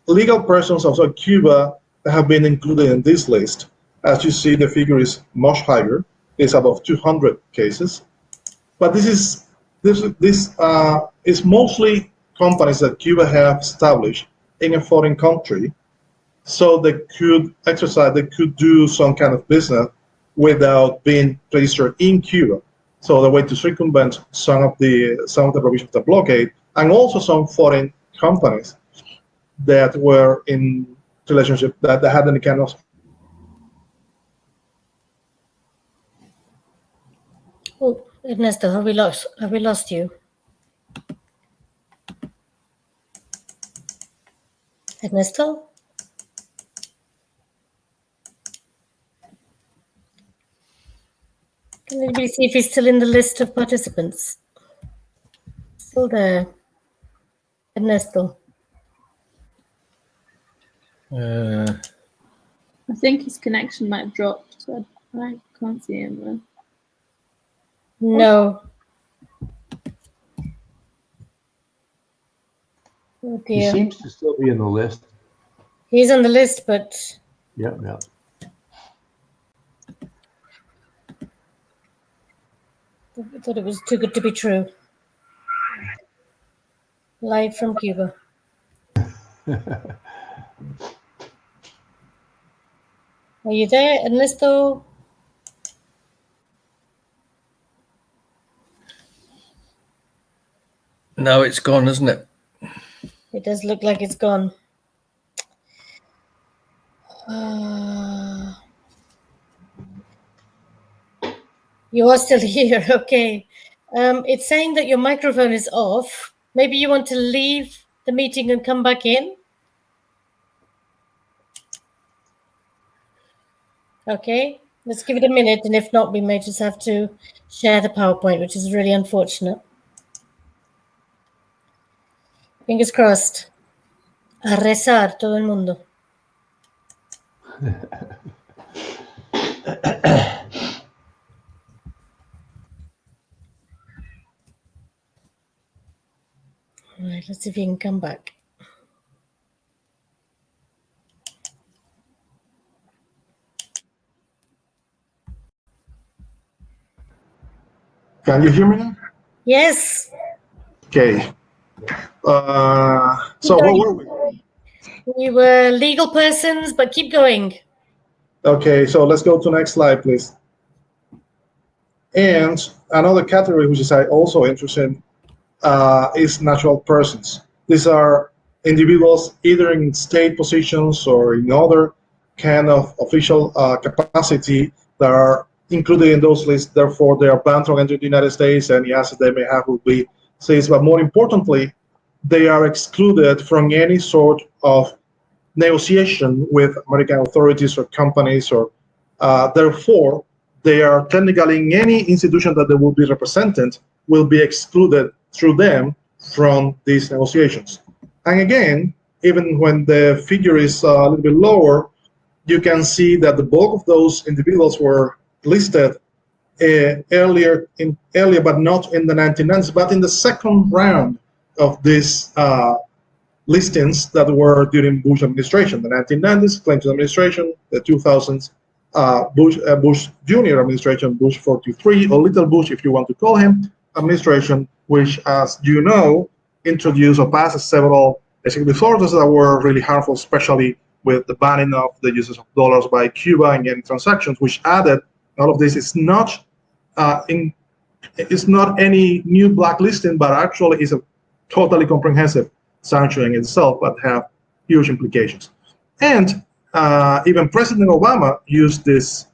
legal persons outside Cuba that have been included in this list. As you see, the figure is much higher. It's above 200 cases. But this is mostly companies that Cuba have established in a foreign country, so they could do some kind of business without being registered in Cuba. So the way to circumvent some of the provisions of the blockade, and also some foreign companies that were in relationship that had any kind of. Oh, Ernesto, have we lost you? Ernesto? Can anybody see if he's still in the list of participants? Still there. Ernesto. I think his connection might have dropped, so I can't see him there. No. Oh dear. He seems to still be in the list. He's on the list, but... Yeah. I thought it was too good to be true. Live from Cuba. Are you there, Ernesto? No, it's gone, isn't it? It does look like it's gone. You are still here, okay. It's saying that your microphone is off. Maybe you want to leave the meeting and come back in? Okay, let's give it a minute, and if not, we may just have to share the PowerPoint, which is really unfortunate. Fingers crossed. A rezar todo el mundo. All right, let's see if you can come back. Can you hear me now? Yes. Okay. So where were we? We were legal persons, but keep going. Okay, so let's go to the next slide, please. And another category which is also interesting is natural persons. These are individuals either in state positions or in other kind of official capacity that are included in those lists. Therefore, they are banned from entering the United States, and the assets they may have will be seized. But more importantly, they are excluded from any sort of negotiation with American authorities or companies, or therefore, they are technically in any institution that they will be represented will be excluded through them from these negotiations. And again, even when the figure is a little bit lower, you can see that the bulk of those individuals were listed earlier, but not in the 1990s, but in the second round of these listings that were during Bush administration. The 1990s, Clinton administration, the 2000s, Bush Jr. administration, Bush 43, or Little Bush, if you want to call him, administration, which, as you know, introduced or passed several executive orders that were really harmful, especially with the banning of the uses of dollars by Cuba in any transactions, which added all of this. It's not any new blacklisting, but actually is a totally comprehensive sanction in itself, but have huge implications. And even President Obama used this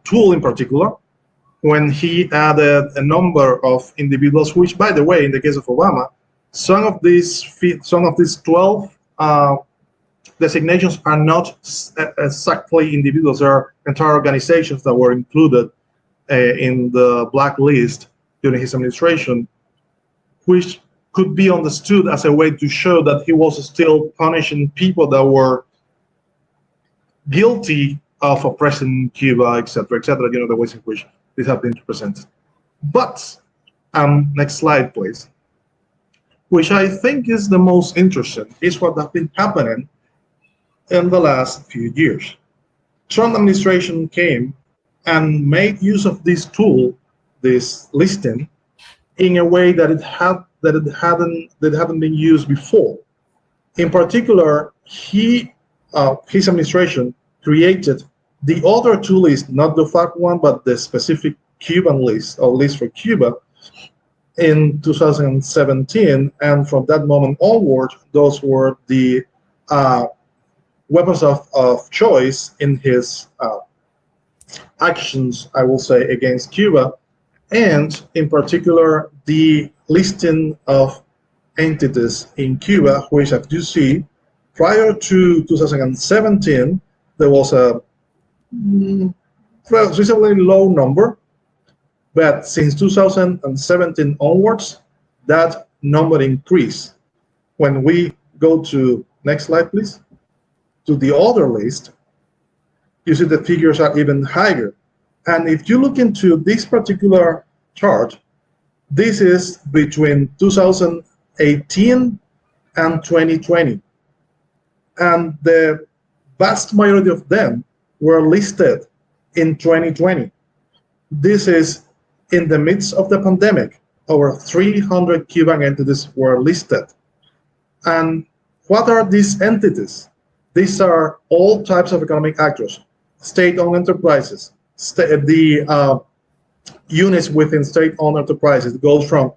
tool in particular when he added a number of individuals, which, by the way, in the case of Obama, some of these 12 designations are not exactly individuals, they are entire organizations that were included in the blacklist during his administration, which could be understood as a way to show that he was still punishing people that were guilty of oppressing Cuba, etc., you know, the ways in which these have been represented. But, next slide, please, which I think is the most interesting, is what has been happening in the last few years. Trump administration came and made use of this tool, this listing, in a way that it hadn't been used before. In particular, his administration created the other two lists, not the FAC one, but the specific Cuban list, or list for Cuba, in 2017, and from that moment onward, those were the weapons of choice in his actions, I will say, against Cuba, and in particular, the listing of entities in Cuba, which, as you see, prior to 2017, there was a reasonably low number, but since 2017 onwards, that number increased. When we go to, next slide, please, to the other list, you see the figures are even higher. And if you look into this particular chart, this is between 2018 and 2020. And the vast majority of them were listed in 2020. This is in the midst of the pandemic. Over 300 Cuban entities were listed. And what are these entities? These are all types of economic actors, state-owned enterprises, the units within state-owned enterprises. It goes from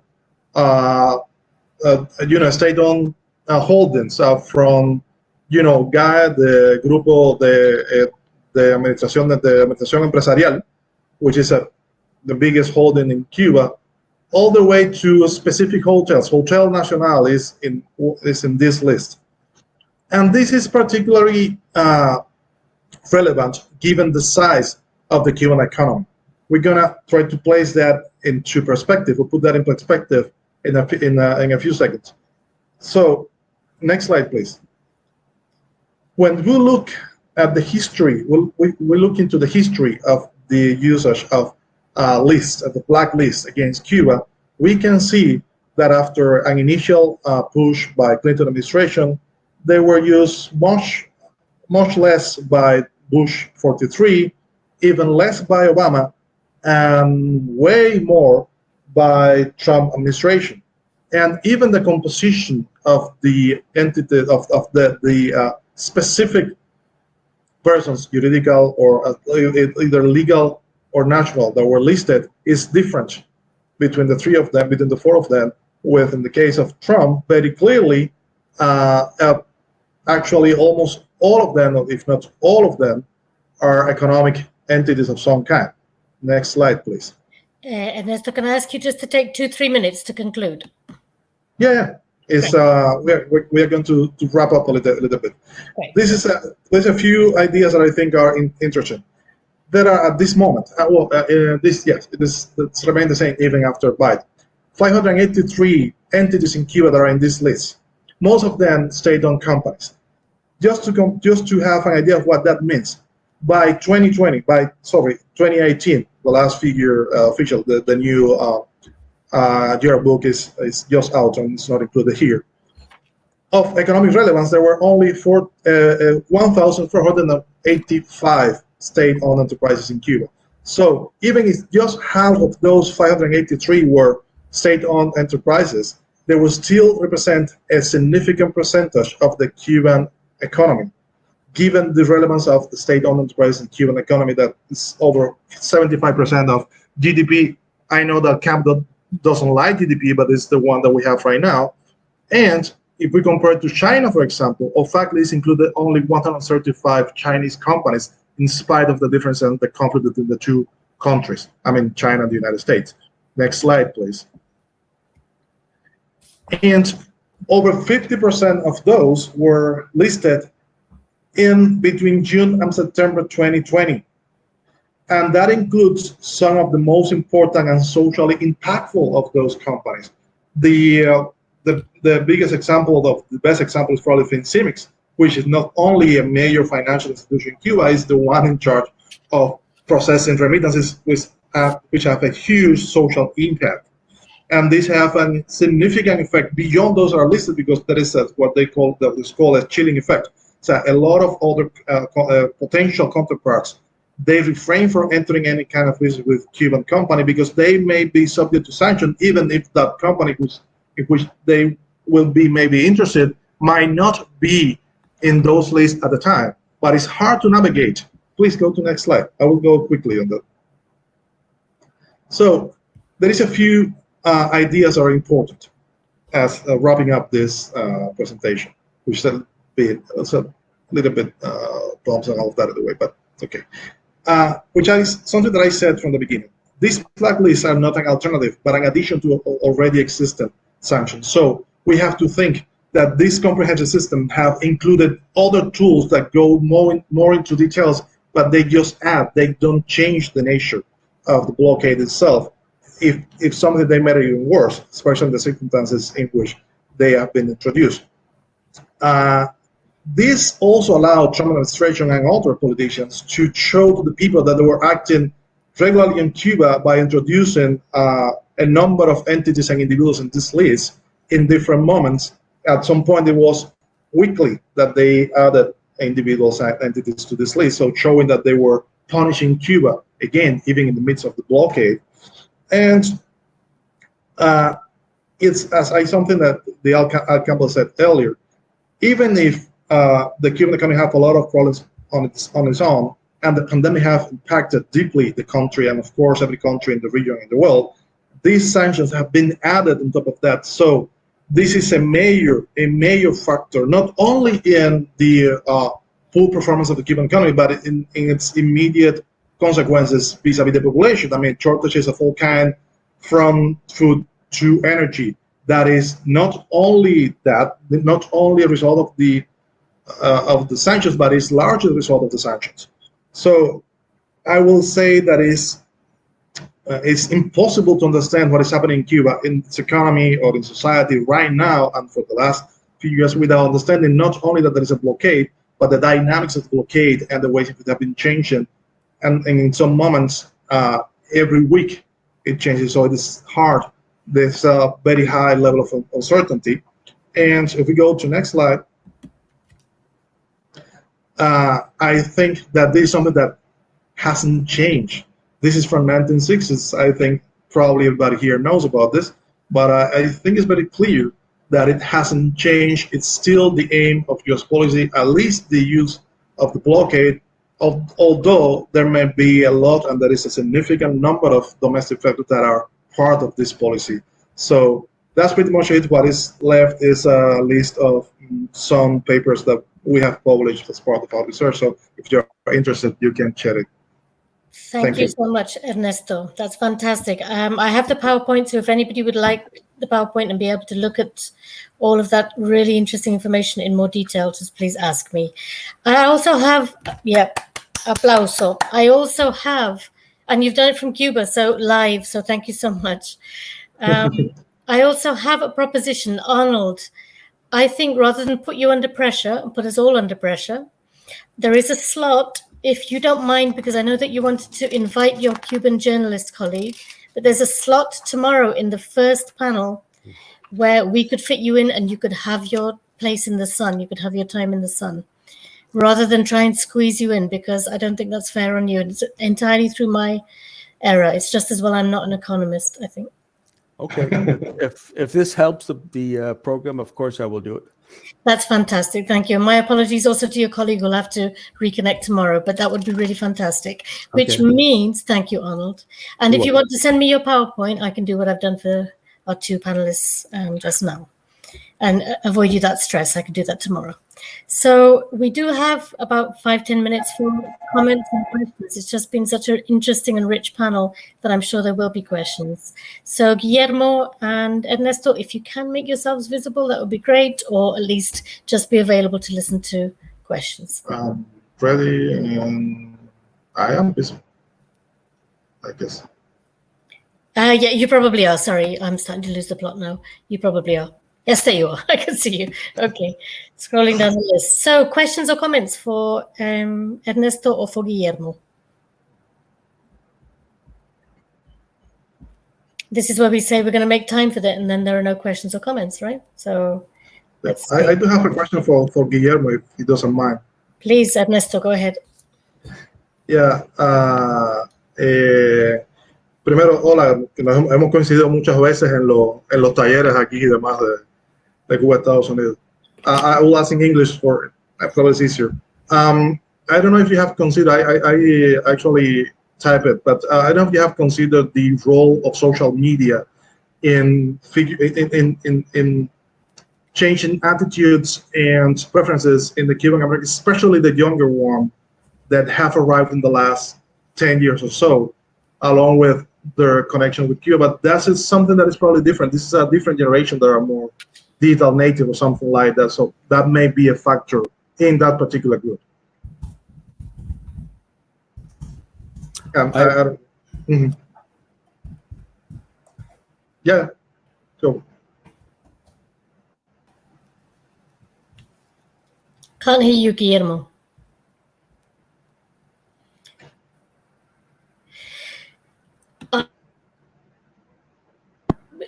state-owned holdings, from GAE, the Grupo de Administración Empresarial, which is the biggest holding in Cuba, all the way to specific hotels. Hotel Nacional is in this list. And this is particularly relevant given the size of the Cuban economy. We're gonna try to place that into perspective. We'll put that in perspective in a few seconds. So, next slide, please. When we look at the history, we look into the history of the usage of lists, of the blacklist against Cuba, we can see that after an initial push by Clinton administration, they were used much less by Bush 43, even less by Obama, and way more by Trump administration. And even the composition of the entity of the specific persons, juridical or either legal or natural, that were listed is different between the three of them, between the four of them, with, in the case of Trump, very clearly, actually almost all of them, if not all of them, are economic entities of some kind. Next slide, please. Ernesto, can I ask you just to take 2-3 minutes to conclude? Yeah. It's we are going to wrap up a little bit. Great. There's a few ideas that I think are interesting. There are at this moment, this remain the same even after Biden. 583 entities in Cuba that are in this list. Most of them state-owned companies. Just to have an idea of what that means, by 2018, the last figure official, the new yearbook is just out and it's not included here. Of economic relevance, there were only 1,485 state-owned enterprises in Cuba. So even if just half of those 583 were state-owned enterprises, they will still represent a significant percentage of the Cuban economy, given the relevance of the state-owned enterprise in Cuban economy that is over 75% of GDP. I know that Campbell doesn't like GDP, but it's the one that we have right now. And if we compare it to China, for example, OFAC list included only 135 Chinese companies, in spite of the difference in the conflict between the two countries. I mean, China and the United States. Next slide, please. And over 50% of those were listed in between June and September 2020. And that includes some of the most important and socially impactful of those companies. The biggest example, the best example is probably FinCimics, which is not only a major financial institution in Cuba, is the one in charge of processing remittances, which have a huge social impact. And these have a significant effect beyond those that are listed, because there is what they call a chilling effect. So a lot of other potential counterparts, they refrain from entering any kind of business with Cuban company because they may be subject to sanction, even if that company in which they will be maybe interested might not be in those lists at the time. But it's hard to navigate. Please go to the next slide. I will go quickly on that. So there is a few ideas that are important as wrapping up this presentation, which is a little bit bumps and all of that in the way, but it's okay. Which is something that I said from the beginning. These blacklists are not an alternative, but an addition to already existing sanctions. So we have to think that this comprehensive system have included other tools that go more into details, but they just add, they don't change the nature of the blockade itself. If something, they made it even worse, especially in the circumstances in which they have been introduced. This also allowed Trump administration and other politicians to show to the people that they were acting regularly in Cuba by introducing a number of entities and individuals in this list in different moments. At some point, it was weekly that they added individuals and entities to this list, so showing that they were punishing Cuba, again, even in the midst of the blockade. And it's something that the Campbell said earlier, even if the Cuban economy have a lot of problems on its own, and the pandemic have impacted deeply the country, and of course every country in the region and the world, these sanctions have been added on top of that. So this is a major factor, not only in the poor performance of the Cuban economy, but in its immediate consequences vis-a-vis the population. I mean, shortages of all kinds, from food to energy. That is not only a result of the sanctions, but is largely a result of the sanctions. So I will say that it's impossible to understand what is happening in Cuba, in its economy or in society right now and for the last few years, without understanding not only that there is a blockade, but the dynamics of the blockade and the ways it have been changing. And in some moments, every week it changes. So it is hard. There's a very high level of uncertainty. And if we go to next slide, I think that this is something that hasn't changed. This is from 1960s. I think probably everybody here knows about this, but I think it's very clear that it hasn't changed. It's still the aim of U.S. policy, at least the use of the blockade, although there may be a lot, and there is a significant number of domestic factors that are part of this policy. So that's pretty much it. What is left is a list of some papers that we have published as part of our research. So if you're interested, you can check it. Thank you so much, Ernesto. That's fantastic. I have the PowerPoint, so if anybody would like the PowerPoint and be able to look at all of that really interesting information in more detail, just please ask me. I also have, aplauso. I also have, and you've done it from Cuba, so live, so thank you so much. I also have a proposition, Arnold. I think rather than put you under pressure and put us all under pressure, there is a slot, if you don't mind, because I know that you wanted to invite your Cuban journalist colleague, but there's a slot tomorrow in the first panel where we could fit you in and you could have your place in the sun. You could have your time in the sun rather than try and squeeze you in, because I don't think that's fair on you. It's entirely through my error. It's just as well I'm not an economist, I think. Okay. if this helps the program, of course I will do it. That's fantastic. Thank you. And my apologies also to your colleague who'll have to reconnect tomorrow, but that would be really fantastic, which means, thank you, Arnold. And if you want to send me your PowerPoint, I can do what I've done for our two panelists just now and avoid you that stress. I can do that tomorrow. So we do have about 5-10 minutes for comments and questions. It's just been such an interesting and rich panel that I'm sure there will be questions. So Guillermo and Ernesto, if you can make yourselves visible, that would be great, or at least just be available to listen to questions. Ready, and I am visible, I guess. Yeah, you probably are. Sorry, I'm starting to lose the plot now. You probably are. Yes, there you are. I can see you. Okay, scrolling down the list. So questions or comments for Ernesto or for Guillermo? This is where we say we're going to make time for that, and then there are no questions or comments, right? So let's see. I do have a question for Guillermo, if he doesn't mind. Please, Ernesto, go ahead. Yeah. Primero, hola, nos hemos coincidido muchas veces en los talleres aquí y demás de Cuba, Estados Unidos. I will ask in English for probably it's easier. I don't know if you have considered, I actually type it, but I don't know if you have considered the role of social media in changing attitudes and preferences in the Cuban American, especially the younger one that have arrived in the last 10 years or so, along with their connection with Cuba. But that is something that is probably different. This is a different generation that are more digital native or something like that. So that may be a factor in that particular group. Yeah. So. Can't hear you, Guillermo.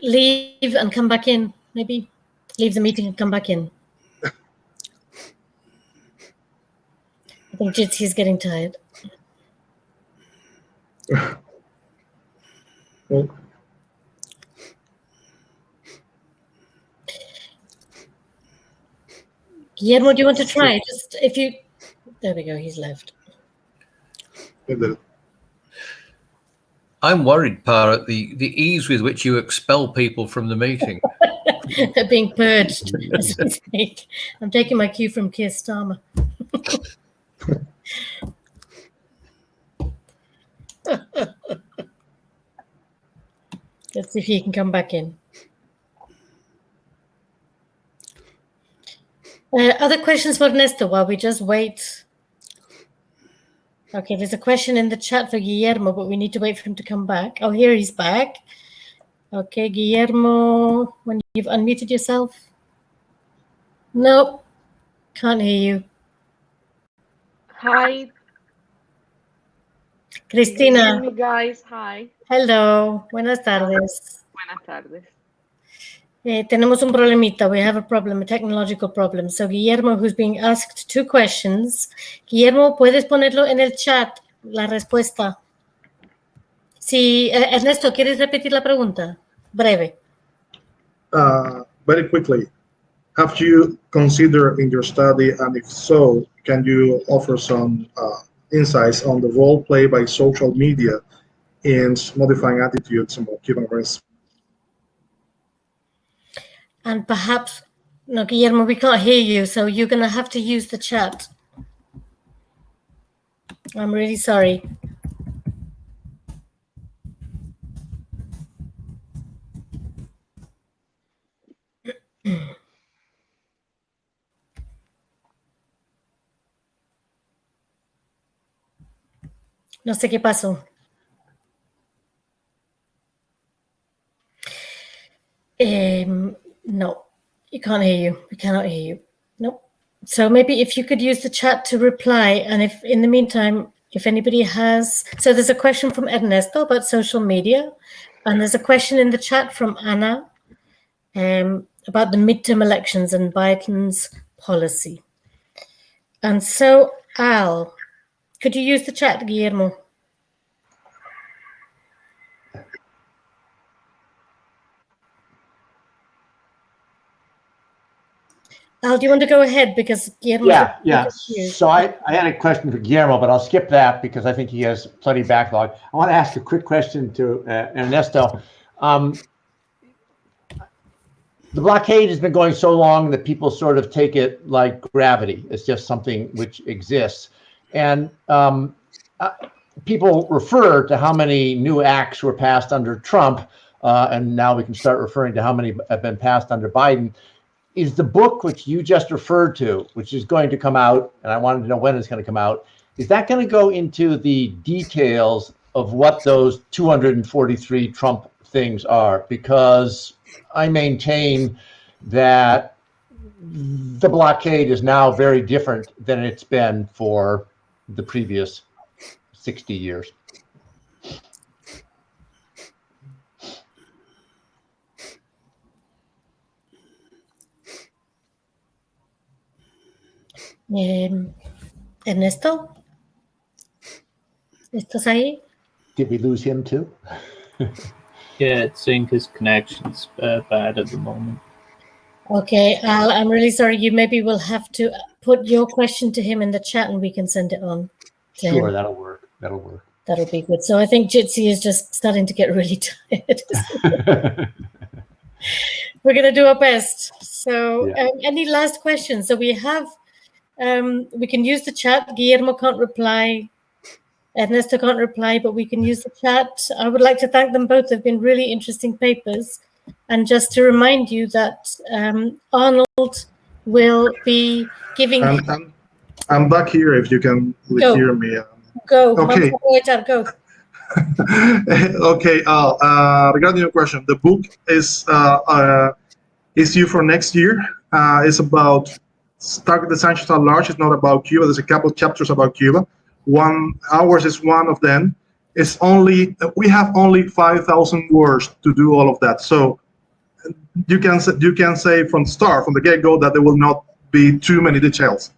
Leave and come back in, maybe. Leave the meeting and come back in. I think Jitsy's getting tired. Well. Guillermo, do you want to try? Just if you, there we go, he's left. I'm worried, Par, at the ease with which you expel people from the meeting. They're being purged as we speak. I'm taking my cue from Keir Starmer. Let's see if he can come back in. Other questions for Ernesto while we just wait? Okay, there's a question in the chat for Guillermo, but we need to wait for him to come back. Oh, here he's back. Okay, Guillermo, when you've unmuted yourself. Nope, can't hear you. Hi. Cristina. Can you hear me, guys? Hi. Hello, buenas tardes. Buenas tardes. Tenemos un problemita. We have a problem, a technological problem. So Guillermo, who's being asked 2 questions. Guillermo, ¿puedes ponerlo en el chat, la respuesta? Sí, Ernesto, ¿quieres repetir la pregunta? Breve. Very quickly, have you considered in your study, and if so, can you offer some insights on the role played by social media in modifying attitudes about Cuban race? And perhaps, no, Guillermo, we can't hear you, so you're going to have to use the chat. I'm really sorry. No sé qué pasó. No, you can't hear you. We cannot hear you. Nope. So maybe if you could use the chat to reply, and if in the meantime, if anybody has, so there's a question from Ernesto about social media, and there's a question in the chat from Anna about the midterm elections and Biden's policy. And so, Al, could you use the chat, Guillermo? Al, do you want to go ahead? Because Guillermo. Yeah. So I had a question for Guillermo, but I'll skip that because I think he has plenty of backlog. I want to ask a quick question to Ernesto. The blockade has been going so long that people sort of take it like gravity. It's just something which exists. And people refer to how many new acts were passed under Trump, and now we can start referring to how many have been passed under Biden. Is the book which you just referred to, which is going to come out, and I wanted to know when it's going to come out, is that going to go into the details of what those 243 Trump things are? Because I maintain that the blockade is now very different than it's been for the previous 60 years. Ernesto, ¿estás ahí? Did we lose him too? Yeah, I think his connection's bad at the moment. Okay, Al, I'm really sorry. You maybe will have to put your question to him in the chat and we can send it on. Sure, that'll work. That'll be good. So I think Jitsi is just starting to get really tired. We're going to do our best. So any last questions? So we have, we can use the chat. Guillermo can't reply. Ernesto can't reply, but we can use the chat. I would like to thank them both. They've been really interesting papers. And just to remind you that Arnold will be giving... I'm back here if you can hear me. Go. Okay. Go. Okay, regarding your question, the book is due for next year. It's about target the sanctions at large. It's not about Cuba. There's a couple of chapters about Cuba. Ours is one of them. It's only, we have only 5,000 words to do all of that. So you can say from the get-go, that there will not be too many details.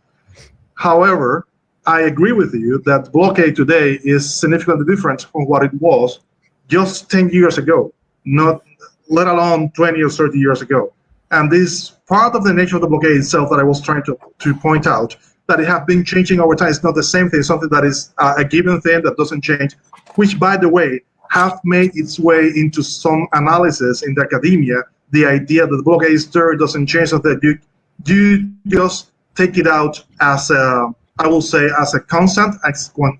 However, I agree with you that blockade today is significantly different from what it was just 10 years ago, not let alone 20 or 30 years ago. And this part of the nature of the blockade itself that I was trying to point out, that it has been changing over time. It's not the same thing, something that is a given thing that doesn't change, which, by the way, have made its way into some analysis in the academia, the idea that the blockade theory doesn't change, so that you just take it out as a, I will say, as a constant,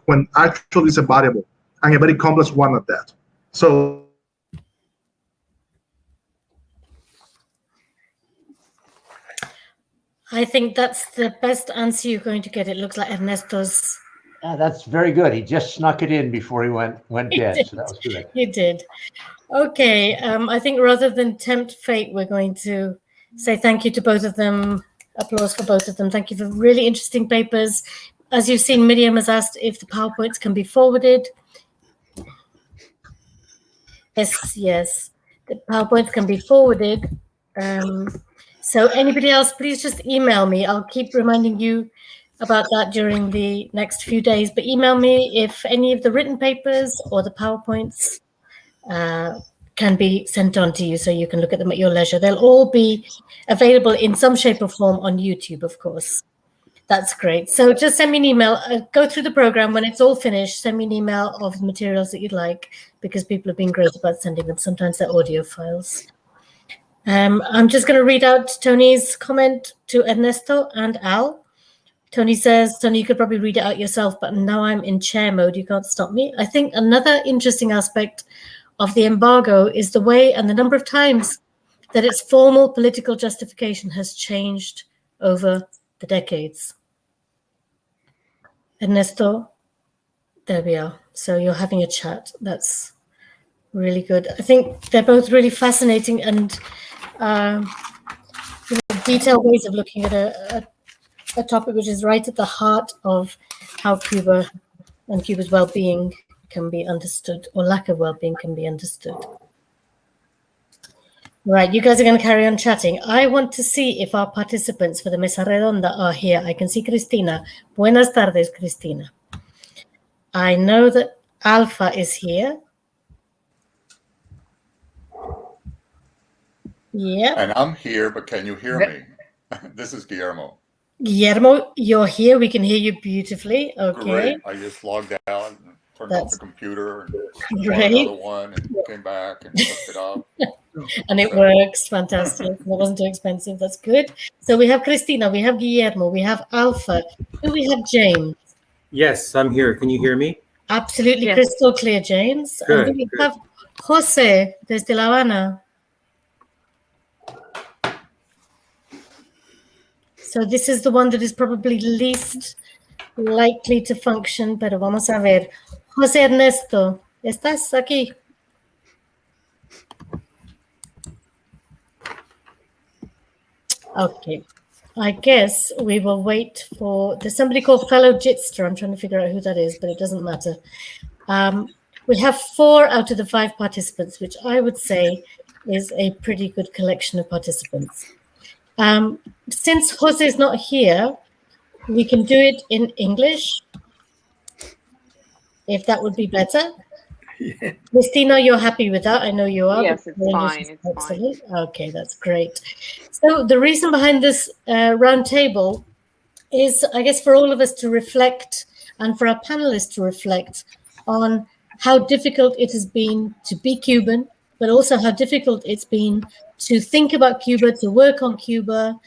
when actually it's a variable, and a very complex one at that. So I think that's the best answer you're going to get. It looks like Ernesto's. That's very good. He just snuck it in before he went dead, so that was good. You did. Okay, I think rather than tempt fate, we're going to say thank you to both of them. Applause for both of them. Thank you for really interesting papers. As you've seen, Miriam has asked if the PowerPoints can be forwarded. Yes, the PowerPoints can be forwarded. So anybody else, please just email me. I'll keep reminding you about that during the next few days, but email me if any of the written papers or the PowerPoints can be sent on to you so you can look at them at your leisure. They'll all be available in some shape or form on YouTube, of course. That's great. So just send me an email, go through the program. When it's all finished, send me an email of the materials that you'd like, because people have been great about sending them. Sometimes they're audio files. I'm just going to read out Tony's comment to Ernesto and Al. Tony says, Tony, you could probably read it out yourself, but now I'm in chair mode. You can't stop me. I think another interesting aspect of the embargo is the way and the number of times that its formal political justification has changed over the decades. Ernesto, there we are. So you're having a chat. That's really good. I think they're both really fascinating and detailed ways of looking at a topic which is right at the heart of how Cuba and Cuba's well-being can be understood, or lack of well-being can be understood. Right, you guys are going to carry on chatting. I want to see if our participants for the Mesa Redonda are here. I can see Cristina. Buenas tardes, Cristina. I know that Alpha is here. Yeah. And I'm here, but can you hear me? This is Guillermo. Guillermo, you're here. We can hear you beautifully. Okay. Great. I just logged out and turned off the computer and great. another one and came back and hooked it up. And it works. Fantastic. It wasn't too expensive. That's good. So we have Cristina, we have Guillermo, we have Alpha. Do we have James? Yes, I'm here. Can you hear me? Absolutely, yes. Crystal clear, James. Good, and do we have Jose desde La Habana? So this is the one that is probably least likely to function, pero vamos a ver. José Ernesto, ¿estás aquí? Okay, I guess we will wait for, there's somebody called Fellow Jitster. I'm trying to figure out who that is, but it doesn't matter. We have 4 out of the 5 participants, which I would say is a pretty good collection of participants. Since Jose is not here, we can do it in English, if that would be better. Yeah. Christina, you're happy with that? I know you are. Yes, it's fine. It's excellent. Fine. Okay, that's great. So the reason behind this round table is, I guess, for all of us to reflect and for our panelists to reflect on how difficult it has been to be Cuban, but also how difficult it's been to think about Cuba, to work on Cuba,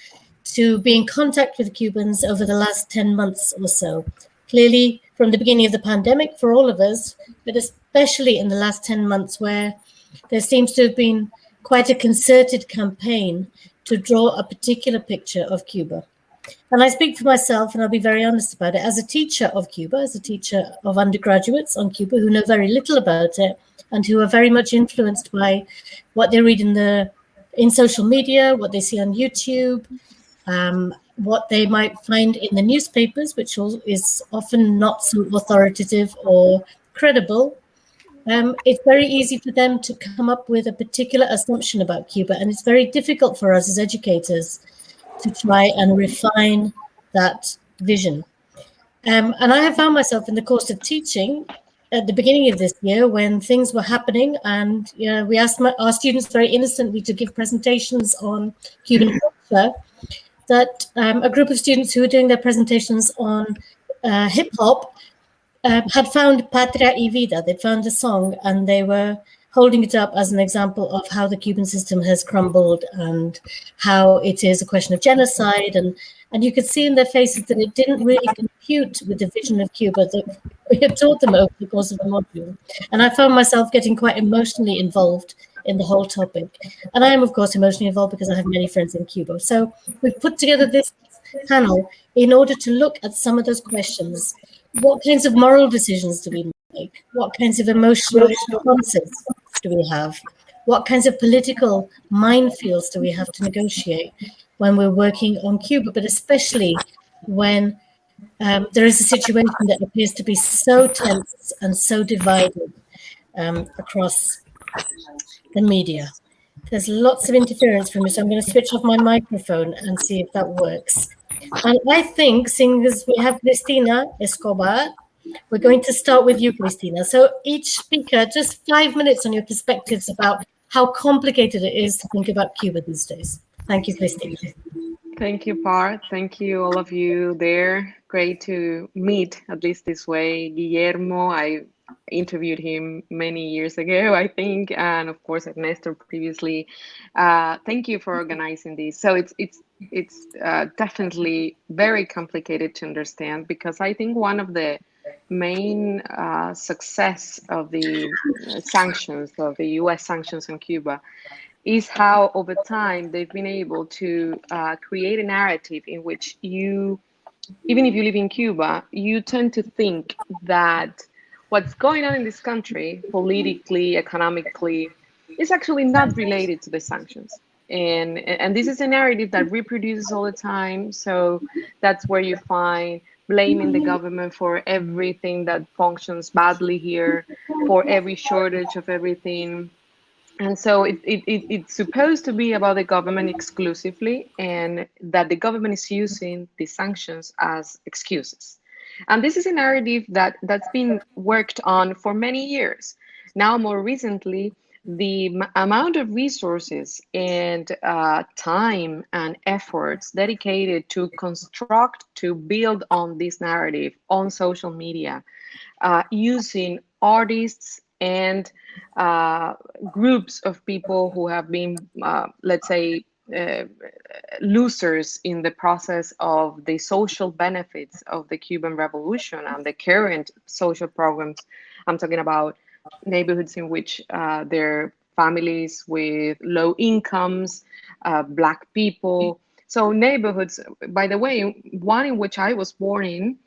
to be in contact with Cubans over the last 10 months or so. Clearly, from the beginning of the pandemic for all of us, but especially in the last 10 months where there seems to have been quite a concerted campaign to draw a particular picture of Cuba. And I speak for myself, and I'll be very honest about it, as a teacher of Cuba, as a teacher of undergraduates on Cuba who know very little about it and who are very much influenced by what they read in social media, what they see on YouTube, what they might find in the newspapers, which is often not so authoritative or credible. It's very easy for them to come up with a particular assumption about Cuba, and it's very difficult for us as educators to try and refine that vision. And I have found myself in the course of teaching at the beginning of this year when things were happening, and we asked our students very innocently to give presentations on Cuban culture, that a group of students who were doing their presentations on hip-hop had found Patria y Vida. They'd found a song, and they were holding it up as an example of how the Cuban system has crumbled and how it is a question of genocide. And you could see in their faces that it didn't really compute with the vision of Cuba that we had taught them over the course of the module. And I found myself getting quite emotionally involved in the whole topic. And I am, of course, emotionally involved because I have many friends in Cuba. So we've put together this panel in order to look at some of those questions. What kinds of moral decisions do we make? What kinds of emotional responses do we have? What kinds of political minefields do we have to negotiate when we're working on Cuba, but especially when there is a situation that appears to be so tense and so divided across the media. There's lots of interference from me, so I'm going to switch off my microphone and see if that works. And I think, seeing as we have Cristina Escobar, we're going to start with you, Cristina. So each speaker, just 5 minutes on your perspectives about how complicated it is to think about Cuba these days. Thank you, Cristina. Thank you, Par. Thank you, all of you there. Great to meet, at least this way. Guillermo, I interviewed him many years ago, I think, and of course Ernesto previously. Thank you for organizing this. So it's definitely very complicated to understand, because I think one of the main success of the sanctions, of the US sanctions on Cuba, is how over time they've been able to create a narrative in which you, even if you live in Cuba, you tend to think that what's going on in this country, politically, economically, is actually not related to the sanctions. And this is a narrative that reproduces all the time. So that's where you find blaming the government for everything that functions badly here, for every shortage of everything. And so it's supposed to be about the government exclusively, and that the government is using the sanctions as excuses. And this is a narrative that's been worked on for many years. Now, more recently, the amount of resources and time and efforts dedicated to construct, to build on this narrative on social media, using artists and groups of people who have been, let's say, losers in the process of the social benefits of the Cuban Revolution and the current social programs. I'm talking about neighborhoods in which there are families with low incomes, Black people. So neighborhoods, by the way, one in which I was born in,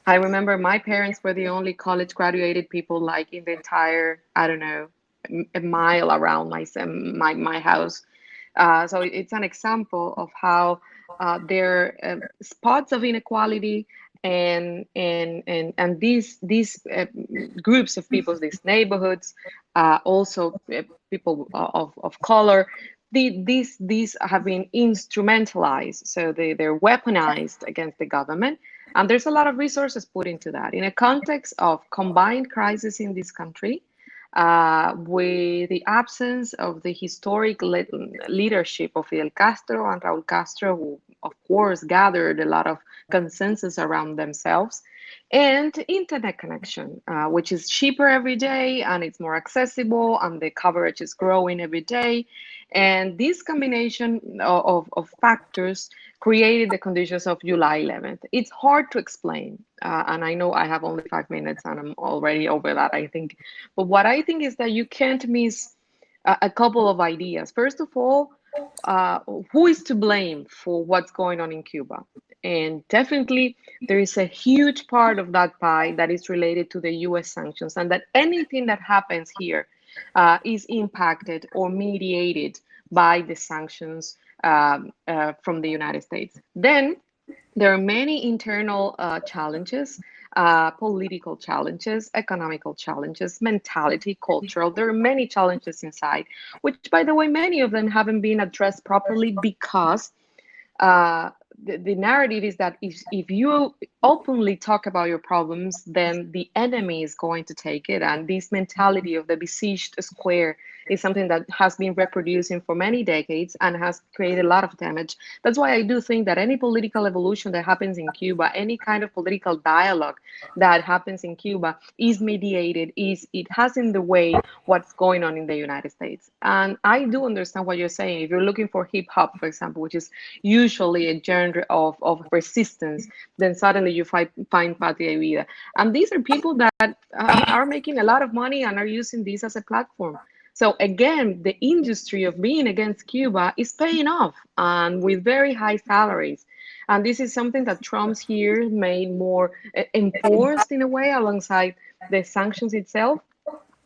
I remember my parents were the only college graduated people, like in the entire, I don't know, a mile around my house. So it's an example of how there are spots of inequality, and these groups of people, these neighborhoods, also people of color, these have been instrumentalized. So they're weaponized against the government. And there's a lot of resources put into that in a context of combined crisis in this country, with the absence of the historic leadership of Fidel Castro and Raúl Castro, who, of course, gathered a lot of consensus around themselves, and internet connection, which is cheaper every day and it's more accessible, and the coverage is growing every day. And this combination of factors created the conditions of July 11th. It's hard to explain, and I know I have only 5 minutes and I'm already over that, I think. But what I think is that you can't miss a couple of ideas. First of all, who is to blame for what's going on in Cuba? And definitely there is a huge part of that pie that is related to the US sanctions, and that anything that happens here is impacted or mediated by the sanctions from the United States. Then there are many internal challenges, political challenges, economical challenges, mentality, cultural. There are many challenges inside, which, by the way, many of them haven't been addressed properly, because the narrative is that if you openly talk about your problems, then the enemy is going to take it. And this mentality of the besieged square is something that has been reproducing for many decades and has created a lot of damage. That's why I do think that any political evolution that happens in Cuba, any kind of political dialogue that happens in Cuba is mediated, it has in the way what's going on in the United States. And I do understand what you're saying. If you're looking for hip hop, for example, which is usually a genre of resistance, then suddenly you find Patria Vida. And these are people that are making a lot of money and are using this as a platform. So again, the industry of being against Cuba is paying off, and with very high salaries. And this is something that Trump's here made more enforced in a way alongside the sanctions itself.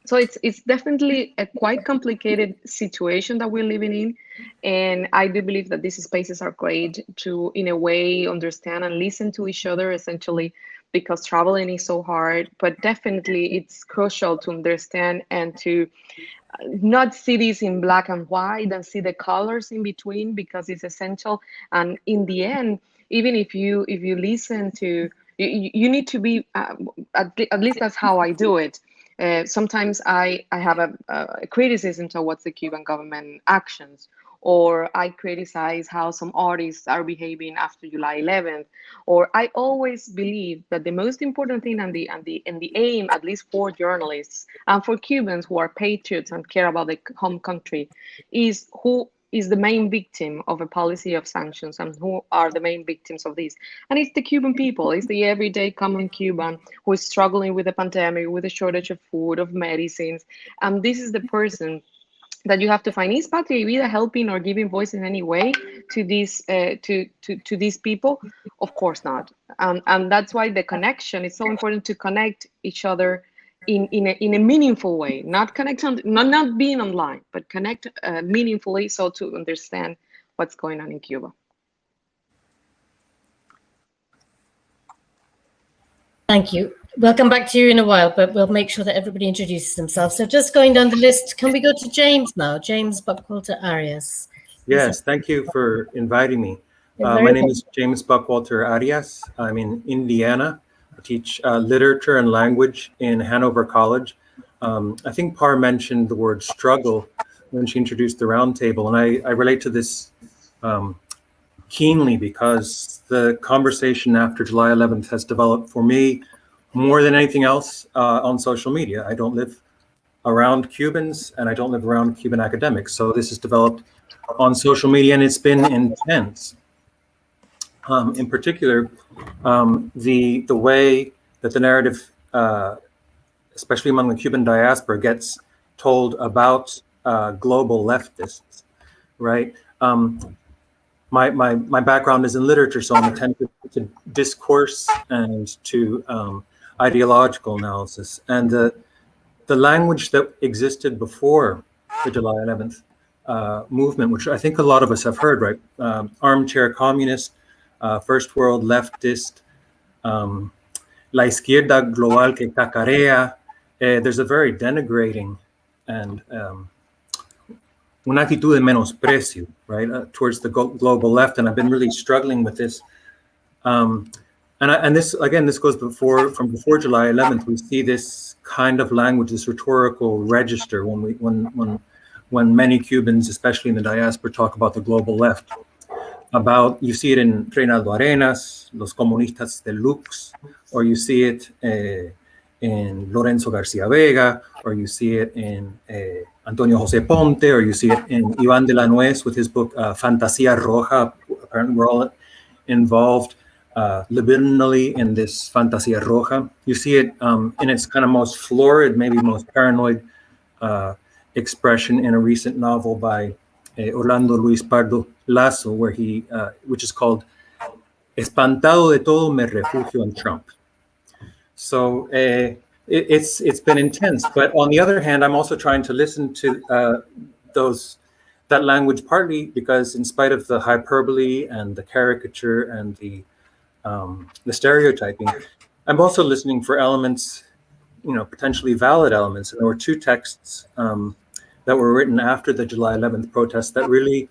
So it's definitely a quite complicated situation that we're living in. And I do believe that these spaces are great to, in a way, understand and listen to each other, essentially, because traveling is so hard. But definitely it's crucial to understand and to not see this in black and white and see the colors in between, because it's essential. And in the end, even if you listen to, you need to be, at least that's how I do it. Sometimes I have a criticism towards the Cuban government actions, or I criticize how some artists are behaving after July 11th, or I always believe that the most important thing and the aim, at least for journalists and for Cubans who are patriots and care about the home country, is who is the main victim of a policy of sanctions and who are the main victims of this. And it's the Cuban people, it's the everyday common Cuban who is struggling with the pandemic, with a shortage of food, of medicines. And this is the person that you have to find. Is Patria Vida helping or giving voice in any way to these to these people? Of course not. And that's why the connection is so important, to connect each other in a meaningful way, not connect on, not being online, but connect meaningfully, so to understand what's going on in Cuba. Thank you. We'll come back to you in a while, but we'll make sure that everybody introduces themselves. So just going down the list, can we go to James now? James Buckwalter Arias. Yes, thank you for inviting me. My name is James Buckwalter Arias. I'm in Indiana. I teach literature and language in Hanover College. I think Par mentioned the word struggle when she introduced the roundtable, and I relate to this keenly, because the conversation after July 11th has developed for me more than anything else on social media. I don't live around Cubans and I don't live around Cuban academics. So this has developed on social media, and it's been intense. In particular, the way that the narrative, especially among the Cuban diaspora, gets told about global leftists, right? My background is in literature, so I'm attentive to discourse and to ideological analysis. And the language that existed before the July 11th movement, which I think a lot of us have heard, right? Armchair communist, first world leftist, la izquierda global que cacarea. There's a very denigrating and una actitud de menosprecio, right, towards the global left, and I've been really struggling with this. And this, again, this goes from before July 11th. We see this kind of language, this rhetorical register when many Cubans, especially in the diaspora, talk about the global left. You see it in Reinaldo Arenas, Los Comunistas de Lux, or you see it in Lorenzo García Vega, or you see it in Antonio José Ponte, or you see it in Iván de la Nuez with his book Fantasía Roja. Apparently we're all involved libidinally in this Fantasía Roja. You see it in its kind of most florid, maybe most paranoid expression in a recent novel by Orlando Luis Pardo Lazo, where which is called Espantado de todo me refugio en Trump. So it's been intense, but on the other hand, I'm also trying to listen to that language, partly because in spite of the hyperbole and the caricature and the stereotyping, I'm also listening for elements, potentially valid elements. And there were two texts that were written after the July 11th protests that really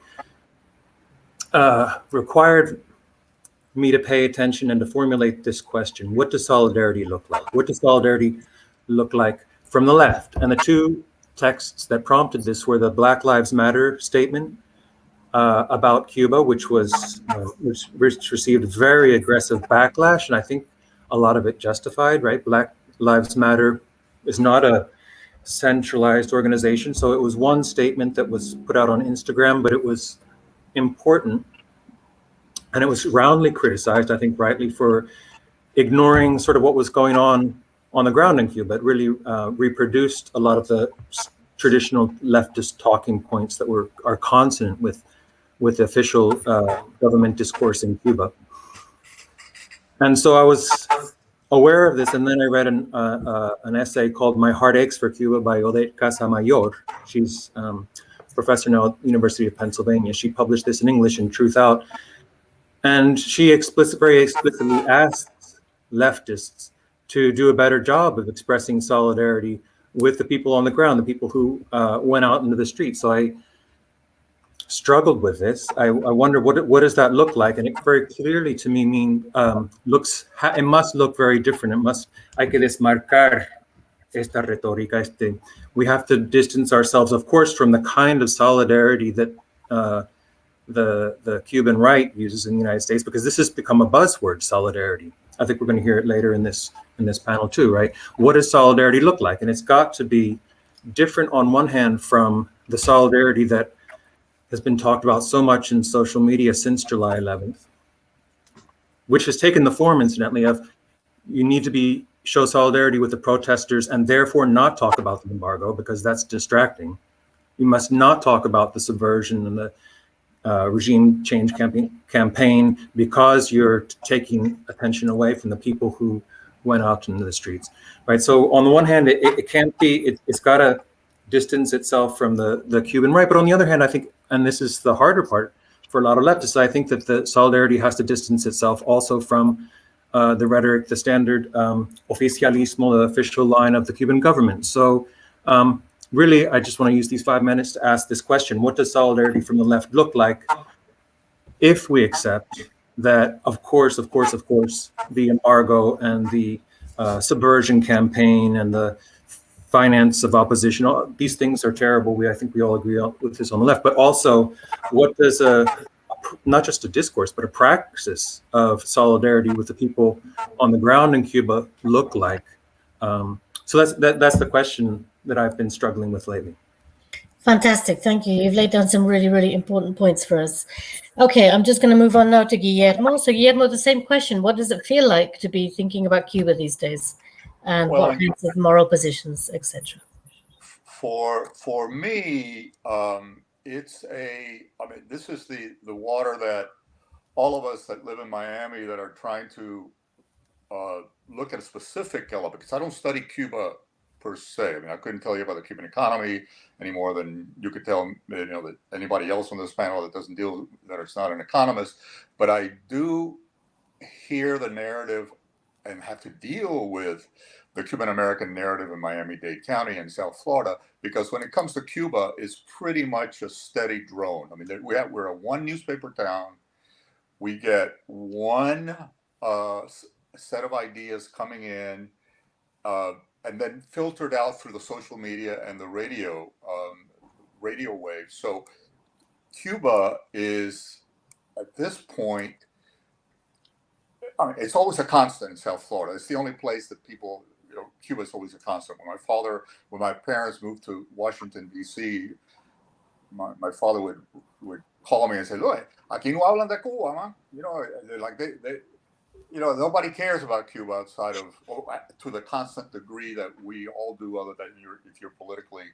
required me to pay attention and to formulate this question: what does solidarity look like? What does solidarity look like from the left? And the two texts that prompted this were the Black Lives Matter statement about Cuba, which received very aggressive backlash, and I think a lot of it justified, right? Black Lives Matter is not a centralized organization, so it was one statement that was put out on Instagram, but it was important. And it was roundly criticized, I think rightly, for ignoring sort of what was going on the ground in Cuba. It really reproduced a lot of the traditional leftist talking points that are consonant with official government discourse in Cuba. And so I was aware of this, and then I read an essay called "My Heart Aches for Cuba" by Odette Casamayor. She's professor now at the University of Pennsylvania. She published this in English in Truth Out, and she very explicitly asked leftists to do a better job of expressing solidarity with the people on the ground, the people who went out into the streets. So I struggled with this. I wonder what does that look like, and it very clearly to me it must look very different. Hay que desmarcar esta retórica. We have to distance ourselves, of course, from the kind of solidarity that the Cuban right uses in the United States, because this has become a buzzword, solidarity. I think we're going to hear it later in this panel too, right? What does solidarity look like? And it's got to be different on one hand from the solidarity that has been talked about so much in social media since July 11th, which has taken the form, incidentally, of you need to show solidarity with the protesters and therefore not talk about the embargo, because that's distracting. You must not talk about the subversion and the regime change campaign because you're taking attention away from the people who went out into the streets, right? So on the one hand, it can't be, it's got to distance itself from the Cuban right. But on the other hand, I think, and this is the harder part for a lot of leftists, I think that the solidarity has to distance itself also from the rhetoric, the standard oficialismo, the official line of the Cuban government. So really, I just want to use these 5 minutes to ask this question: what does solidarity from the left look like if we accept that, of course, the embargo and the subversion campaign and the finance of opposition, all these things are terrible. I think we all agree with this on the left. But also, what does not just a discourse, but a practice of solidarity with the people on the ground in Cuba look like? So that's the question that I've been struggling with lately. Fantastic, thank you. You've laid down some really, really important points for us. Okay, I'm just going to move on now to Guillermo. So Guillermo, the same question. What does it feel like to be thinking about Cuba these days? And what kinds of moral positions, etc.? For me, this is the water that all of us that live in Miami that are trying to look at a specific element, because I don't study Cuba per se. I mean, I couldn't tell you about the Cuban economy any more than you could tell that anybody else on this panel that doesn't that is not an economist. But I do hear the narrative and have to deal with the Cuban American narrative in Miami-Dade County and South Florida, because when it comes to Cuba, it's pretty much a steady drone. I mean, we're a one newspaper town. We get one set of ideas coming in, and then filtered out through the social media and the radio wave. So Cuba is, at this point, it's always a constant in South Florida. It's the only place that people, Cuba is always a constant. When my parents moved to Washington, D.C., my father would call me and say, "Look, aquí no hablan de Cuba, man." Nobody cares about Cuba outside of, to the constant degree that we all do, other than if you're politically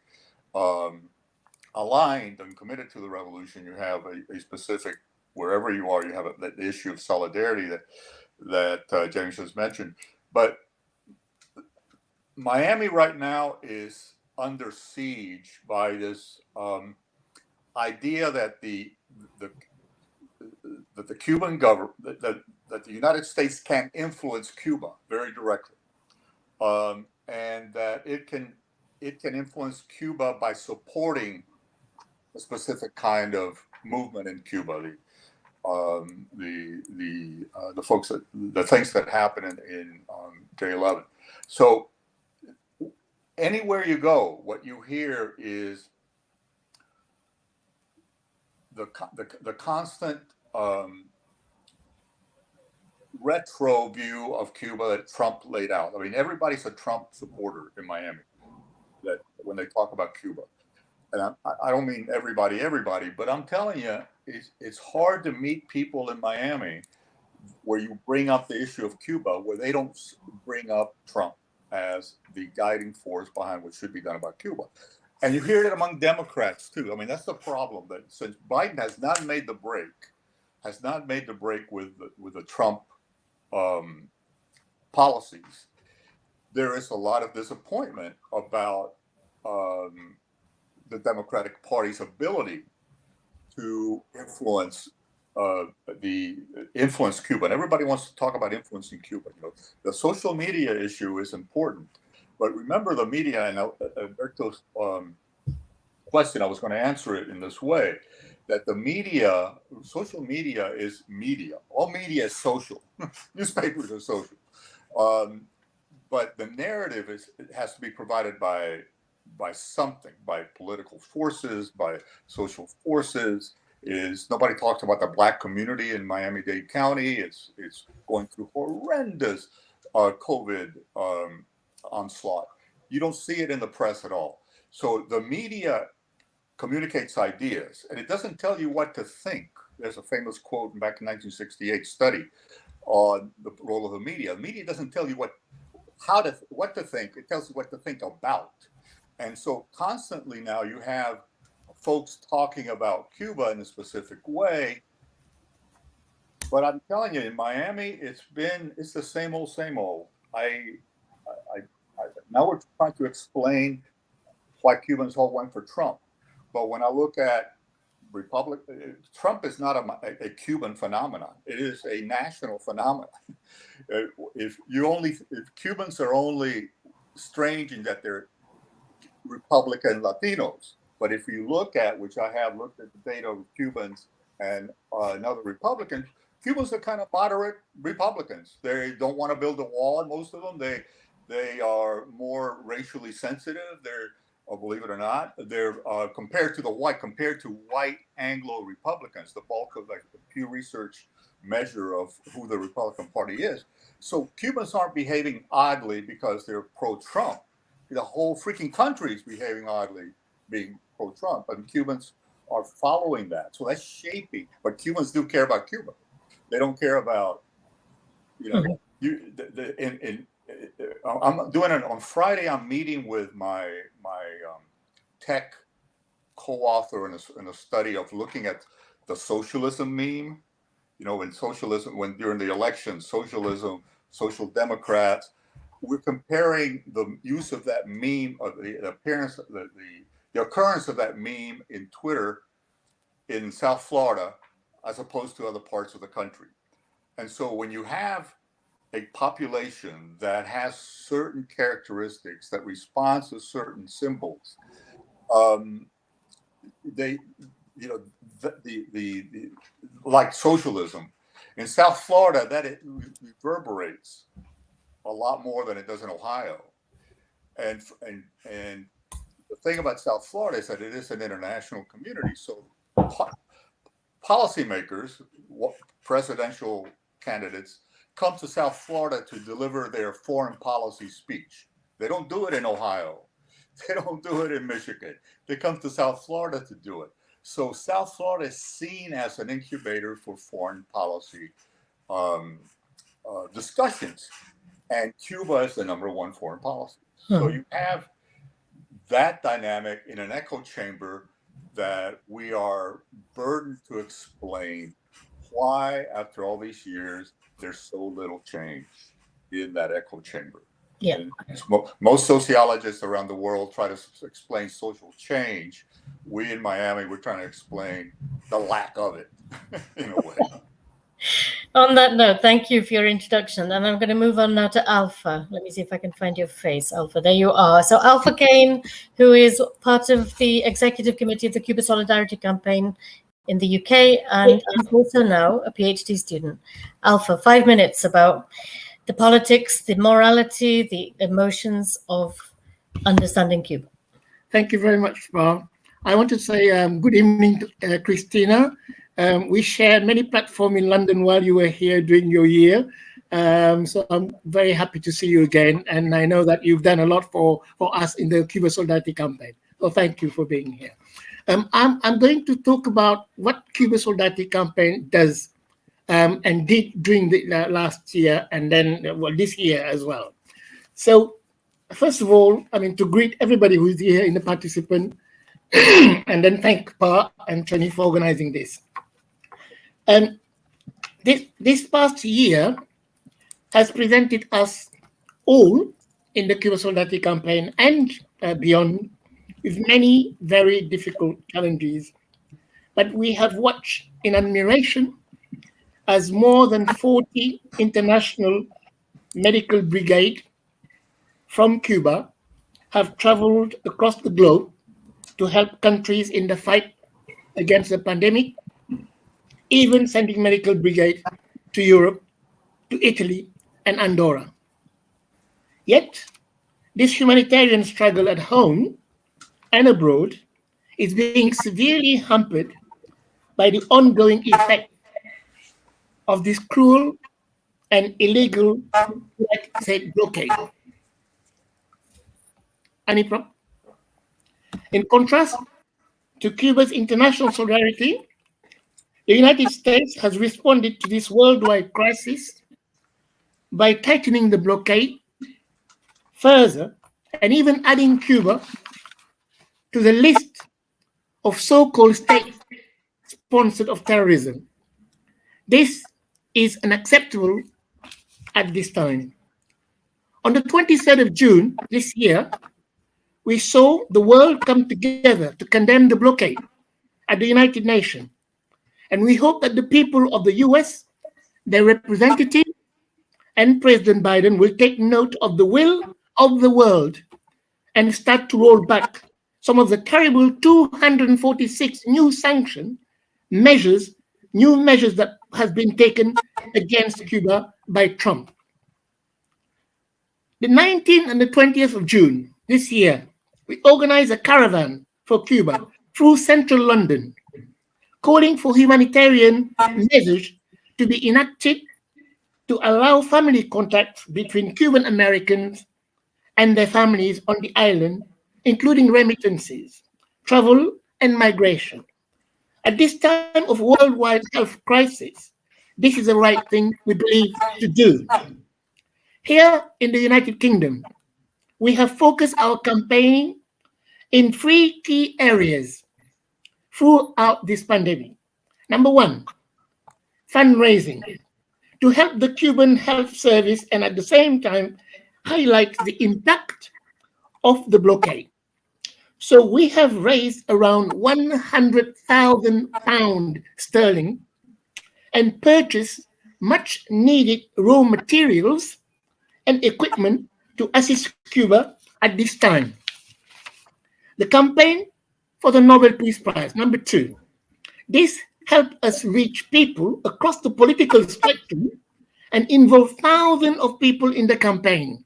aligned and committed to the revolution, you have a specific, wherever you are, you have the issue of solidarity that James just mentioned. But Miami right now is under siege by this idea that the Cuban government, that the United States can influence Cuba very directly, and that it can influence Cuba by supporting a specific kind of movement in Cuba. The folks the things that happened in J11. So anywhere you go, what you hear is the constant retro view of Cuba that Trump laid out. I mean, everybody's a Trump supporter in Miami that when they talk about Cuba. And I don't mean everybody, but I'm telling you, it's hard to meet people in Miami where you bring up the issue of Cuba, where they don't bring up Trump as the guiding force behind what should be done about Cuba. And you hear it among Democrats too. I mean, that's the problem, that since Biden has not made the break with the Trump policies, there is a lot of disappointment about the Democratic Party's ability to influence Cuba. And everybody wants to talk about influencing Cuba. You know, the social media issue is important, but remember the media. And Alberto's question, I was going to answer it in this way: that the media, social media is media. All media is social. Newspapers are social, but the narrative has to be provided by something, by political forces, by social forces. Nobody talks about the Black community in Miami-Dade County. It's going through horrendous COVID onslaught. You don't see it in the press at all. So the media communicates ideas, and it doesn't tell you what to think. There's a famous quote back in 1968 study on the role of the media. The media doesn't tell you what to think. It tells you what to think about. And so constantly now you have folks talking about Cuba in a specific way. But I'm telling you, in Miami, it's the same old, same old. Now we're trying to explain why Cubans all went for Trump. But when I look at Trump is not a Cuban phenomenon. It is a national phenomenon. If Cubans are only strange in that they're Republican Latinos, but if you look at, which I have looked at the data of Cubans and other Republicans, Cubans are kind of moderate Republicans. They don't want to build a wall, and most of them. They are more racially sensitive. Believe it or not, they're compared to white Anglo Republicans, the bulk of the Pew Research measure of who the Republican Party is. So Cubans aren't behaving oddly because they're pro-Trump. The whole freaking country is behaving oddly, being pro-Trump, and Cubans are following that. So that's shaping. But Cubans do care about Cuba. They don't care about, I'm doing it on Friday. I'm meeting with my tech co-author in a study of looking at the socialism meme. You know, when during the election, socialism, social democrats. We're comparing the use of that meme, of the appearance, the occurrence of that meme in Twitter in South Florida, as opposed to other parts of the country. And so when you have a population that has certain characteristics that responds to certain symbols, like socialism in South Florida, that it reverberates a lot more than it does in Ohio. And the thing about South Florida is that it is an international community. So policymakers, presidential candidates, come to South Florida to deliver their foreign policy speech. They don't do it in Ohio. They don't do it in Michigan. They come to South Florida to do it. So South Florida is seen as an incubator for foreign policy discussions. And Cuba is the number one foreign policy. So you have that dynamic in an echo chamber that we are burdened to explain why, after all these years, there's so little change in that echo chamber. Yeah. Most sociologists around the world try to explain social change. We in Miami, we're trying to explain the lack of it in a way. On that note, thank you for your introduction. And I'm going to move on now to Alpha. Let me see if I can find your face. Alpha, there you are. So Alpha Kane, who is part of the executive committee of the Cuba Solidarity Campaign in the UK, and is also now a PhD student. Alpha, 5 minutes about the politics, the morality, the emotions of understanding Cuba. Thank you very much, Paul. I want to say good evening to Christina. We shared many platforms in London while you were here during your year. So I'm very happy to see you again. And I know that you've done a lot for us in the Cuba Solidarity Campaign. So thank you for being here. I'm going to talk about what Cuba Solidarity Campaign does and did during the last year and then this year as well. So first of all, to greet everybody who's here in the participant and then thank Pa and Trini for organizing this. And this past year, has presented us all in the Cuba Solidarity Campaign and beyond with many very difficult challenges. But we have watched in admiration as more than 40 international medical brigades from Cuba have traveled across the globe to help countries in the fight against the pandemic, even sending medical brigades to Europe, to Italy, and Andorra. Yet, this humanitarian struggle at home and abroad is being severely hampered by the ongoing effect of this cruel and illegal blockade. In contrast to Cuba's international solidarity, the United States has responded to this worldwide crisis by tightening the blockade further and even adding Cuba to the list of so-called state-sponsored of terrorism. This is unacceptable at this time. On the 23rd of June this year, we saw the world come together to condemn the blockade at the United Nations. And we hope that the people of the US, their representative, and President Biden will take note of the will of the world and start to roll back some of the terrible 246 new sanction measures, new measures that has been taken against Cuba by Trump. The 19th and the 20th of June this year, we organized a caravan for Cuba through central London, calling for humanitarian measures to be enacted to allow family contact between Cuban Americans and their families on the island, including remittances, travel, and migration. At this time of worldwide health crisis, this is the right thing we believe to do. Here in the United Kingdom, we have focused our campaign in 3 key areas throughout this pandemic. Number 1, fundraising to help the Cuban Health Service and at the same time highlight the impact of the blockade. So we have raised around £100,000 and purchased much needed raw materials and equipment to assist Cuba at this time. The campaign for the Nobel Peace Prize, number 2. This helped us reach people across the political spectrum and involve thousands of people in the campaign.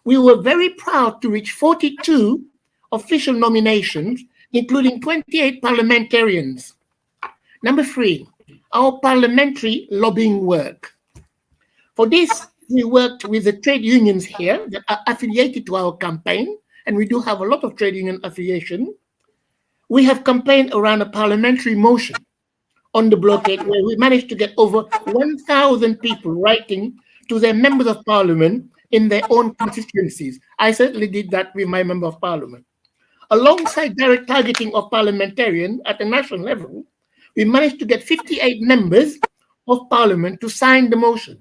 We were very proud to reach 42 official nominations, including 28 parliamentarians. Number 3, our parliamentary lobbying work. For this, we worked with the trade unions here that are affiliated to our campaign, and we do have a lot of trade union affiliation. We have campaigned around a parliamentary motion on the blockade where we managed to get over 1,000 people writing to their members of parliament in their own constituencies. I certainly did that with my member of parliament. Alongside direct targeting of parliamentarians at the national level, we managed to get 58 members of parliament to sign the motion.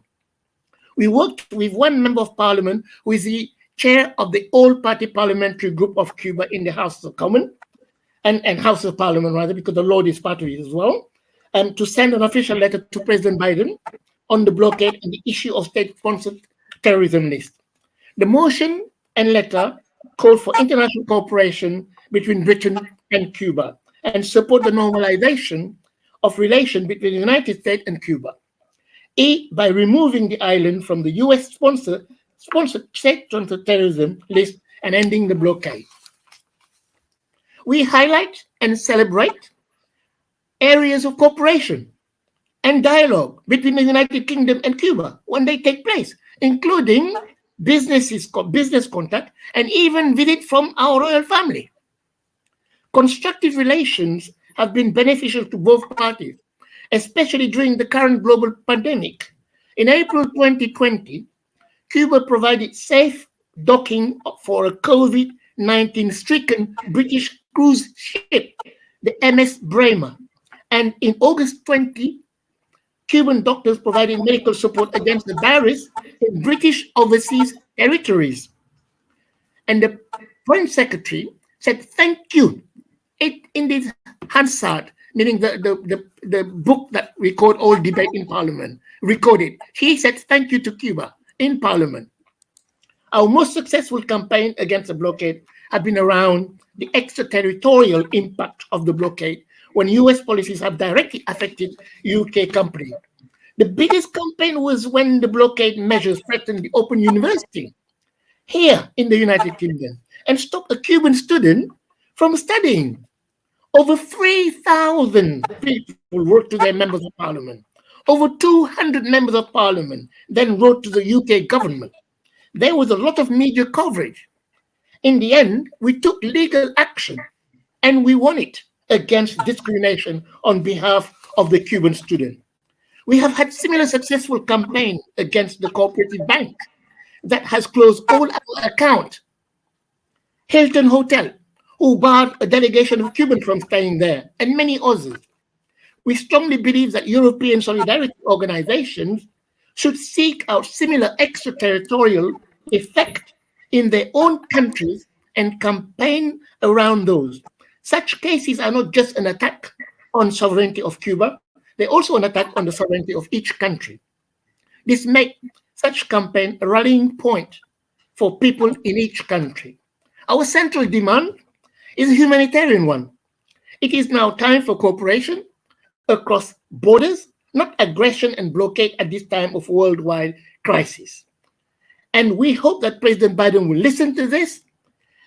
We worked with one member of parliament who is the chair of the all-party parliamentary group of Cuba in the House of Commons, and House of Parliament rather, because the Lord is part of it as well, and to send an official letter to President Biden on the blockade and the issue of state-sponsored terrorism list. The motion and letter called for international cooperation between Britain and Cuba and support the normalization of relations between the United States and Cuba. By removing the island from the US-sponsored state-sponsored terrorism list and ending the blockade. We highlight and celebrate areas of cooperation and dialogue between the United Kingdom and Cuba when they take place, including business contact and even visit from our royal family. Constructive relations have been beneficial to both parties, especially during the current global pandemic. In April 2020, Cuba provided safe docking for a COVID-19 stricken British cruise ship, the MS Bremer. And in August 2020, Cuban doctors providing medical support against the virus in British overseas territories. And the Foreign Secretary said, thank you. In this Hansard, meaning the book that record all debate in Parliament, recorded. He said, thank you to Cuba in Parliament. Our most successful campaign against the blockade have been around the extraterritorial impact of the blockade when US policies have directly affected UK companies. The biggest campaign was when the blockade measures threatened the Open University here in the United Kingdom and stopped a Cuban student from studying. Over 3,000 people wrote to their members of parliament. Over 200 members of parliament then wrote to the UK government. There was a lot of media coverage. In the end, we took legal action and we won it against discrimination on behalf of the Cuban student. We have had similar successful campaign against the cooperative bank that has closed all our accounts. Hilton Hotel, who barred a delegation of Cubans from staying there, and many others. We strongly believe that European solidarity organizations should seek out similar extraterritorial effect in their own countries and campaign around those. Such cases are not just an attack on sovereignty of Cuba, they're also an attack on the sovereignty of each country. This makes such campaign a rallying point for people in each country. Our central demand is a humanitarian one. It is now time for cooperation across borders, not aggression and blockade at this time of worldwide crisis. And we hope that President Biden will listen to this,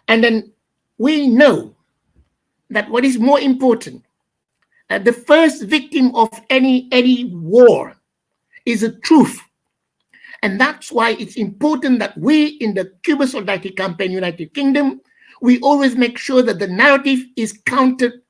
and then we know that what is more important, the first victim of any war is the truth. And that's why it's important that we in the Cuba Solidarity Campaign United Kingdom, we always make sure that the narrative is countered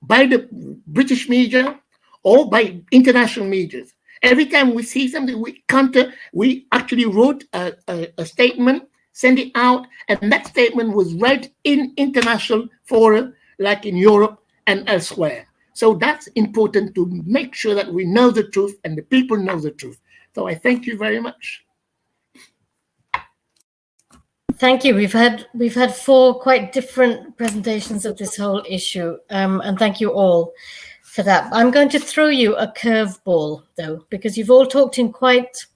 by the British media or by international media. Every time we see something, we counter. We actually wrote a statement, sent it out, and that statement was read in international fora, like in Europe and elsewhere. So that's important to make sure that we know the truth and the people know the truth. So I thank you very much. Thank you. We've had 4 quite different presentations of this whole issue, and thank you all for that. I'm going to throw you a curveball, though, because you've all talked in quite,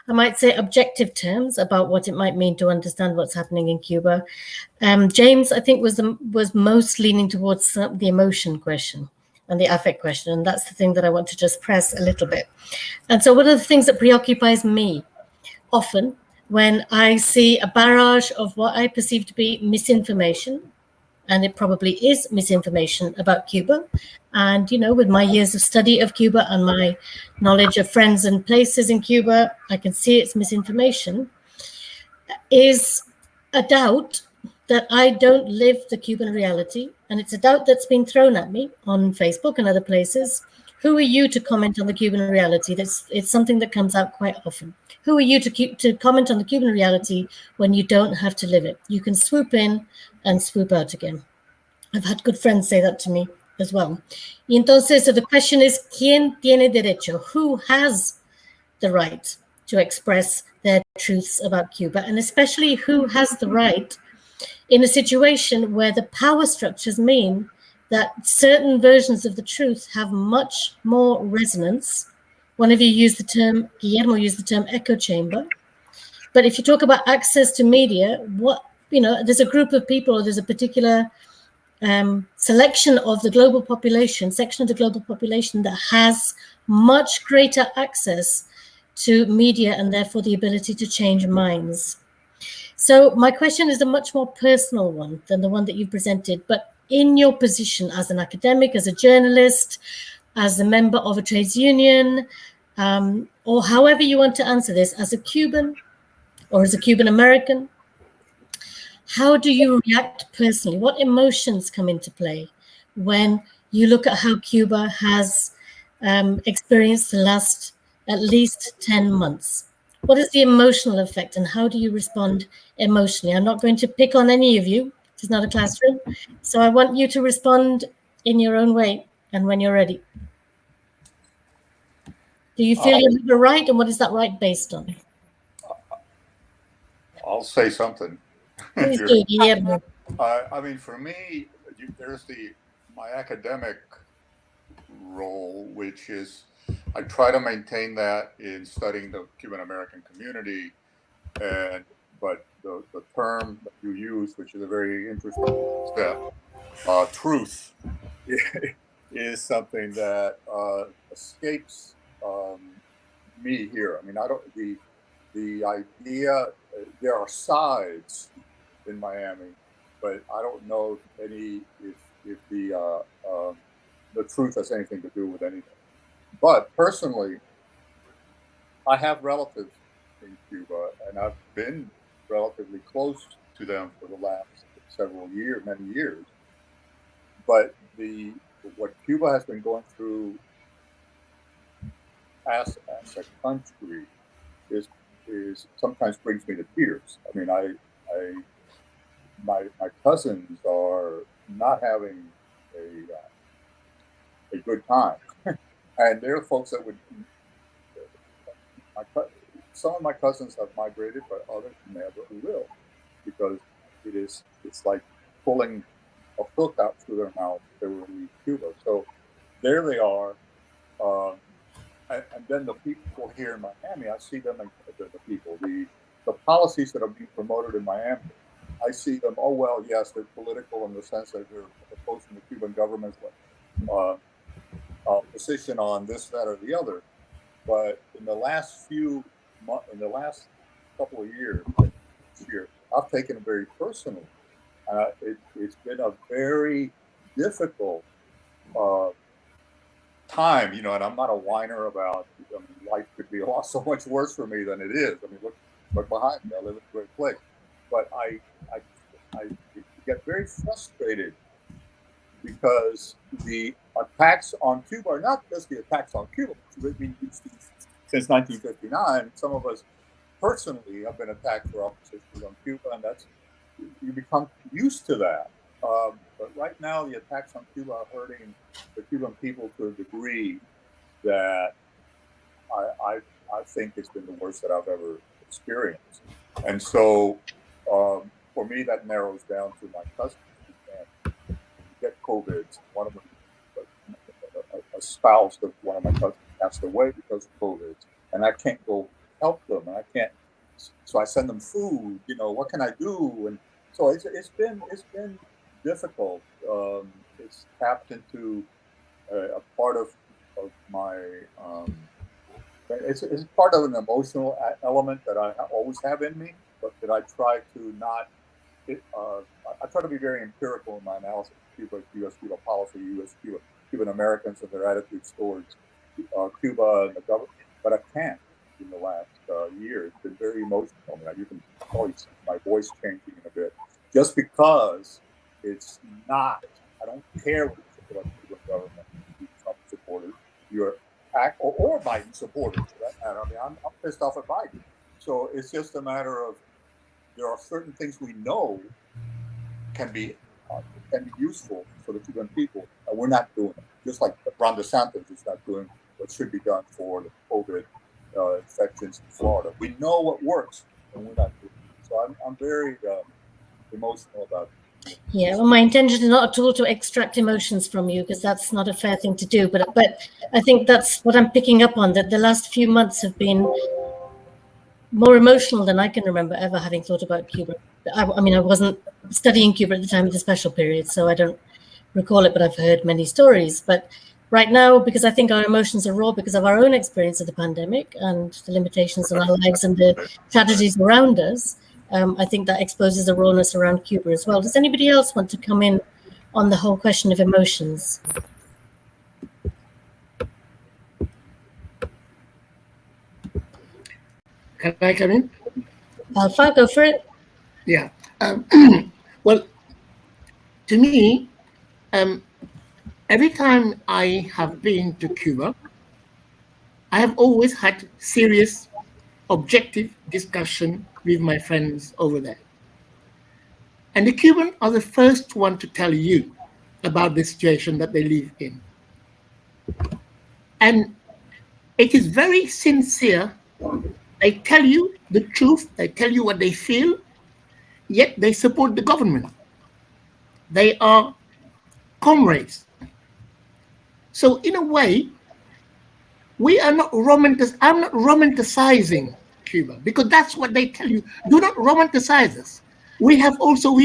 I might say, objective terms about what it might mean to understand what's happening in Cuba. James, I think, was most leaning towards the emotion question and the affect question, and that's the thing that I want to just press a little bit. And so one of the things that preoccupies me often when I see a barrage of what I perceive to be misinformation, and it probably is misinformation about Cuba, and, you know, with my years of study of Cuba and my knowledge of friends and places in Cuba, I can see it's misinformation, is a doubt that I don't live the Cuban reality, and it's a doubt that's been thrown at me on Facebook and other places. Who are you to comment on the Cuban reality? It's something that comes out quite often. Who are you to comment on the Cuban reality when you don't have to live it? You can swoop in and swoop out again. I've had good friends say that to me as well. Y entonces, so the question is, ¿quién tiene derecho? Who has the right to express their truths about Cuba? And especially who has the right in a situation where the power structures mean that certain versions of the truth have much more resonance. One of you used the term, Guillermo used the term echo chamber. But if you talk about access to media, there's a group of people, or there's a particular selection of the global population, section of the global population that has much greater access to media and therefore the ability to change minds. So my question is a much more personal one than the one that you presented, but in your position as an academic, as a journalist, as a member of a trades union, or however you want to answer this, as a Cuban or as a Cuban American, how do you react personally? What emotions come into play when you look at how Cuba has experienced the last at least 10 months? What is the emotional effect and how do you respond emotionally? I'm not going to pick on any of you. This is not a classroom. So I want you to respond in your own way and when you're ready. Do you feel you have a right, and what is that right based on? I'll say something. Please do, Guillermo. I mean, for me, there's my academic role, which is I try to maintain that in studying the Cuban American community, but the term that you use, which is a very interesting step, truth, is something that escapes me here. I mean, I don't the idea. There are sides in Miami, but I don't know if the truth has anything to do with anything. But personally, I have relatives in Cuba, and I've been relatively close to them for the last many years. But what Cuba has been going through as a country is sometimes brings me to tears. I mean, my cousins are not having a good time, and they're folks that would. Some of my cousins have migrated, but others never will, because it's like pulling a hook out through their mouth if they were to leave Cuba. So there they are. And then the people here in Miami, I see them, the policies that are being promoted in Miami, I see them, oh, well, yes, they're political in the sense that they're opposing the Cuban government's position on this, that, or the other. But in the last couple of years, I've taken it very personally. It's been a very difficult time, and I'm not a whiner about. I mean, life could be so much worse for me than it is. I mean, look behind me. I live in a great place, but I get very frustrated because the attacks on Cuba are not just the attacks on Cuba. We've been since 1959. Some of us personally have been attacked for our positions on Cuba, and you become used to that. But right now, the attacks on Cuba are hurting the Cuban people to a degree that I think it's been the worst that I've ever experienced. And so, for me, that narrows down to my cousins who can't get COVID. One of them, a spouse of one of my cousins passed away because of COVID, and I can't go help them, and I can't. So I send them food. What can I do? And so it's been difficult. It's tapped into a part of my. It's part of an emotional element that I always have in me, but that I try to not. I try to be very empirical in my analysis of U.S. Cuba policy, Cuban Americans and their attitudes towards Cuba and the government, but I can't. In the last year, it's been very emotional. I mean, you can probably see my voice changing in a bit, just because it's not. I don't care what you think about the Cuban government, Trump supporters, or Biden supporters. For that matter. I mean, I'm pissed off at Biden. So it's just a matter of there are certain things we know can be useful for the Cuban people, and we're not doing it. Just like Ron DeSantis is not doing what should be done for the COVID infections in Florida. We know what works, and we're not doing it. So I'm very emotional about it. Yeah, well, my intention is not at all to extract emotions from you, because that's not a fair thing to do. But I think that's what I'm picking up on, that the last few months have been more emotional than I can remember ever having thought about Cuba. I mean, I wasn't studying Cuba at the time of the special period, so I don't recall it, but I've heard many stories. But right now, because I think our emotions are raw because of our own experience of the pandemic and the limitations on our lives and the tragedies around us, I think that exposes the rawness around Cuba as well. Does anybody else want to come in on the whole question of emotions? Can I come in? Alpha, go for it. Yeah. Well, to me, every time I have been to Cuba, I have always had serious, objective discussion with my friends over there. And the Cubans are the first one to tell you about the situation that they live in. And It is very sincere. They tell you the truth. They tell you what they feel, yet they support the government. They are comrades. So in a way, I'm not romanticizing Cuba, because that's what they tell you. Do not romanticize us. We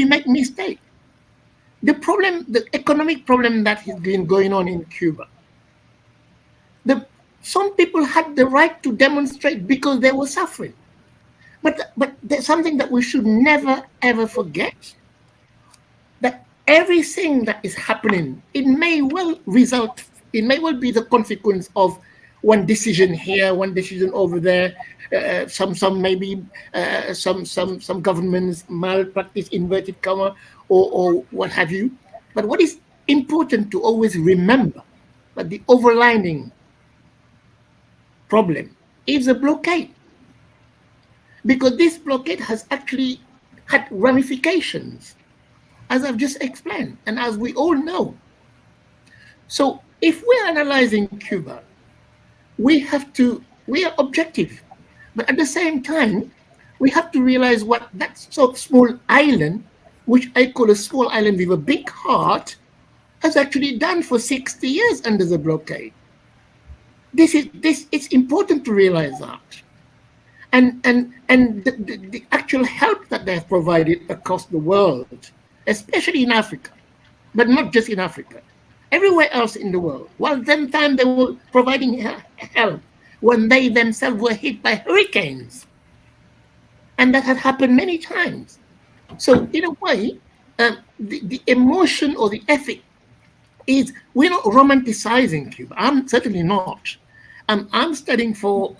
make mistakes. The problem, the economic problem that has been going on in Cuba, some people had the right to demonstrate because they were suffering. But there's something that we should never, ever forget, that everything that is happening, it may well be the consequence of one decision here, one decision over there, some governments malpractice, inverted comma, or what have you. But what is important to always remember, that the overlining problem is a blockade, because this blockade has actually had ramifications, as I've just explained, and as we all know. So if we're analyzing Cuba, we are objective, but at the same time, we have to realize what that sort of small island, which I call a small island with a big heart, has actually done for 60 years under the blockade. It's important to realize that. And the actual help that they have provided across the world, especially in Africa, but not just in Africa, everywhere else in the world. While them time they were providing help when they themselves were hit by hurricanes. And that had happened many times. So in a way, the emotion or the ethic is, we're not romanticizing Cuba. I'm certainly not. I'm studying for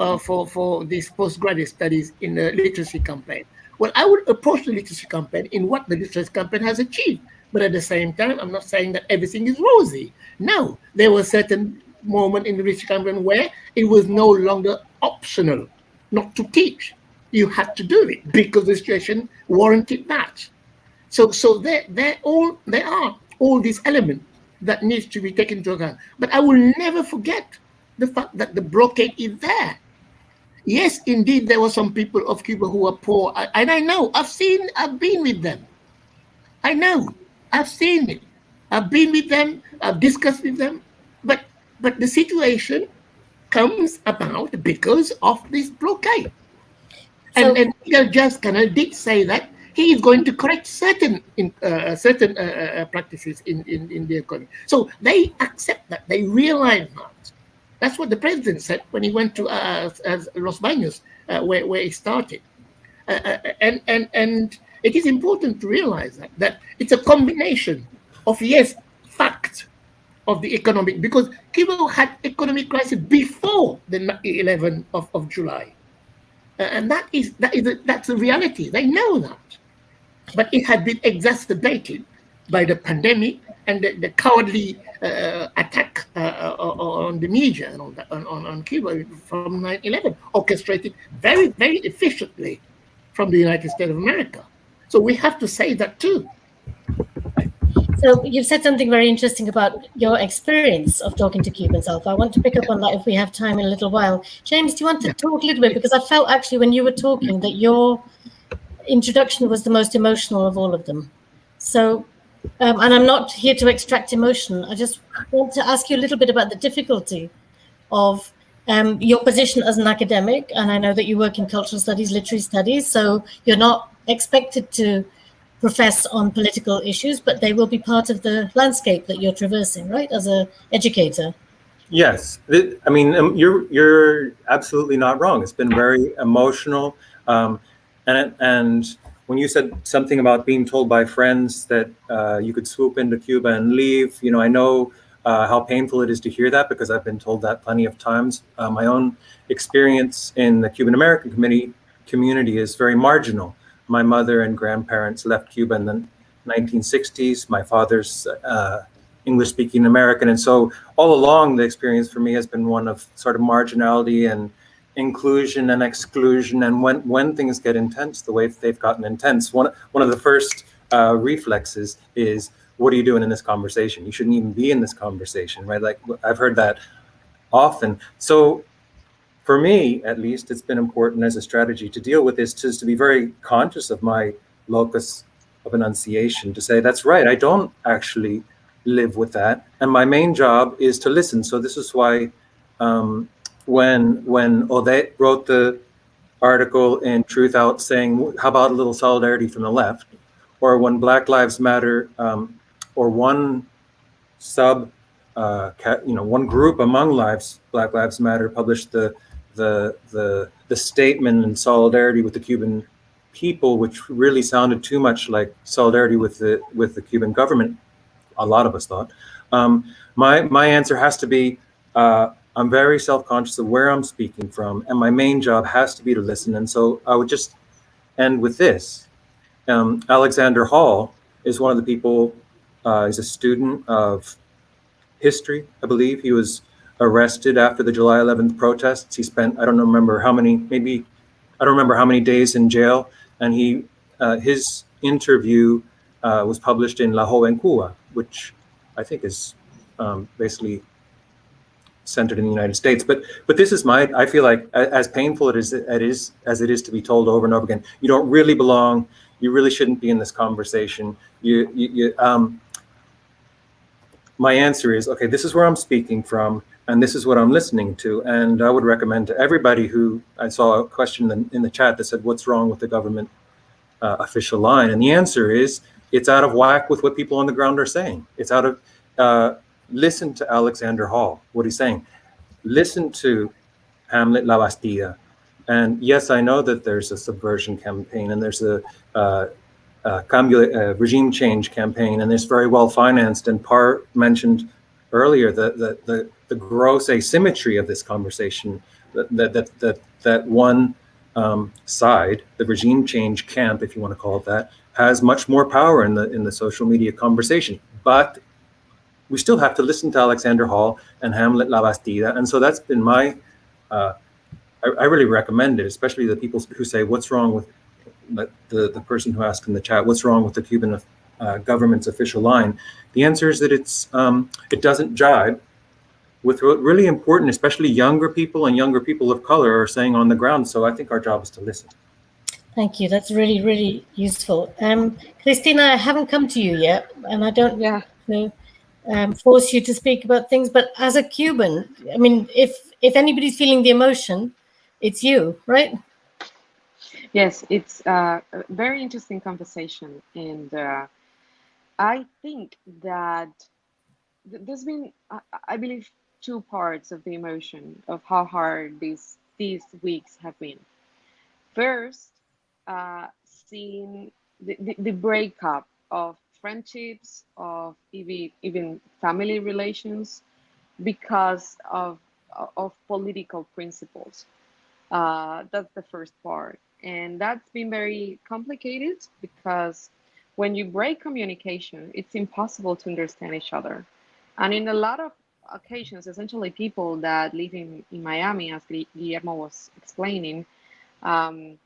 these postgraduate studies in the literacy campaign. Well, I would approach the literacy campaign in what the literacy campaign has achieved. But at the same time, I'm not saying that everything is rosy. No, there were certain moments in the literacy campaign where it was no longer optional not to teach. You had to do it because the situation warranted that. So there are all these elements that needs to be taken into account. But I will never forget the fact that the blockade is there. Yes, indeed, there were some people of Cuba who were poor, and I know, I've been with them. I know, I've seen it. I've been with them, I've discussed with them, but the situation comes about because of this blockade. So, and Miguel Canal did say that he is going to correct certain practices in the economy. So they accept that, they realize that. That's what the president said when he went to Los Baños, where he started. And it is important to realize that it's a combination of, yes, fact of the economic, because Cuba had economic crisis before the 11th of July. And that's a reality. They know that. But it had been exacerbated by the pandemic and the cowardly attack on the media and on Cuba from 9/11, orchestrated very, very efficiently from the United States of America. So we have to say that too. So you've said something very interesting about your experience of talking to Cubans, Alpha. I want to pick up on that if we have time in a little while. James, do you want to talk a little bit? Because I felt actually when you were talking that your introduction was the most emotional of all of them. So, and I'm not here to extract emotion. I just want to ask you a little bit about the difficulty of your position as an academic. And I know that you work in cultural studies, literary studies, so you're not expected to profess on political issues, but they will be part of the landscape that you're traversing, right, as an educator? Yes, I mean, you're absolutely not wrong. It's been very emotional, and when you said something about being told by friends that you could swoop into Cuba and leave, you know, I know how painful it is to hear that, because I've been told that plenty of times. My own experience in the Cuban American community is very marginal. My mother and grandparents left Cuba in the 1960s. My father's English-speaking American. And so all along, the experience for me has been one of sort of marginality and inclusion and exclusion. And when things get intense, the way they've gotten intense, one of the first reflexes is, what are you doing in this conversation? You shouldn't even be in this conversation, right? Like, I've heard that often. So for me, at least, it's been important as a strategy to deal with this, to be very conscious of my locus of enunciation, to say, that's right, I don't actually live with that. And my main job is to listen. So this is why when Odette wrote the article in Truth Out saying, how about a little solidarity from the left? Or when Black Lives Matter, or one one group among Black Lives Matter published the statement in solidarity with the Cuban people, which really sounded too much like solidarity with the Cuban government. A lot of us thought. My answer has to be, I'm very self-conscious of where I'm speaking from, and my main job has to be to listen. And so I would just end with this. Alexander Hall is one of the people, he's a student of history, I believe. He was arrested after the July 11th protests. He spent, I don't remember how many days in jail. And his interview was published in La Joven Cuba, which I think is basically centered in the United States. But this is I feel like, as painful as it is to be told over and over again, you don't really belong. You really shouldn't be in this conversation. My answer is, okay, this is where I'm speaking from, and this is what I'm listening to. And I would recommend to everybody who, I saw a question in the chat that said, what's wrong with the government official line? And the answer is, it's out of whack with what people on the ground are saying. It's out of, listen to Alexander Hall, what he's saying. Listen to Hamlet La Bastilla. And yes, I know that there's a subversion campaign, and there's a Campbell regime change campaign, and it's very well financed. And Par mentioned earlier the gross asymmetry of this conversation. That one side, the regime change camp, if you want to call it that, has much more power in the social media conversation. But we still have to listen to Alexander Hall and Hamlet La Bastilla, and so that's been my. I really recommend it, especially the people who say, "What's wrong with?" The person who asked in the chat, what's wrong with the Cuban government's official line? The answer is that it doesn't jibe with what really important, especially younger people and younger people of color are saying on the ground. So I think our job is to listen. Thank you. That's really, really useful. Christina, I haven't come to you yet, and I don't force you to speak about things, but as a Cuban, I mean, if anybody's feeling the emotion, it's you, right? Yes, it's a very interesting conversation, and I think that there's been, I believe, two parts of the emotion of how hard these weeks have been. First, seeing the breakup of friendships, of even family relations, because of political principles. That's the first part. And that's been very complicated because when you break communication, it's impossible to understand each other. And in a lot of occasions, essentially people that live in Miami, as Guillermo was explaining, you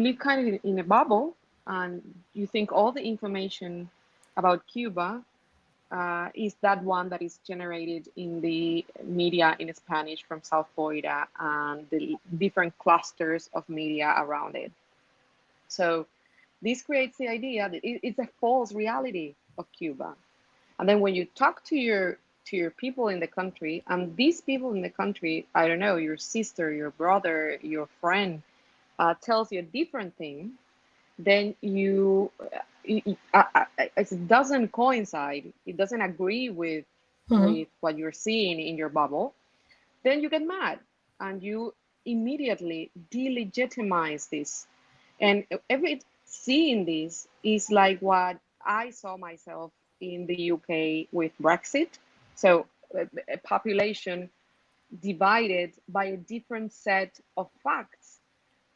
live kind of in a bubble, and you think all the information about Cuba is that one that is generated in the media in Spanish from South Florida and the different clusters of media around it. So this creates the idea that it's a false reality of Cuba. And then when you talk to your people in the country, and these people in the country, I don't know, your sister, your brother, your friend, tells you a different thing, then it doesn't coincide, it doesn't agree with what you're seeing in your bubble, then you get mad and you immediately delegitimize this. And seeing this is like what I saw myself in the UK with Brexit. So a population divided by a different set of facts.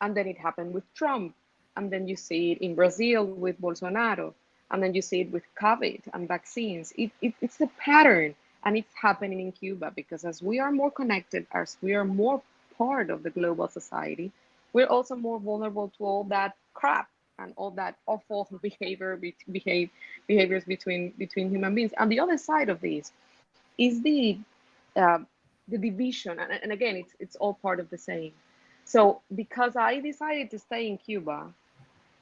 And then it happened with Trump. And then you see it in Brazil with Bolsonaro. And then you see it with COVID and vaccines. It's a pattern, and it's happening in Cuba because as we are more connected, as we are more part of the global society, we're also more vulnerable to all that crap and all that awful behaviors between human beings. And the other side of this is the the division, and again, it's all part of the same. So because I decided to stay in Cuba,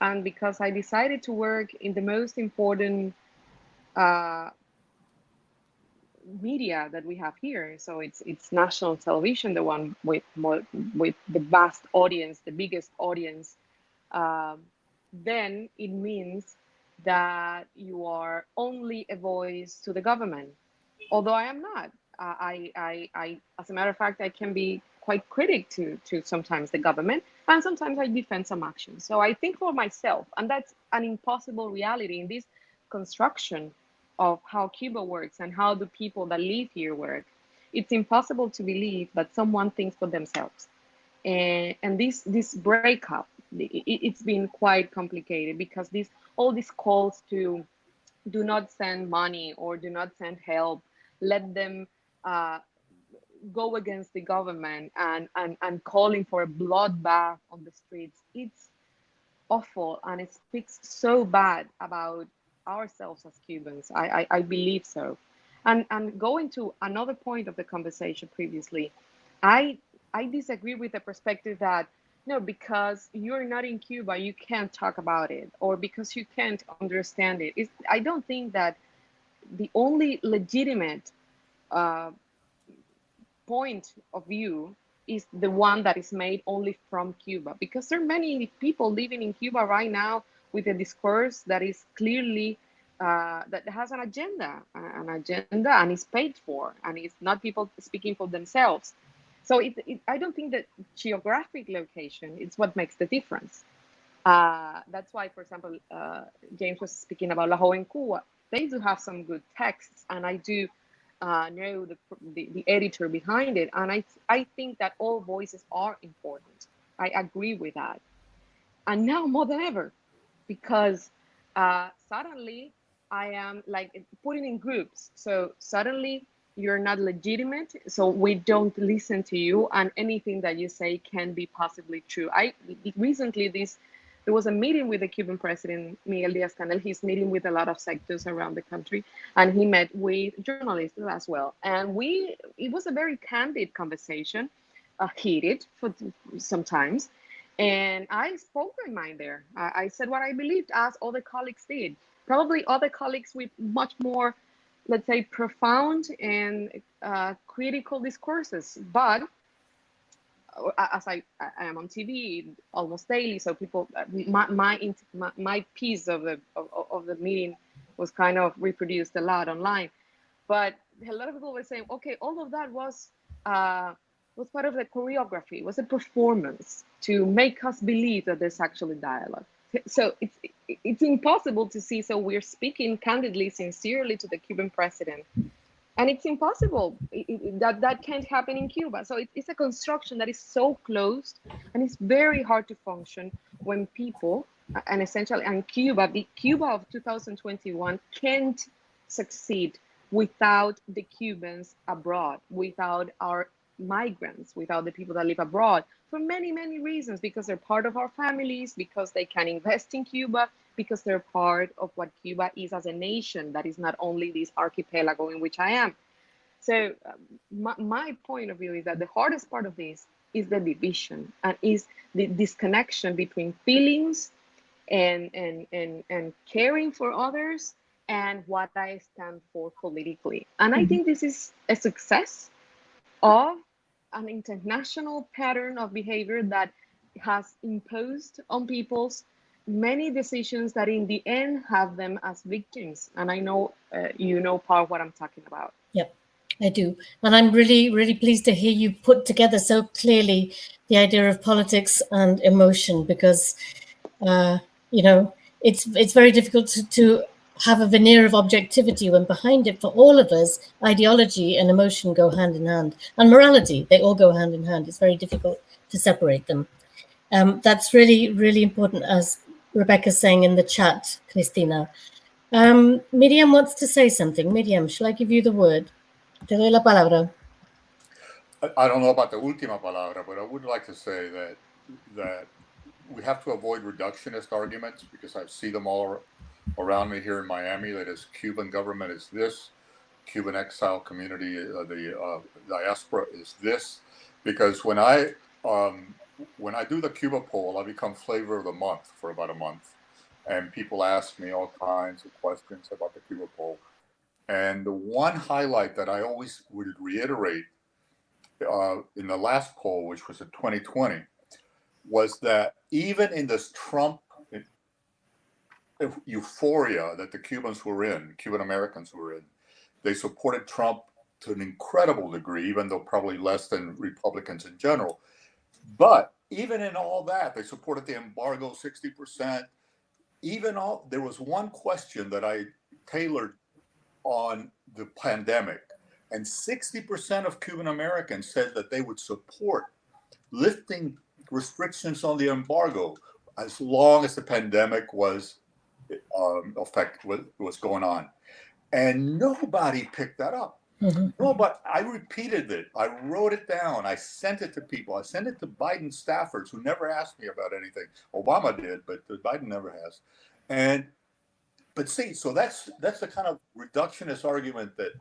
and because I decided to work in the most important media that we have here, so it's national television, the one with the vast audience, the biggest audience, then it means that you are only a voice to the government. Although I am not. I as a matter of fact, I can be quite critic to sometimes the government, and sometimes I defend some actions. So I think for myself, and that's an impossible reality in this construction of how Cuba works and how the people that live here work. It's impossible to believe that someone thinks for themselves. And this breakup, it's been quite complicated, because all these calls to do not send money or do not send help, let them go against the government and calling for a bloodbath on the streets, it's awful, and it speaks so bad about ourselves as Cubans. I believe so. And going to another point of the conversation previously, I disagree with the perspective that, no, because you're not in Cuba, you can't talk about it, or because you can't understand it. I don't think that the only legitimate point of view is the one that is made only from Cuba, because there are many people living in Cuba right now with a discourse that is clearly that has an agenda, and is paid for, and it's not people speaking for themselves. So I don't think that geographic location is what makes the difference. That's why, for example, James was speaking about La Joven Cuba. They do have some good texts, and I do know the editor behind it, and I think that all voices are important. I agree with that, and now more than ever, because suddenly I am like putting in groups. So suddenly you're not legitimate, so we don't listen to you, and anything that you say can be possibly true. Recently there was a meeting with the Cuban president, Miguel Díaz-Canel. He's meeting with a lot of sectors around the country, and he met with journalists as well. And it was a very candid conversation, heated for sometimes. And I spoke my mind there. I said what I believed, as other colleagues did. Probably other colleagues with much more, let's say, profound and critical discourses. But as I am on TV almost daily, so people, my piece of the meeting was kind of reproduced a lot online. But a lot of people were saying, okay, all of that was part of the choreography, was a performance to make us believe that there's actually dialogue. So it's impossible to see. So we're speaking candidly, sincerely to the Cuban president, and it's impossible that can't happen in Cuba. So it's a construction that is so closed, and it's very hard to function when people, and essentially, and the Cuba of 2021 can't succeed without the Cubans abroad, without our migrants, without the people that live abroad, for many, many reasons, because they're part of our families, because they can invest in Cuba, because they're part of what Cuba is as a nation, that is not only this archipelago in which I am. So my point of view is that the hardest part of this is the division, and is the disconnection between feelings and caring for others and what I stand for politically. And I think this is a success of an international pattern of behavior that has imposed on people's many decisions that in the end have them as victims. And I know you know part of what I'm talking about. Yep, I do. And I'm really, really pleased to hear you put together so clearly the idea of politics and emotion, because, it's very difficult to have a veneer of objectivity when behind it, for all of us, ideology and emotion go hand in hand, and morality, they all go hand in hand. It's very difficult to separate them. That's really, really important, as Rebecca's saying in the chat, Cristina. Miriam wants to say something. Miriam, shall I give you the word? Te doy la palabra. I don't know about the última palabra, but I would like to say that we have to avoid reductionist arguments, because I see them all around me here in Miami, that is Cuban government is this, Cuban exile community, the diaspora, is this, because when I do the Cuba poll, I become flavor of the month for about a month, and people ask me all kinds of questions about the Cuba poll. And the one highlight that I always would reiterate in the last poll, which was in 2020, was that even in this Trump euphoria that the Cubans were in, Cuban Americans were in, they supported Trump to an incredible degree, even though probably less than Republicans in general. But even in all that, they supported the embargo 60%. There was one question that I tailored on the pandemic, and 60% of Cuban Americans said that they would support lifting restrictions on the embargo as long as the pandemic was going on. And nobody picked that up. Mm-hmm. No, but I repeated it. I wrote it down. I sent it to people. I sent it to Biden staffers who never asked me about anything. Obama did, but Biden never has. But see, so that's the kind of reductionist argument that,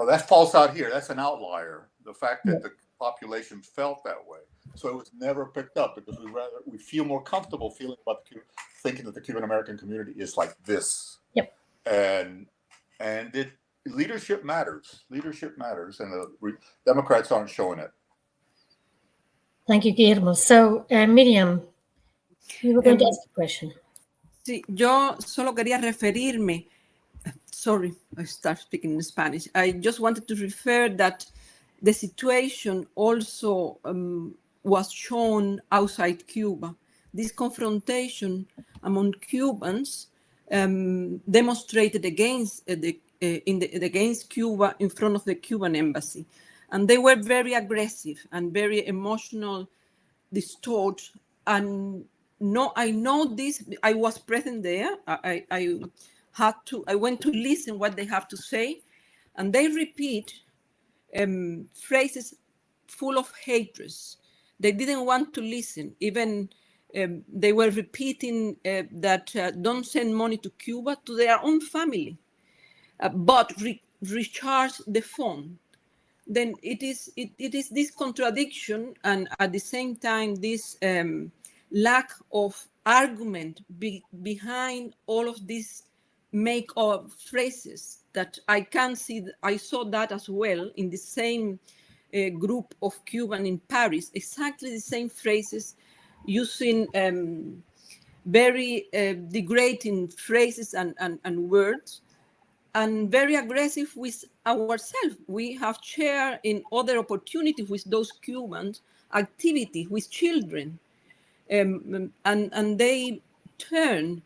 that falls out here. That's an outlier. The fact that the population felt that way. So it was never picked up because we feel more comfortable feeling about thinking that the Cuban American community is like this. Yep. And leadership matters. Leadership matters, and the Democrats aren't showing it. Thank you, Guillermo. So, Miriam, you were going to ask a question. Sí, yo solo quería referirme. Sorry, I start speaking in Spanish. I just wanted to refer that the situation also was shown outside Cuba. This confrontation among Cubans demonstrated against against Cuba in front of the Cuban embassy, and they were very aggressive and very emotional, distorted. And no, I know this. I was present there. I went to listen what they have to say, and they repeat phrases full of hatred. They didn't want to listen. Even they were repeating that don't send money to Cuba, to their own family, but recharge the phone. Then it is this contradiction, and at the same time this lack of argument behind all of these make-up phrases that I can see. I saw that as well in the same group of Cuban in Paris, exactly the same phrases, using very degrading phrases and words, and very aggressive with ourselves. We have shared in other opportunities with those Cubans activities with children, and they turn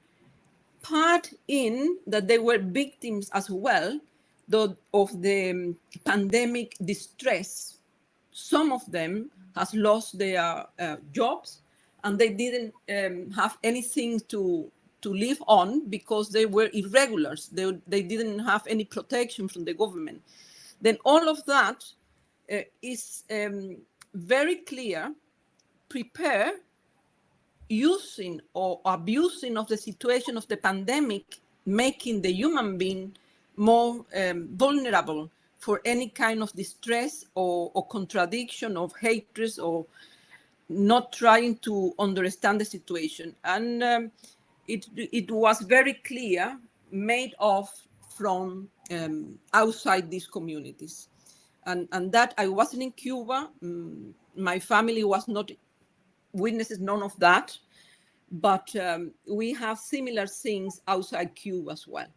part in that they were victims as well of the pandemic distress. Some of them has lost their jobs, and they didn't have anything to live on because they were irregulars. They didn't have any protection from the government. Then all of that is very clear, prepare, using or abusing of the situation of the pandemic, making the human being more vulnerable for any kind of distress or contradiction of hatred or not trying to understand the situation. And it was very clear, made off from outside these communities. And that I wasn't in Cuba. My family was not witnesses, none of that. But we have similar things outside Cuba as well.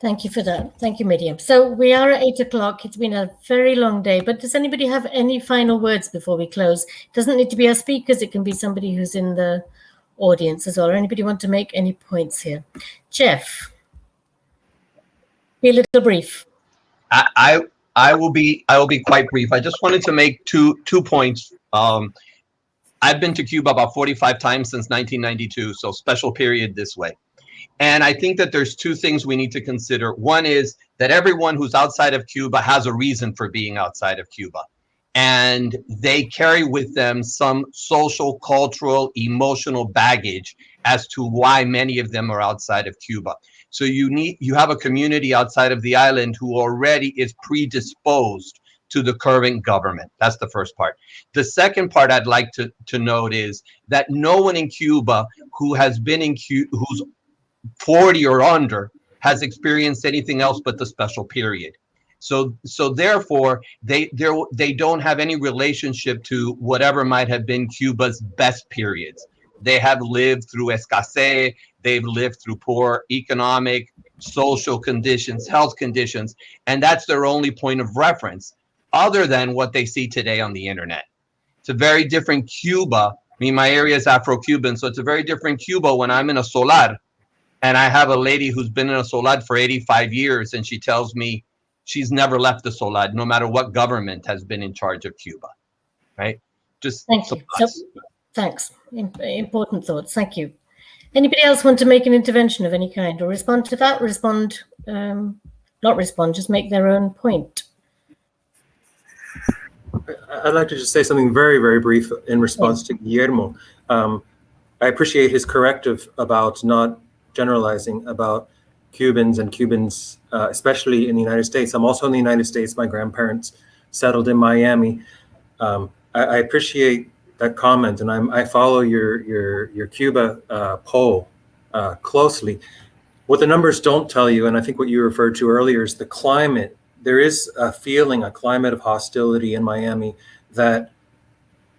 Thank you for that. Thank you, Miriam. So we are at 8 o'clock. It's been a very long day, but does anybody have any final words before we close? It doesn't need to be our speakers. It can be somebody who's in the audience as well. Or anybody want to make any points here? Jeff, be a little brief. I will be quite brief. I just wanted to make two points. I've been to Cuba about 45 times since 1992, so special period this way. And I think that there's two things we need to consider. One is that everyone who's outside of Cuba has a reason for being outside of Cuba. And they carry with them some social, cultural, emotional baggage as to why many of them are outside of Cuba. So you have a community outside of the island who already is predisposed to the current government. That's the first part. The second part I'd like to note is that no one in Cuba who has been in Cuba, who's 40 or under, has experienced anything else but the special period. So therefore, they don't have any relationship to whatever might have been Cuba's best periods. They have lived through escasez, they've lived through poor economic, social conditions, health conditions, and that's their only point of reference, other than what they see today on the internet. It's a very different Cuba. I mean, my area is Afro-Cuban, so it's a very different Cuba when I'm in a solar, and I have a lady who's been in a solar for 85 years, and she tells me she's never left the solar, no matter what government has been in charge of Cuba, right? Just thank you. So, thanks. Important thoughts. Thank you. Anybody else want to make an intervention of any kind or respond to that? Not respond, just make their own point. I'd like to just say something very, very brief in response to Guillermo. I appreciate his corrective about not generalizing about Cubans, especially in the United States. I'm also in the United States. My grandparents settled in Miami. I appreciate that comment, and I follow your Cuba poll closely. What the numbers don't tell you, and I think what you referred to earlier, is the climate. There is a climate of hostility in Miami that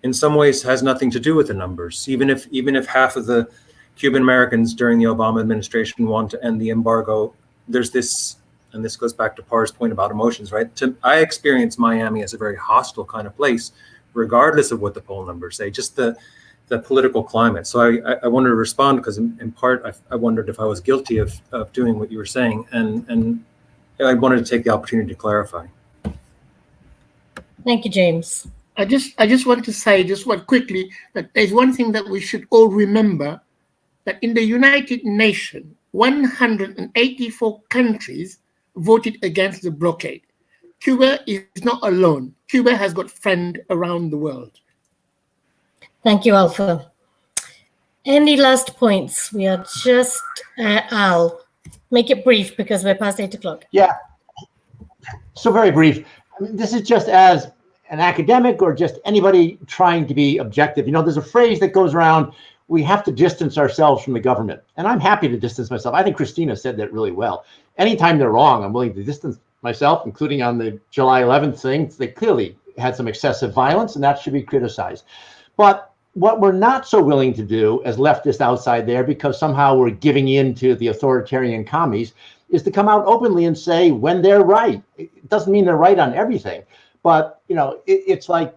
in some ways has nothing to do with the numbers. Even if half of the Cuban Americans during the Obama administration want to end the embargo, there's this, and this goes back to Parr's point about emotions, right? I experience Miami as a very hostile kind of place, regardless of what the poll numbers say, just the political climate. So I wanted to respond because in part I wondered if I was guilty of doing what you were saying, and I wanted to take the opportunity to clarify. Thank you, James. I just want to say just one quickly that there's one thing that we should all remember, that in the United Nations, 184 countries voted against the blockade. Cuba is not alone. Cuba has got friends around the world. Thank you, Alpha. Any last points? We are just, Al, make it brief because we're past 8 o'clock. Yeah, so very brief. I mean, this is just as an academic or just anybody trying to be objective. You know, there's a phrase that goes around, we have to distance ourselves from the government. And I'm happy to distance myself. I think Christina said that really well. Anytime they're wrong, I'm willing to distance myself, including on the July 11th thing. They clearly had some excessive violence, and that should be criticized. But what we're not so willing to do as leftists outside there, because somehow we're giving in to the authoritarian commies, is to come out openly and say when they're right. It doesn't mean they're right on everything. But, you know, it's like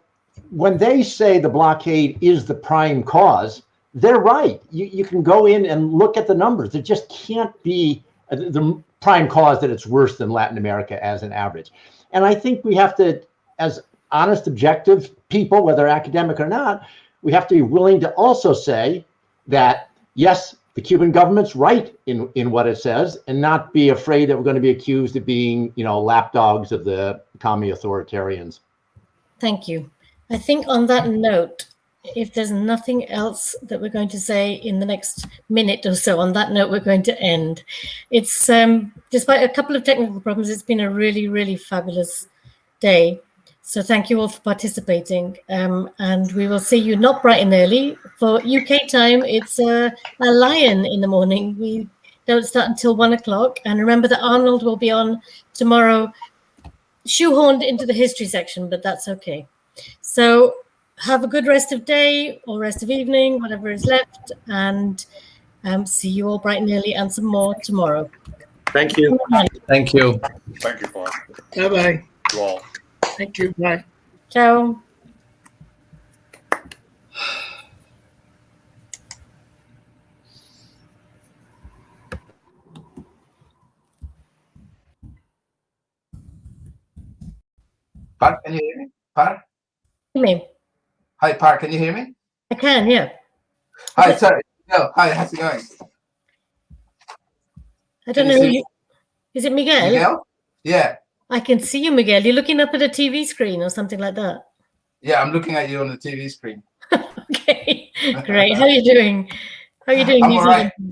when they say the blockade is the prime cause, they're right. You can go in and look at the numbers. There just can't be the prime cause that it's worse than Latin America as an average. And I think we have to, as honest, objective people, whether academic or not, we have to be willing to also say that, yes, the Cuban government's right in what it says, and not be afraid that we're going to be accused of being, you know, lapdogs of the commie authoritarians. Thank you. I think on that note, if there's nothing else that we're going to say in the next minute or so, on that note, we're going to end. It's, despite a couple of technical problems, it's been a really, really fabulous day. So thank you all for participating. And we will see you not bright and early. For UK time, it's a lion in the morning. We don't start until 1 o'clock. And remember that Arnold will be on tomorrow, shoehorned into the history section, but that's okay. So have a good rest of day or rest of evening, whatever is left. And see you all bright and early and some more tomorrow. Thank you. Thank you. Thank you, Paul. Bye-bye. You all. Thank you. Bye. Ciao. Par, can you hear me? Par? Hear me? Hi, Par, can you hear me? I can, yeah. Hi, sorry. No, hi, how's it going? I don't know who you... Is it Miguel? Miguel? Yeah. I can see you, Miguel. You're looking up at a TV screen or something like that. Yeah, I'm looking at you on the TV screen. Okay, great. How are you doing? How are you doing? I'm all right.